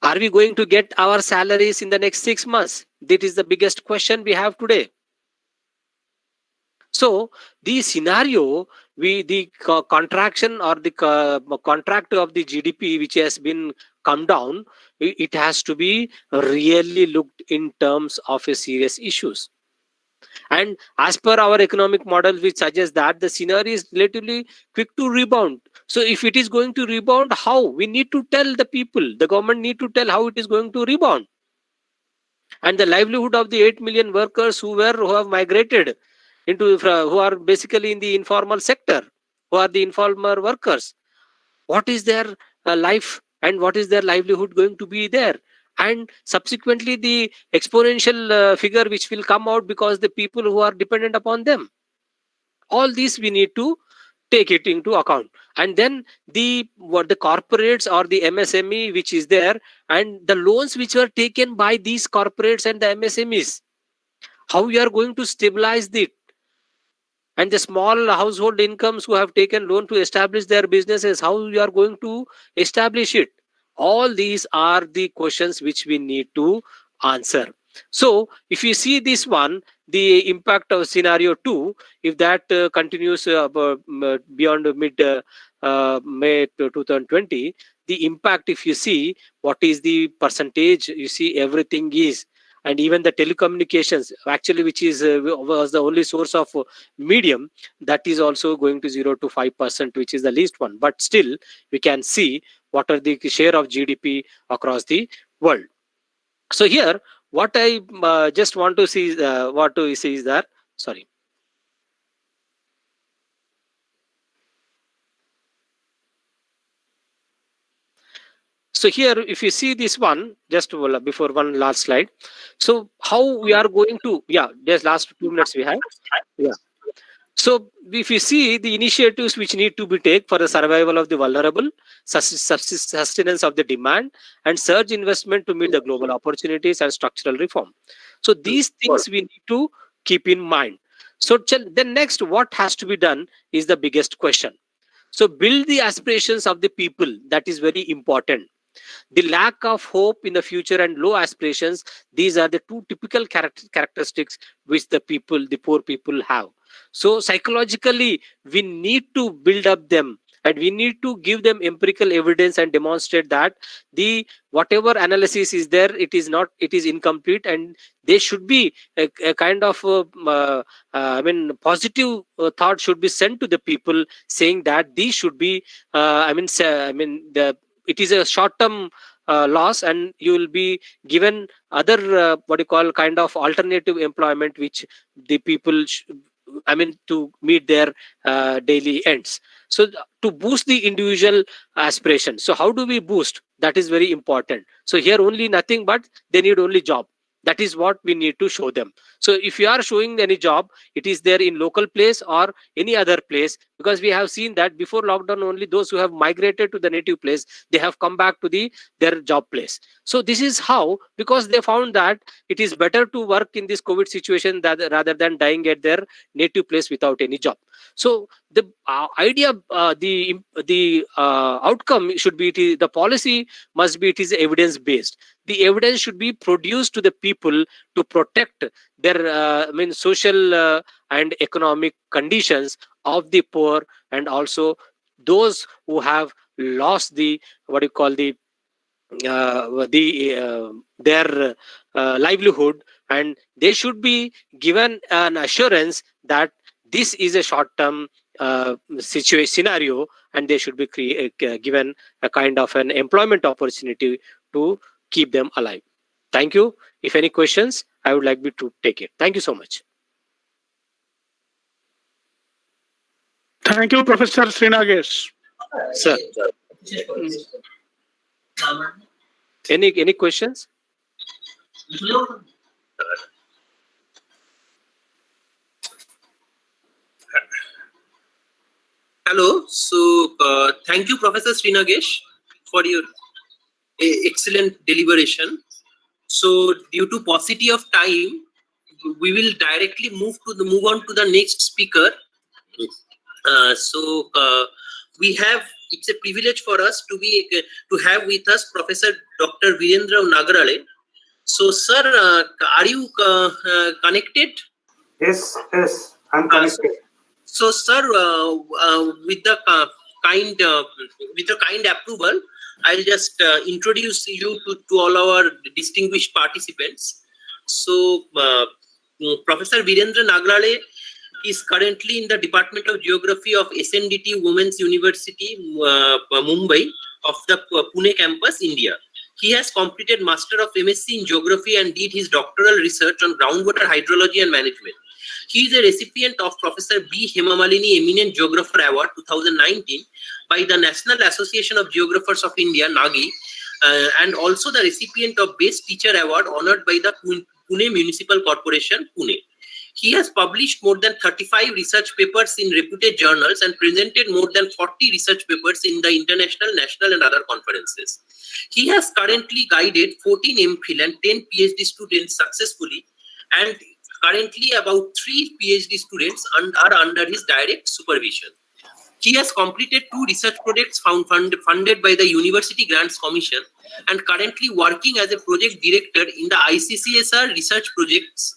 Are we going to get our salaries in the next 6 months? That is the biggest question we have today. So the scenario, the contraction or the contract of the GDP which has been come down, it has to be really looked in terms of a serious issues. And as per our economic model, which suggests that the scenario is relatively quick to rebound. So if it is going to rebound, how? We need to tell the people, the government need to tell how it is going to rebound. And the livelihood of the 8 million workers who have migrated into, who are basically in the informal sector, who are the informal workers, what is their life and what is their livelihood going to be there? And subsequently the exponential figure which will come out because the people who are dependent upon them, all these we need to take it into account. And then the corporates or the MSME which is there, and the loans which were taken by these corporates and the MSMEs, how we are going to stabilize it. And the small household incomes who have taken loan to establish their businesses, how we are going to establish it. All these are the questions which we need to answer. So if you see this one, the impact of scenario 2, if that continues beyond mid May 2020, the impact, if you see what is the percentage, you see everything is, and even the telecommunications actually, which is was the only source of medium, that is also going to 0 to 5%, which is the least one. But still we can see what are the share of GDP across the world. So here what I just want to see, what to see is that, sorry, so here if you see this one, just before one last slide, so how we are going to, yeah, just last 2 minutes we have, yeah. So if you see the initiatives which need to be taken for the survival of the vulnerable, sustenance of the demand, and surge investment to meet the global opportunities and structural reform. So these things we need to keep in mind. So then next, what has to be done is the biggest question. So build the aspirations of the people. That is very important. The lack of hope in the future and low aspirations, these are the two typical characteristics which the poor people have. So psychologically we need to build up them, and we need to give them empirical evidence and demonstrate that the whatever analysis is there, it is incomplete, and they should be a kind of positive thought should be sent to the people, saying that these should be it is a short-term loss, and you will be given other what you call kind of alternative employment which the people to meet their daily ends. So to boost the individual aspiration, so how do we boost? That is very important. So here only nothing but they need only job. That is what we need to show them. So if you are showing any job, it is there in local place or any other place, because we have seen that before lockdown only those who have migrated to the native place, they have come back to their job place. So this is how, because they found that it is better to work in this COVID situation rather than dying at their native place without any job. So the idea, the outcome should be, the policy must be, it is evidence based. The evidence should be produced to the people to protect their social and economic conditions of the poor, and also those who have lost the what you call their livelihood, and they should be given an assurance that this is a short-term scenario, and they should be given a kind of an employment opportunity to keep them alive. Thank you. If any questions, I would like to take it. Thank you so much. Thank you, Professor Srinagesh. Sir, any questions? Hello. So, thank you, Professor Srinagesh, for your excellent deliberation. So, due to paucity of time, we will directly move on to the next speaker. We have. It's a privilege for us to have with us Professor Dr. Virendra Nagara. So, sir, are you connected? Yes, I'm connected. So, sir, with the kind approval, I'll just introduce you to all our distinguished participants. So, Professor Virendra Nagara is currently in the Department of Geography of SNDT Women's University, Mumbai, of the Pune campus, India. He has completed Master of MSc in Geography and did his doctoral research on groundwater hydrology and management. He is a recipient of Professor B. Hemamalini Eminent Geographer Award 2019 by the National Association of Geographers of India, NAGI, and also the recipient of Best Teacher Award honored by the Pune Municipal Corporation, Pune. He has published more than 35 research papers in reputed journals and presented more than 40 research papers in the international, national, and other conferences. He has currently guided 14 MPhil and 10 PhD students successfully, and currently about 3 PhD students are under his direct supervision. He has completed 2 research projects funded by the University Grants Commission and currently working as a project director in the ICCSR research projects.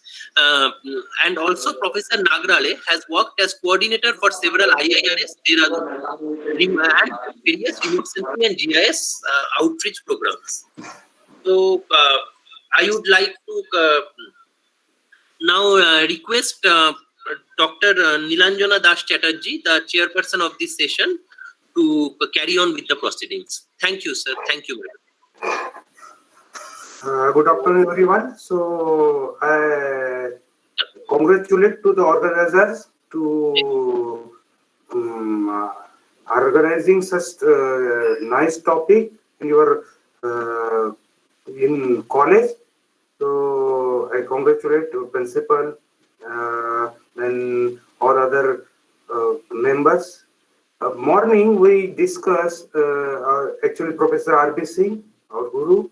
And also Professor Nagara has worked as coordinator for several IIRS, and various remote sensing and GIS outreach programs. So I would like to now request Dr. Nilanjana Das Chatterjee, the chairperson of this session, to carry on with the proceedings. Thank you, sir. Thank you, madam. Good afternoon, everyone. So I congratulate to the organizers to organizing such nice topic in your in college. So I congratulate the principal and all other members. Morning we discuss actually Professor R.B. Singh, our guru,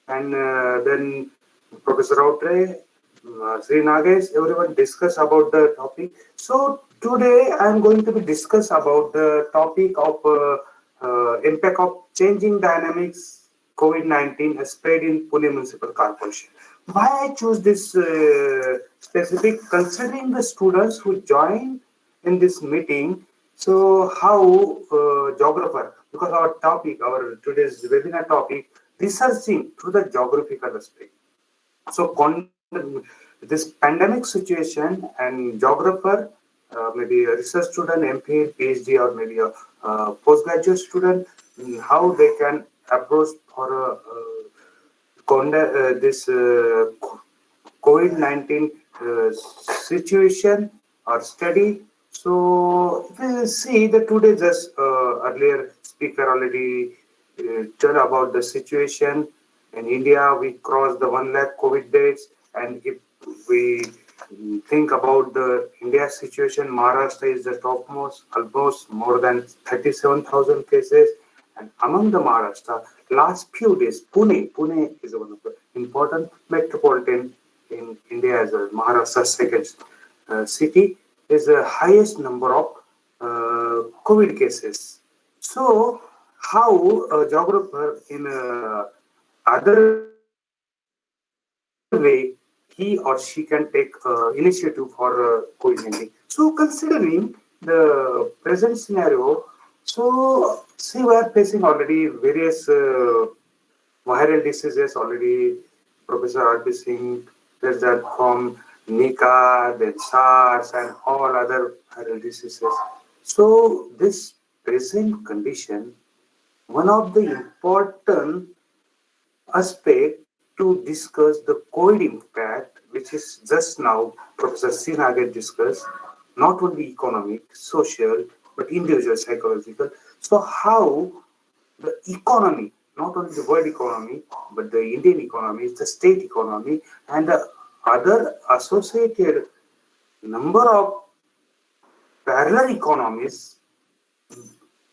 and then Professor Rautre, Sri Nagesh, everyone discuss about the topic. So today I am going to be discuss about the topic of impact of changing dynamics COVID-19 spread in Pune Municipal Corporation. Why I choose this specific, considering the students who join in this meeting. So how geographer, because our topic, our today's webinar topic, researching through the geographical aspect. So this pandemic situation and geographer, maybe a research student, MPhil, PhD, or maybe a postgraduate student, how they can approach for this COVID-19 situation or study. So if we see that today, just earlier speaker already tell about the situation in India. We crossed the 1 lakh COVID deaths, and if we think about the India situation, Maharashtra is the topmost, almost more than 37,000 cases. And among the Maharashtra, last few days, Pune is one of the important metropolitan in India as a Maharashtra second city, is the highest number of COVID cases. So how a geographer in other way, he or she can take initiative for COVID-19. So considering the present scenario, so see, we are facing already various viral diseases already. Professor R.B. Singh, there's that from Nika, then SARS, and all other viral diseases. So this present condition, one of the important aspect to discuss the COVID impact, which is just now Professor Srinagesh discussed, not only economic, social, but but individual psychological. So how the economy, not only the world economy, but the Indian economy, the state economy, and the other associated number of parallel economies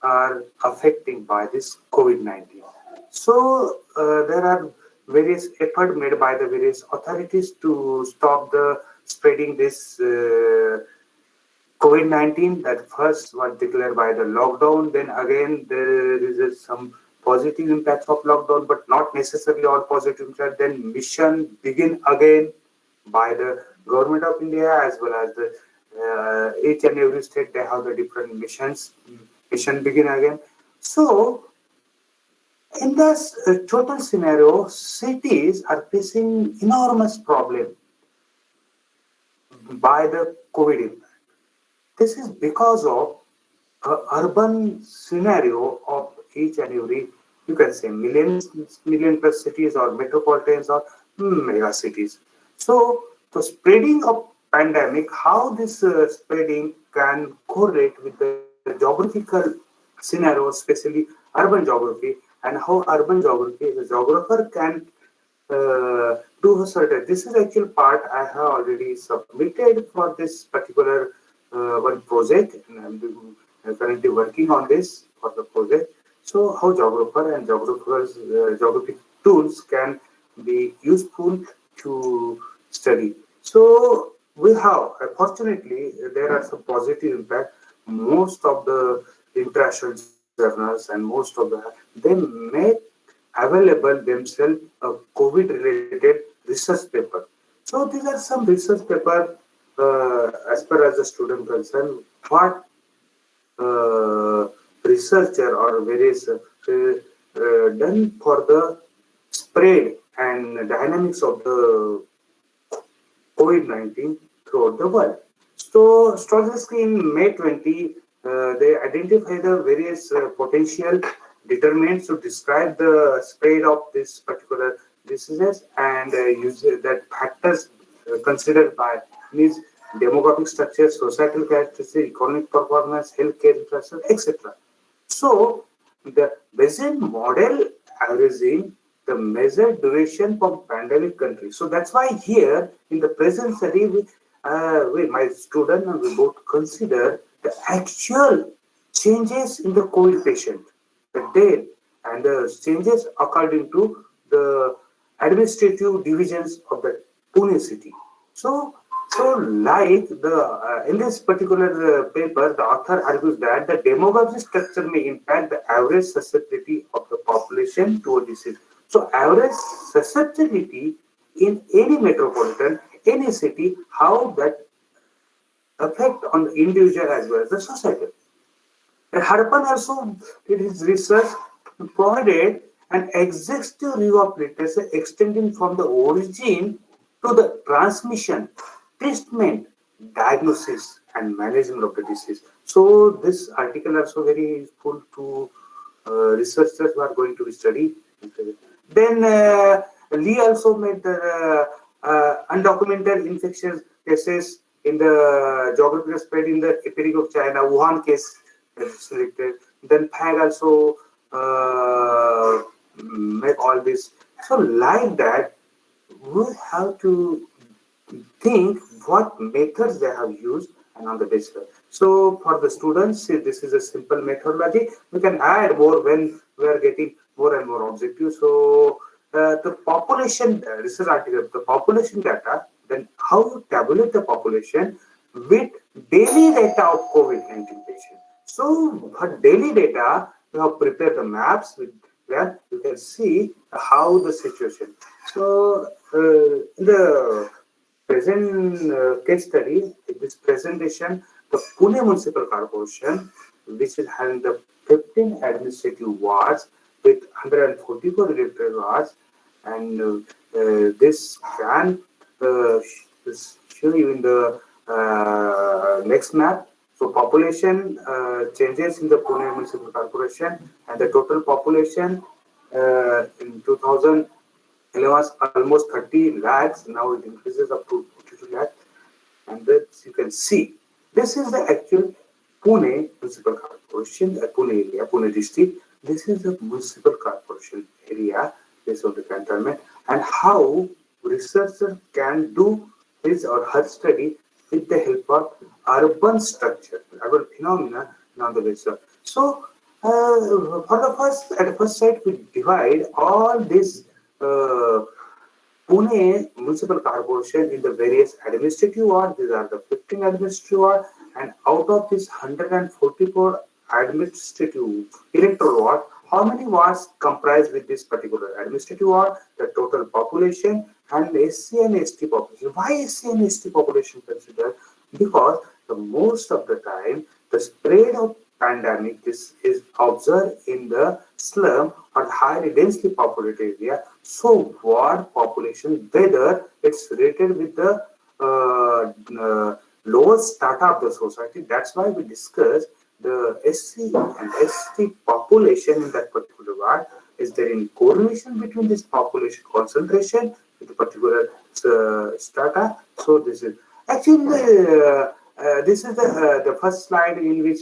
are affected by this COVID-19. So there are various efforts made by the various authorities to stop the spreading this COVID-19. That first was declared by the lockdown. Then again there is some positive impacts of lockdown, but not necessarily all positive impact. Then mission begin again by the government of India as well as the each and every state. They have the different missions. Mission begin again. So in this total scenario, cities are facing enormous problem by the COVID impact. This is because of urban scenario of each and every, you can say million plus cities or metropolitans or mega cities. So the spreading of pandemic, how this spreading can correlate with the geographical scenario, especially urban geography, and how urban geography, the geographer can do a certain. This is actual part I have already submitted for this particular one project, and I'm currently working on this for the project. So how geographer and geographers geographic tools can be useful to study. So we have, fortunately, there are some positive impact. Most of the international journals and most of they make available themselves a COVID-related research paper. So these are some research paper as far as the student concerned. What researcher or various done for the spread and dynamics of the COVID-19 throughout the world. So, Straczynski in May 20, they identify the various potential determinants to describe the spread of this particular diseases and use that factors considered by means demographic structure, societal characteristics, economic performance, healthcare infrastructure, etc. So, the Bayesian model averaging the measured duration for pandemic countries. So that's why here in the present study, my student and we both consider the actual changes in the COVID patient, the death, and the changes according to the administrative divisions of the Pune city. So like the in this particular paper, the author argues that the demographic structure may impact the average susceptibility of the population to a disease. So average susceptibility in any metropolitan, any city, how that affect on the individual as well as the society. And Harpan also did his research provided an exhaustive review of literature extending from the origin to the transmission, treatment, diagnosis, and management of the disease. So this article also very useful to researchers who are going to study. Then Lee also made the undocumented infectious cases in the geographical spread in the epidemic of China, Wuhan case selected. Then Pag also make all this. So like that, we have to think what methods they have used and on the basis. So for the students, this is a simple methodology. We can add more when we are getting more and more objectives. So the population research article, the population data, then how you tabulate the population with daily data of COVID-19 patients. So for daily data, we have prepared the maps with where you can see how the situation. So in the present case study, in this presentation, the Pune Municipal Corporation, which is having the 15 administrative wards with 144 electoral wards, and this can show you in the next map. So population changes in the Pune Municipal Corporation, and the total population in 2011 was almost 30 lakhs. Now it increases up to 42 lakhs, and this you can see. This is the actual Pune Municipal Corporation, Pune area, Pune district. This is a municipal corporation area based on the cantonment, and how researcher can do his or her study with the help of urban structure, urban phenomena, nonetheless. So, for the first, at the first sight, we divide all these Pune Municipal Corporation in the various administrative wards. These are the 15 administrative wards, and out of this 144 administrative electoral ward, how many wards comprise with this particular administrative ward? The total population and SC and ST population. Why SC and ST population considered? Because the most of the time the spread of pandemic this is observed in the slum or the highly densely populated area. So ward population, whether it's related with the lower strata of the society, that's why we discuss the SC and ST population in that particular ward. Is there any correlation between this population concentration with the particular strata? So this is actually this is the first slide in which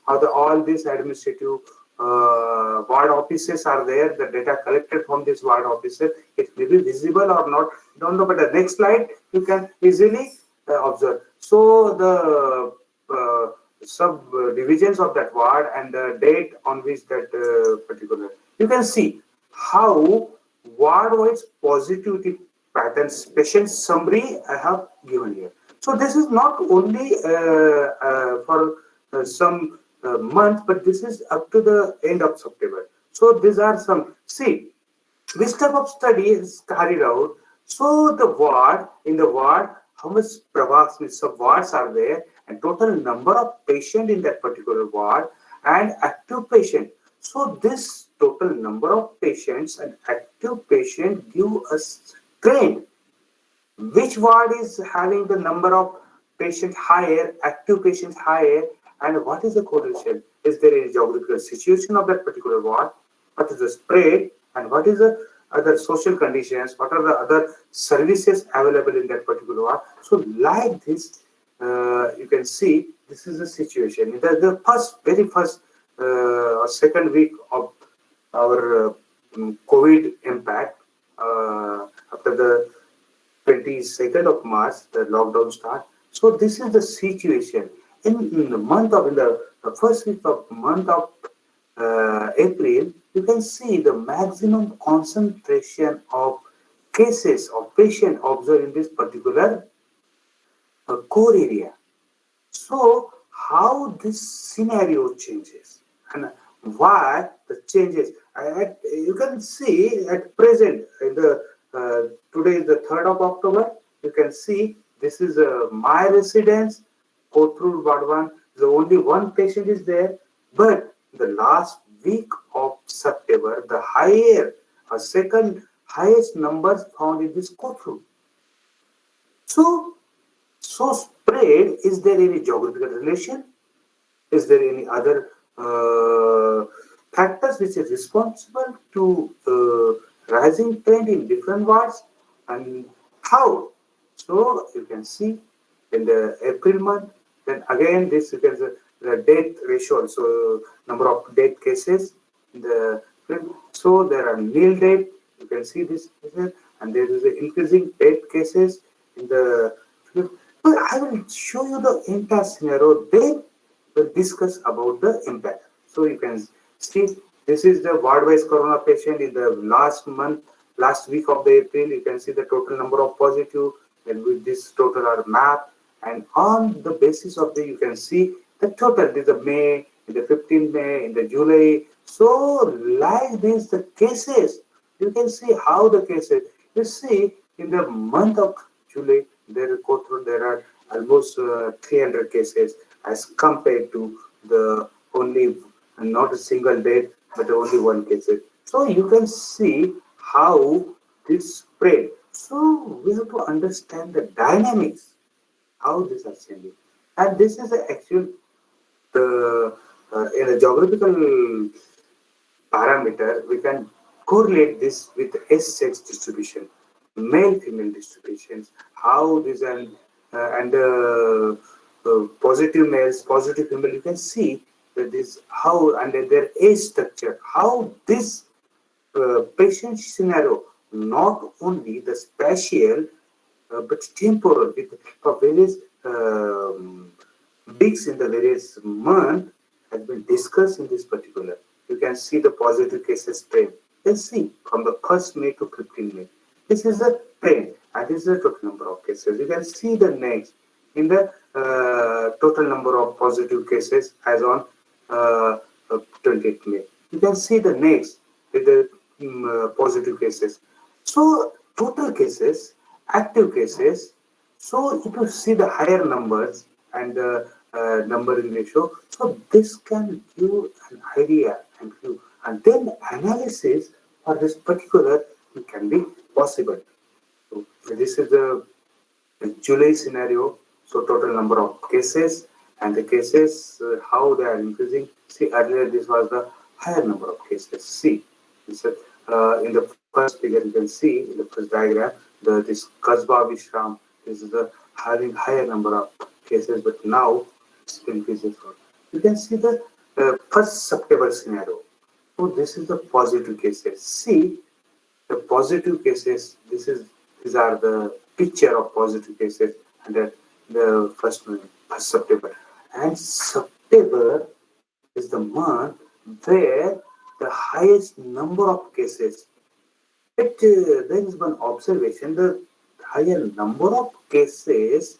how all these administrative ward offices are there. The data collected from this ward officer, it may be visible or not, don't know, but the next slide you can easily observe. So the subdivisions of that ward and the date on which that particular, you can see how ward-wise positivity patterns, patient summary I have given here. So this is not only for some month, but this is up to the end of September. So these are some, see, this type of study is carried out. So the ward, in the ward, how much pravas, sub wards are there, and total number of patient in that particular ward and active patient. So this total number of patients and active patient give us trend. Which ward is having the number of patients higher, active patients higher, and what is the correlation? Is there a geographical situation of that particular ward? What is the spread, and what is the other social conditions? What are the other services available in that particular ward? So, like this, you can see this is the situation. The very first or second week of our COVID impact after the 22nd of March, the lockdown start. So this is the situation. In the month of, in the first week of month of April, you can see the maximum concentration of cases of patient observed in this particular core area. So how this scenario changes and why the changes? You can see at present in the today is the 3rd of October. You can see this is my residence, Kothur Ward 1. The only one patient is there, but the last week of September, the higher, second highest numbers found in this Kothur. So spread, is there any geographical relation? Is there any other factors which is responsible to rising trend in different wards, and how? So you can see in the April month, then again this you can see the death ratio, so number of death cases in the, so there are nil death, you can see this, and there is an increasing death cases in the. But I will show you the entire scenario. Then we'll discuss about the impact. So you can see this is the ward-wise corona patient in the last month, last week of the April. You can see the total number of positive, and with this total are mapped. And on the basis of the, you can see the total. This is the May, in the 15th May, in the July. So like this, the cases, you can see how the cases. You see in the month of July, there are almost 300 cases as compared to the only, not a single death, but only one case. So you can see how this spread. So we have to understand the dynamics, how this is changing. And this is the actual, in a geographical parameter, we can correlate this with S-sex distribution, male-female distributions, how this and positive males, positive female, you can see that this how under their age structure, how this patient scenario, not only the spatial but temporal with various weeks in the various month has been discussed in this particular. You can see the positive cases trend. You can see from the 1st May to 15 May. This is the trend and this is the total number of cases. You can see the next in the total number of positive cases as on 28th May. You can see the next with the positive cases. So total cases, active cases. So if you see the higher numbers and the numbering ratio, so this can give an idea and then analysis for this particular can be possible. So this is the July scenario. So total number of cases and the cases how they are increasing. See earlier this was the higher number of cases. See this in the first figure you can see in the first diagram this Kasba Vishram. This is the having higher number of cases, but now it's increasing. You can see the 1st September scenario. So this is the positive cases. See the positive cases. These are the picture of positive cases and the first September. And September is the month where the highest number of cases. But there is one observation: the higher number of cases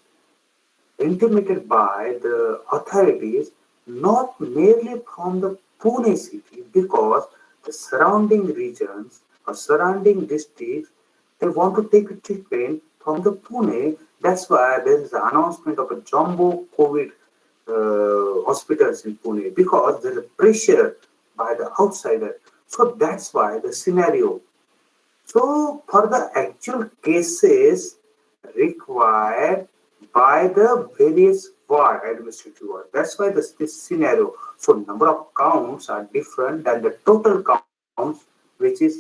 intimated by the authorities, not merely from the Pune city, because the surrounding regions or surrounding districts, they want to take a treatment from the Pune. That's why there is an announcement of a jumbo COVID hospitals in Pune, because there is pressure by the outsider. So that's why the scenario. So for the actual cases required by the various ward, administrative ward. That's why this scenario. So number of counts are different than the total counts, which is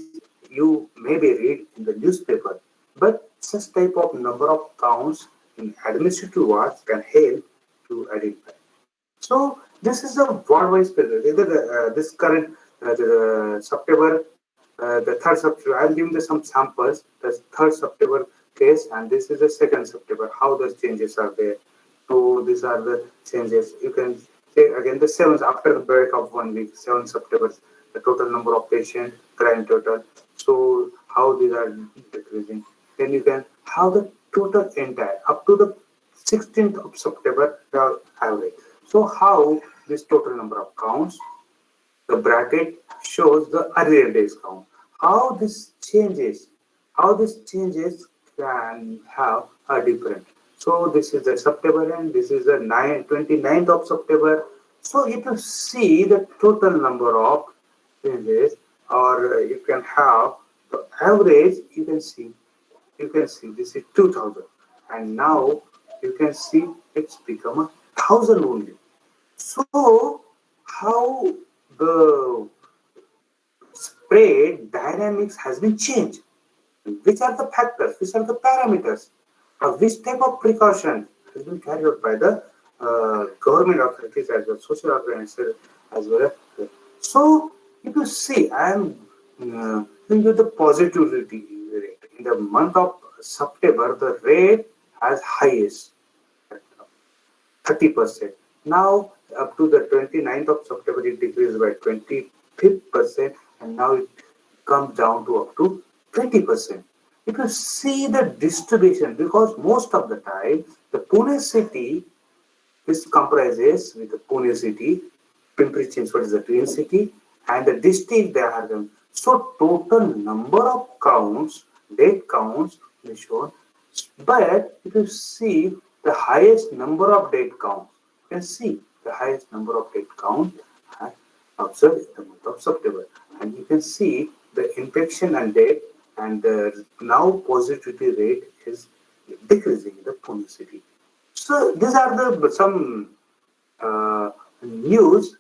you maybe read in the newspaper. But such type of number of counts in administrative wards can help to identify. So this is a ward-wise period. This current September, the 3rd September. I'm giving some samples. The 3rd September case, and this is the 2nd September. How those changes are there? So these are the changes. You can say again the 7th after the break of 1 week. 7th September, the total number of patients, grand total. So how these are decreasing. Then you can have the total entire up to the 16th of September average. So how this total number of counts, the bracket shows the earlier days count. How this changes can have a different. So this is the September and this is the 29th of September. So if you see the total number of changes, or you can have the average, you can see this is 2000, and now you can see it's become 1000 only. So how the spread dynamics has been changed? Which are the factors? Which are the parameters? Which type of precaution has been carried out by the government authorities as well, social organizations as well? So if you see, I am giving you the positivity rate. In the month of September, the rate has highest, 30%. Now up to the 29th of September, it decreased by 25%, and now it comes down to up to 20%. If you see the distribution, because most of the time the Pune city is comprises with the Pune city, Pimpri-Chinchwad is the twin city, and the district they are them. So total number of counts, death counts is shown. But if you see the highest number of death counts, you can see the highest number of death counts observed in the month of September, and you can see the infection and death, and the now positivity rate is decreasing in the Pune city. So these are the some news.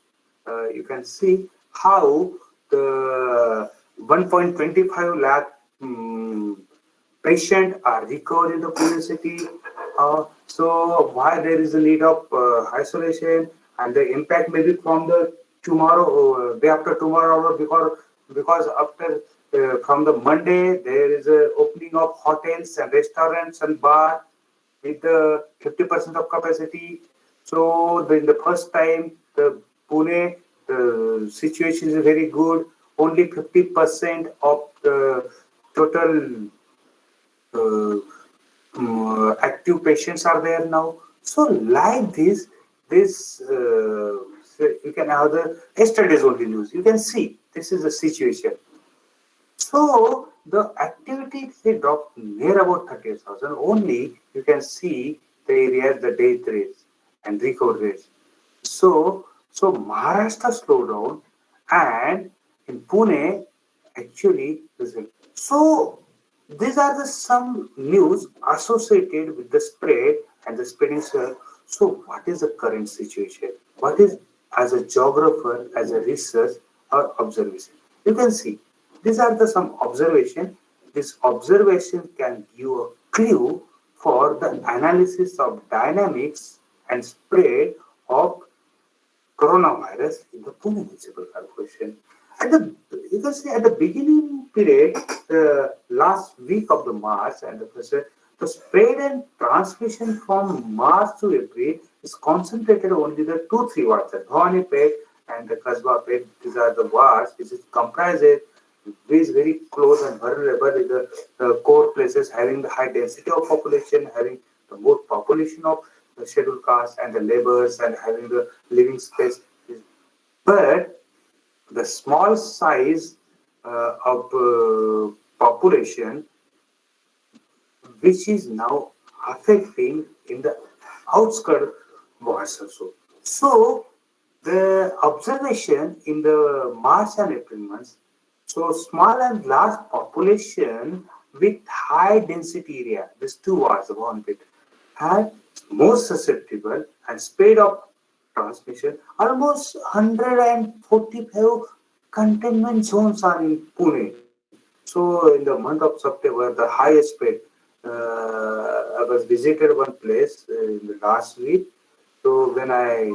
You can see how the 1.25 lakh patients are recovered in the Pune city. So why there is a need of isolation, and the impact maybe from the tomorrow, day after tomorrow, or because after from the Monday there is a opening of hotels and restaurants and bar with the 50% of capacity. So in the first time, the Pune, the situation is very good. Only 50% of the total active patients are there now. So like this you can have the yesterday's only news. You can see this is the situation. So the activity they dropped near about 30,000. Only you can see the areas, the death rates and recovery rates. So Maharashtra slowed down, and in Pune actually so these are the some news associated with the spread and the spreading. So what is the current situation? What is, as a geographer, as a research or observation? You can see these are the some observation. This observation can give a clue for the analysis of dynamics and spread of coronavirus in the Pune municipal corporation. You can see at the beginning period, last week of the March and the spread and transmission from March to April is concentrated only the 2-3 wards, the Bhawanipet and the Kasbapet. These are the wards which is comprises is very close and vulnerable in the core places, having the high density of population, having the more population of the scheduled caste and the laborers, and having the living space. But the small size of population, which is now affecting in the outskirts wards also. So the observation in the March and April months, so small and large population with high density area, these two wards of one bit, had more susceptible and speed of transmission. Almost 145 containment zones are in Pune. So in the month of September, the highest speed. I was visited one place in the last week. So when I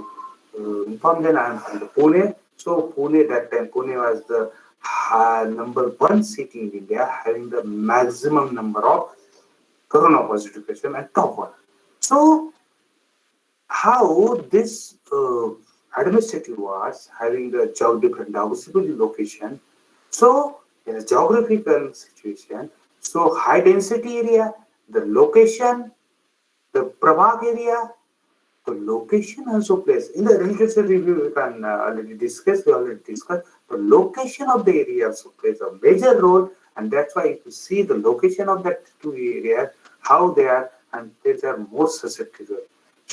informed them I am from the Pune. So Pune that time, Pune was the number one city in India having the maximum number of corona positive patients and top one. So how this administrative was having the different geographical location. So in a geographical situation, so high density area, the location, the Prabhag area, the location also plays. In the literature review, we can already discuss, the location of the area also plays a major role, and that's why if you see the location of that two areas, how they are, and they are more susceptible.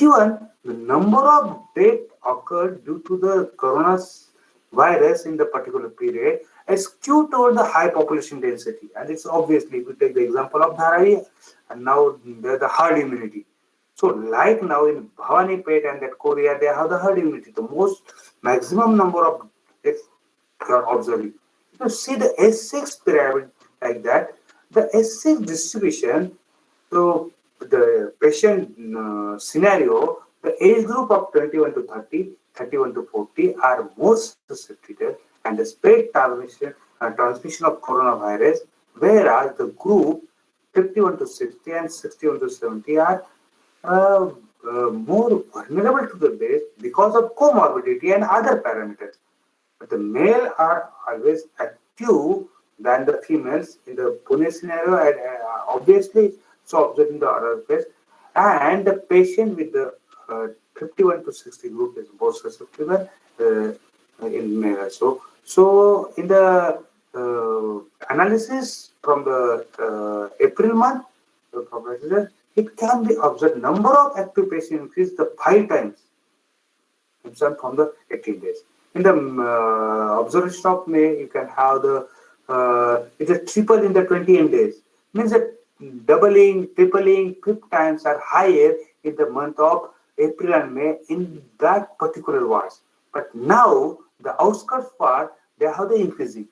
Even the number of deaths occurred due to the coronavirus in the particular period is skewed toward the high population density. And it's obviously, if you take the example of Dharavi, and now the herd immunity. So like now in Bhawanipet and that Korea, they have the herd immunity. The most maximum number of deaths are observing. You see the S6 pyramid like that, the S6 distribution, so the patient scenario, the age group of 21 to 30, 31 to 40 are more susceptible and the spread transmission of coronavirus, whereas the group 51 to 60 and 61 to 70 are more vulnerable to the disease because of comorbidity and other parameters. But the male are always active than the females in the Pune scenario, and obviously so observing the other place. And the patient with the 51 to 60 group is more susceptible in male. So in the analysis from the April month, it can be observed number of active patients increased the 5 times from the 18 days. In the observation of May, you can have the it's a triple in the 28 days. Means that doubling, tripling, 5 times are higher in the month of April and May in that particular wards. But now the outskirts ward, they have the increasing.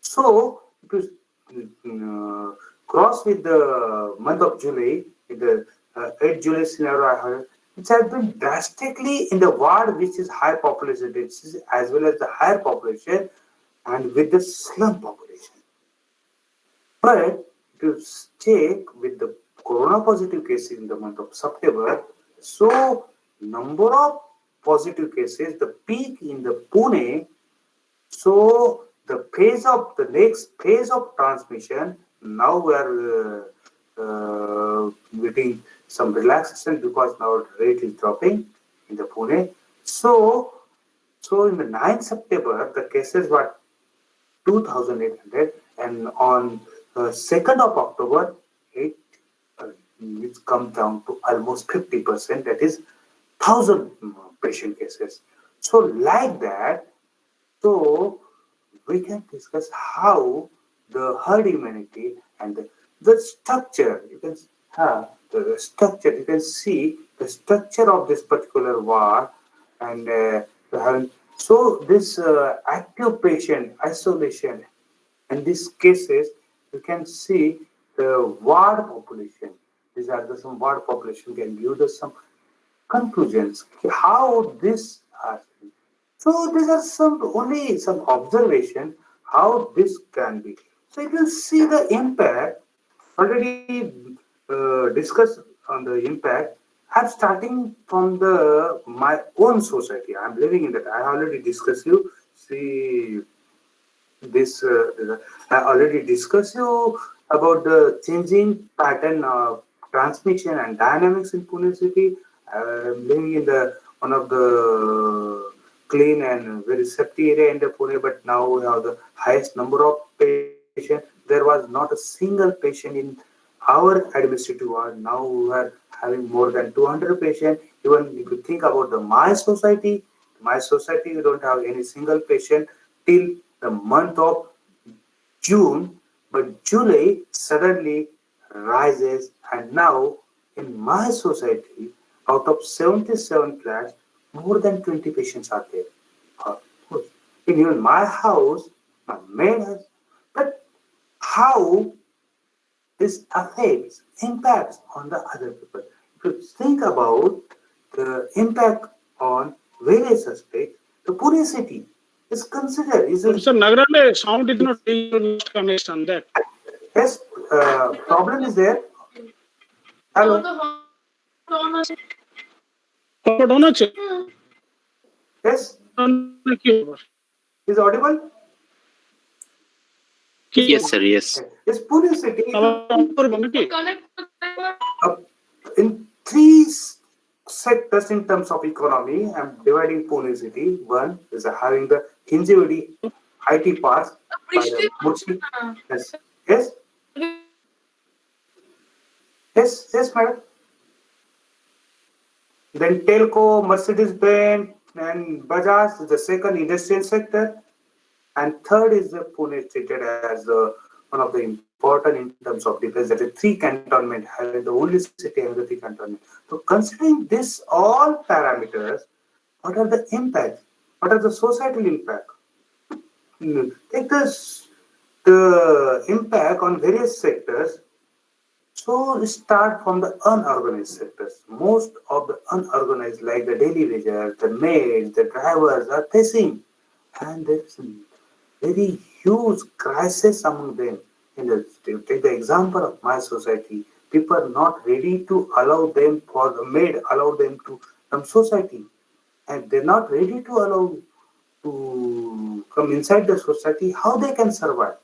So if you cross with the month of July, in the 8 July scenario I heard, which has been drastically in the ward which is high population density as well as the higher population and with the slum population. But to check with the corona positive cases in the month of September, so number of positive cases, the peak in the Pune, so the next phase of transmission, now we are getting some relaxation because now the rate is dropping in the Pune. So in the 9th September, the cases were 2,800, and on 2nd of October, it comes down to almost 50%, that is 1,000 patient cases. So like that, so we can discuss how the herd immunity and the structure, you can have the structure, you can see the structure of this particular ward, and so this active patient isolation, in these cases, you can see the ward population. These are some ward population can give us some conclusions how this has been. So these are only some observation how this can be. So you will see the impact already discussed on the impact. I'm starting from my own society. I'm living in that. I already discussed you. See this. I already discussed you about the changing pattern of transmission and dynamics in Pune city. I'm living in one of the clean and very safety area in the Pune, but now we have the highest number of patients. There was not a single patient in our administrative ward. Now we are having more than 200 patients. Even if you think about my society, we don't have any single patient till the month of June, but July suddenly rises, and now in my society, out of 77 flats, more than 20 patients are there. In even my house, my maid has. But how this impacts on the other people? If you think about the impact on various aspects, the Pune city is considered. Sir, Nagara, sound is not connection that. Yes, problem is there. Hello. Yes. Is audible? Yes, sir. Yes. Yes, Pune city in 3 sectors in terms of economy. I'm dividing Pune city. One is having the Hinjewadi IT parks by the Mursi. Yes. Yes. Yes, madam. Then Telco, Mercedes-Benz, and Bajaj is the second industrial sector. And third is the Pune treated as one of the important in terms of defense. That is 3 cantonment, the only city having the 3 cantonment. So considering this all parameters, what are the impacts? What are the societal impact? Take this the impact on various sectors. So we start from the unorganized sectors. Most of the unorganized, like the daily wager, the maids, the drivers are facing, and there is very huge crisis among them. Take the example of my society. People are not ready to allow them for the maid, allow them to come society, and they're not ready to allow to come inside the society. How they can survive?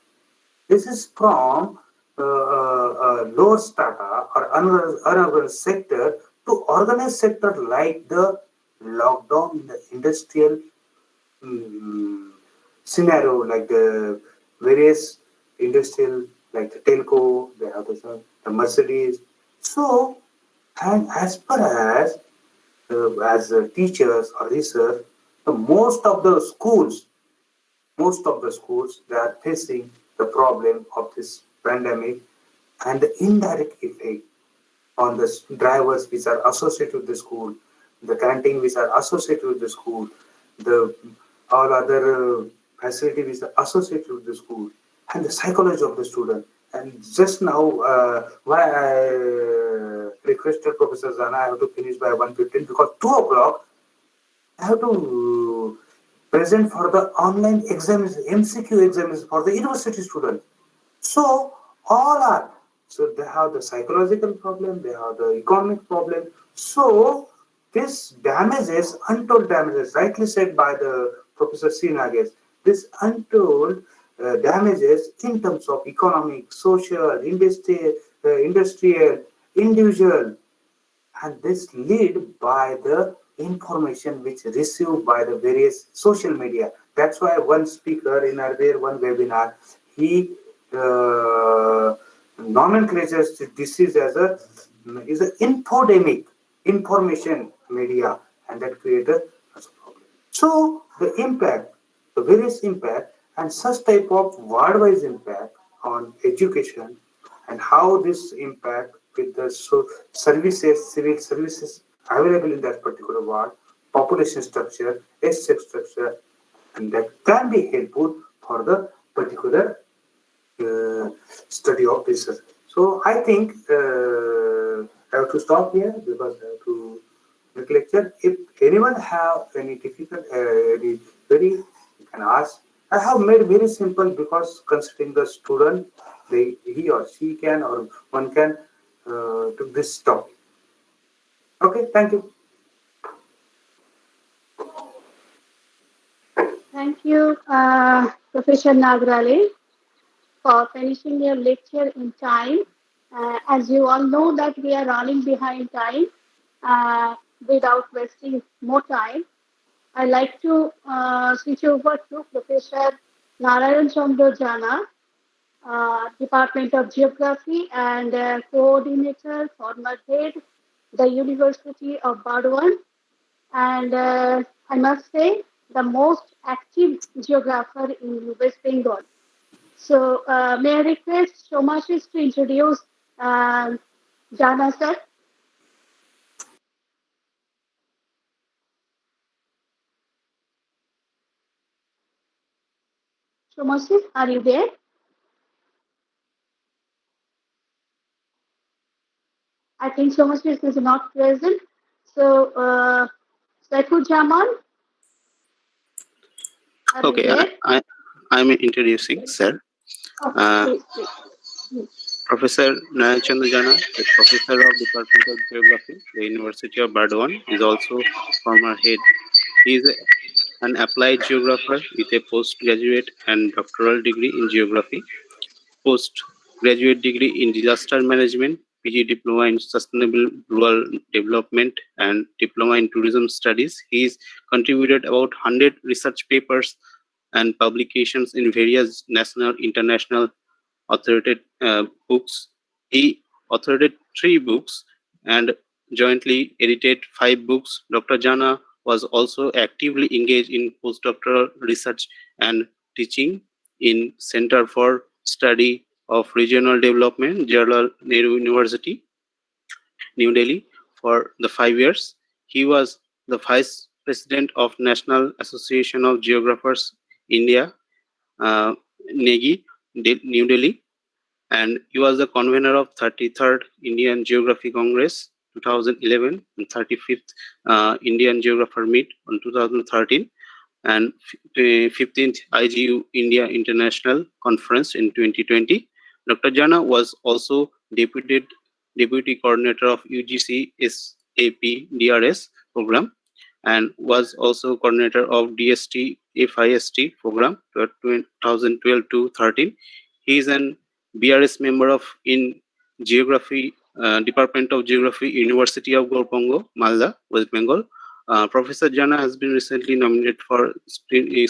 This is from lower strata or unorganized sector to organized sector, like the lockdown in the industrial scenario, like the various industrial, like the Telco, they have the Mercedes. So, and as far as teachers or research, most of the schools, they are facing the problem of this pandemic and the indirect effect on the drivers which are associated with the school, the canteen which are associated with the school, the all other facilities which are associated with the school, and the psychology of the student. And just now, why I requested Professor Jana, I have to finish by 1:15 because 2 o'clock I have to present for the online exams, MCQ exams for the university students. So all are, so they have the psychological problem, they have the economic problem. So this damages, untold damages, rightly said by the Professor C. Nagesh, this untold damages in terms of economic, social, industrial, individual, and this lead by the information which received by the various social media. That's why one speaker in earlier one webinar, he nomenclatures this disease as a is an infodemic, information media, and that created a problem. So the impact, the various impact, and such type of word-wise impact on education, and how this impact with the services, civil services available in that particular ward, population structure, estate structure, and that can be helpful for the particular study of research. So I think I have to stop here because I have to make lecture. If anyone have any difficult, any query, you can ask. I have made very simple because considering the student, he or she can or one can do this topic. Okay, thank you. Thank you, Professor Nagrale, for finishing your lecture in time. As you all know that we are running behind time, without wasting more time, I'd like to switch over to Professor Narayan Chandra Jana, Department of Geography and Coordinator, former head, the University of Burdwan. And I must say, the most active geographer in West Bengal. So may I request Somashis to introduce Jana sir? Somashis, are you there? I think Somashis is not present. So Saiful Jamal, are you Okay, there? I'm introducing, sir. Okay, please. Professor Nayachandra Jana, a professor of Department of Geography, the University of Burdwan, is also former head. He is an applied geographer with a postgraduate and doctoral degree in geography, postgraduate degree in disaster management, PG diploma in sustainable rural development, and diploma in tourism studies. He's contributed about 100 research papers and publications in various national, international authored books. He authored 3 books and jointly edited 5 books. Dr. Jana was also actively engaged in postdoctoral research and teaching in Center for Study of Regional Development, Jawaharlal Nehru University, New Delhi, for the 5 years. He was the Vice President of National Association of Geographers India, NEGI, New Delhi, and he was the convener of 33rd Indian Geography Congress 2011 and 35th Indian Geographer Meet on 2013 and 15th IGU India International Conference in 2020. Dr. Jana was also deputy coordinator of UGC SAP DRS program and was also coordinator of DST FIST program 2012 to 13. He is an BRS member of in Geography Department of Geography, University of Gorpongo, Malda, West Bengal. Professor Jana has been recently nominated for a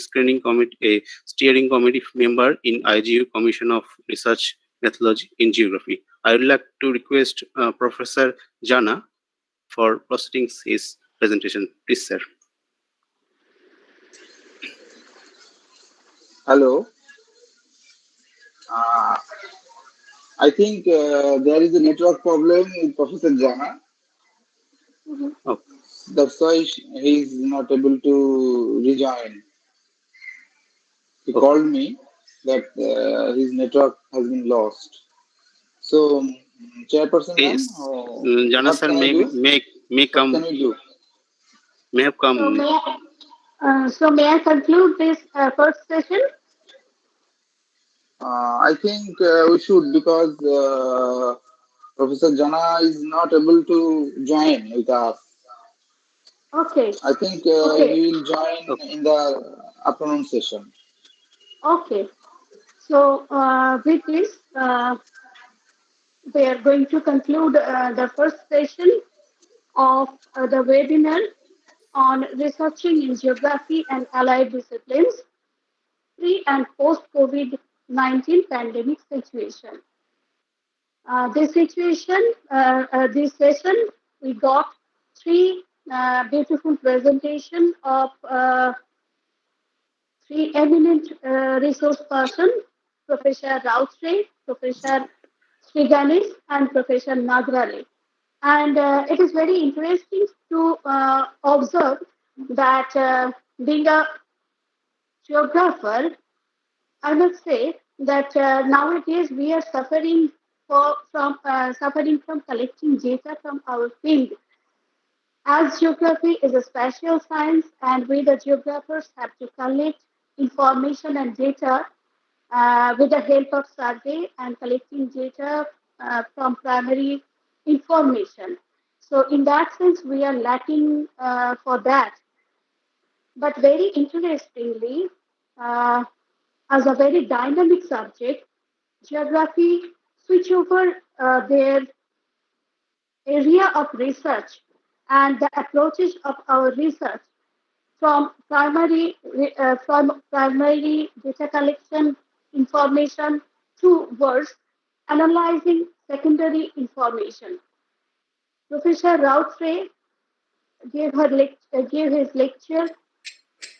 steering committee member in IGU Commission of Research Methodology in Geography. I would like to request Professor Jana for proceeding his presentation. Please, sir. Hello. I think there is a network problem with Professor Jana. Oh. That's why he is not able to rejoin. He called me that his network has been lost. So Chairperson, ma'am, Yes, Jana what sir can I do? may What can come, we do? may have So come. may I conclude this first session? I think we should, because Professor Jana is not able to join with us. Okay. I think Okay. he will join in the afternoon session. Okay. So with this, we are going to conclude the first session of the webinar on researching in geography and allied disciplines, pre and post COVID-19 pandemic situation. This session, we got three beautiful presentations of three eminent resource persons, Professor Rautre, Professor Sriganis, and Professor Nagara. And it is very interesting to observe that being a geographer, I must say that nowadays we are suffering from collecting data from our field. As geography is a spatial science, and we the geographers have to collect information and data with the help of survey and collecting data from primary information. So in that sense, we are lacking for that. But very interestingly, as a very dynamic subject, geography switch over their area of research and the approaches of our research from primary data collection information towards analyzing secondary information. Professor Rautre gave his lecture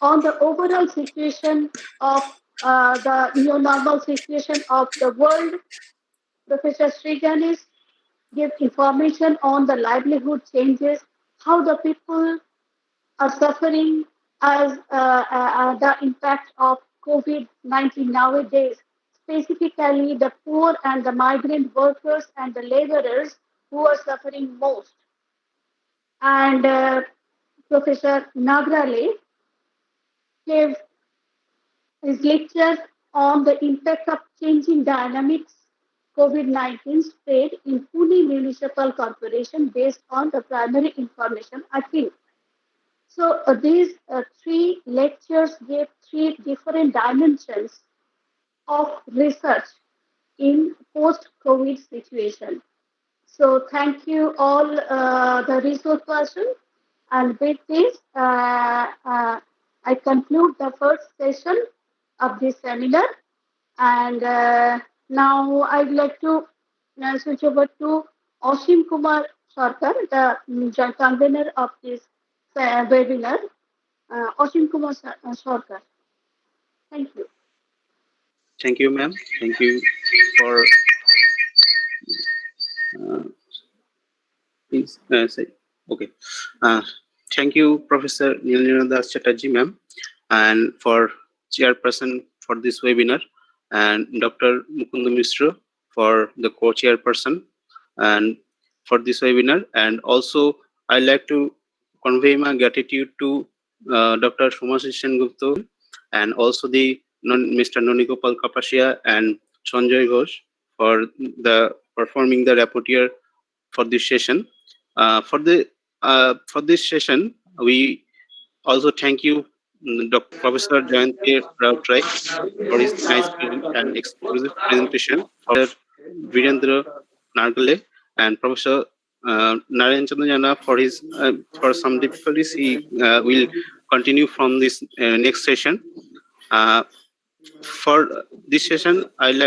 on the overall situation of the new normal situation of the world. Professor Sriganis gave information on the livelihood changes, how the people are suffering as the impact of COVID-19 nowadays, specifically the poor and the migrant workers and the laborers who are suffering most. And Professor Nagara gave his lecture on the impact of changing dynamics COVID-19 spread in Pune Municipal Corporation based on the primary information I think. So these three lectures gave three different dimensions of research in post-COVID situation. So thank you all the resource persons. And with this, I conclude the first session of this seminar. And now I'd like to switch over to Ashim Kumar Sarkar, the joint convener of this webinar. Ashim Kumar Sarkar. Thank you. Thank you, ma'am. Thank you for please say okay. Thank you, Professor Nilendra Chatterjee, ma'am, and for chairperson for this webinar, and Dr. Mukund Mishra for the co-chairperson and for this webinar. And also, I'd like to convey my gratitude to Dr. Somashishan Gupta and also the Mr. Nonigopal Kapashia and Sanjay Ghosh for the performing the rapporteur for this session. For this session, we also thank you, Dr. Professor Jayant Rautre, for his nice and exclusive presentation, for Virendra Nagara and Professor Narayan Chandra for his for some difficulties. He will continue from this next session. For this session, I'd like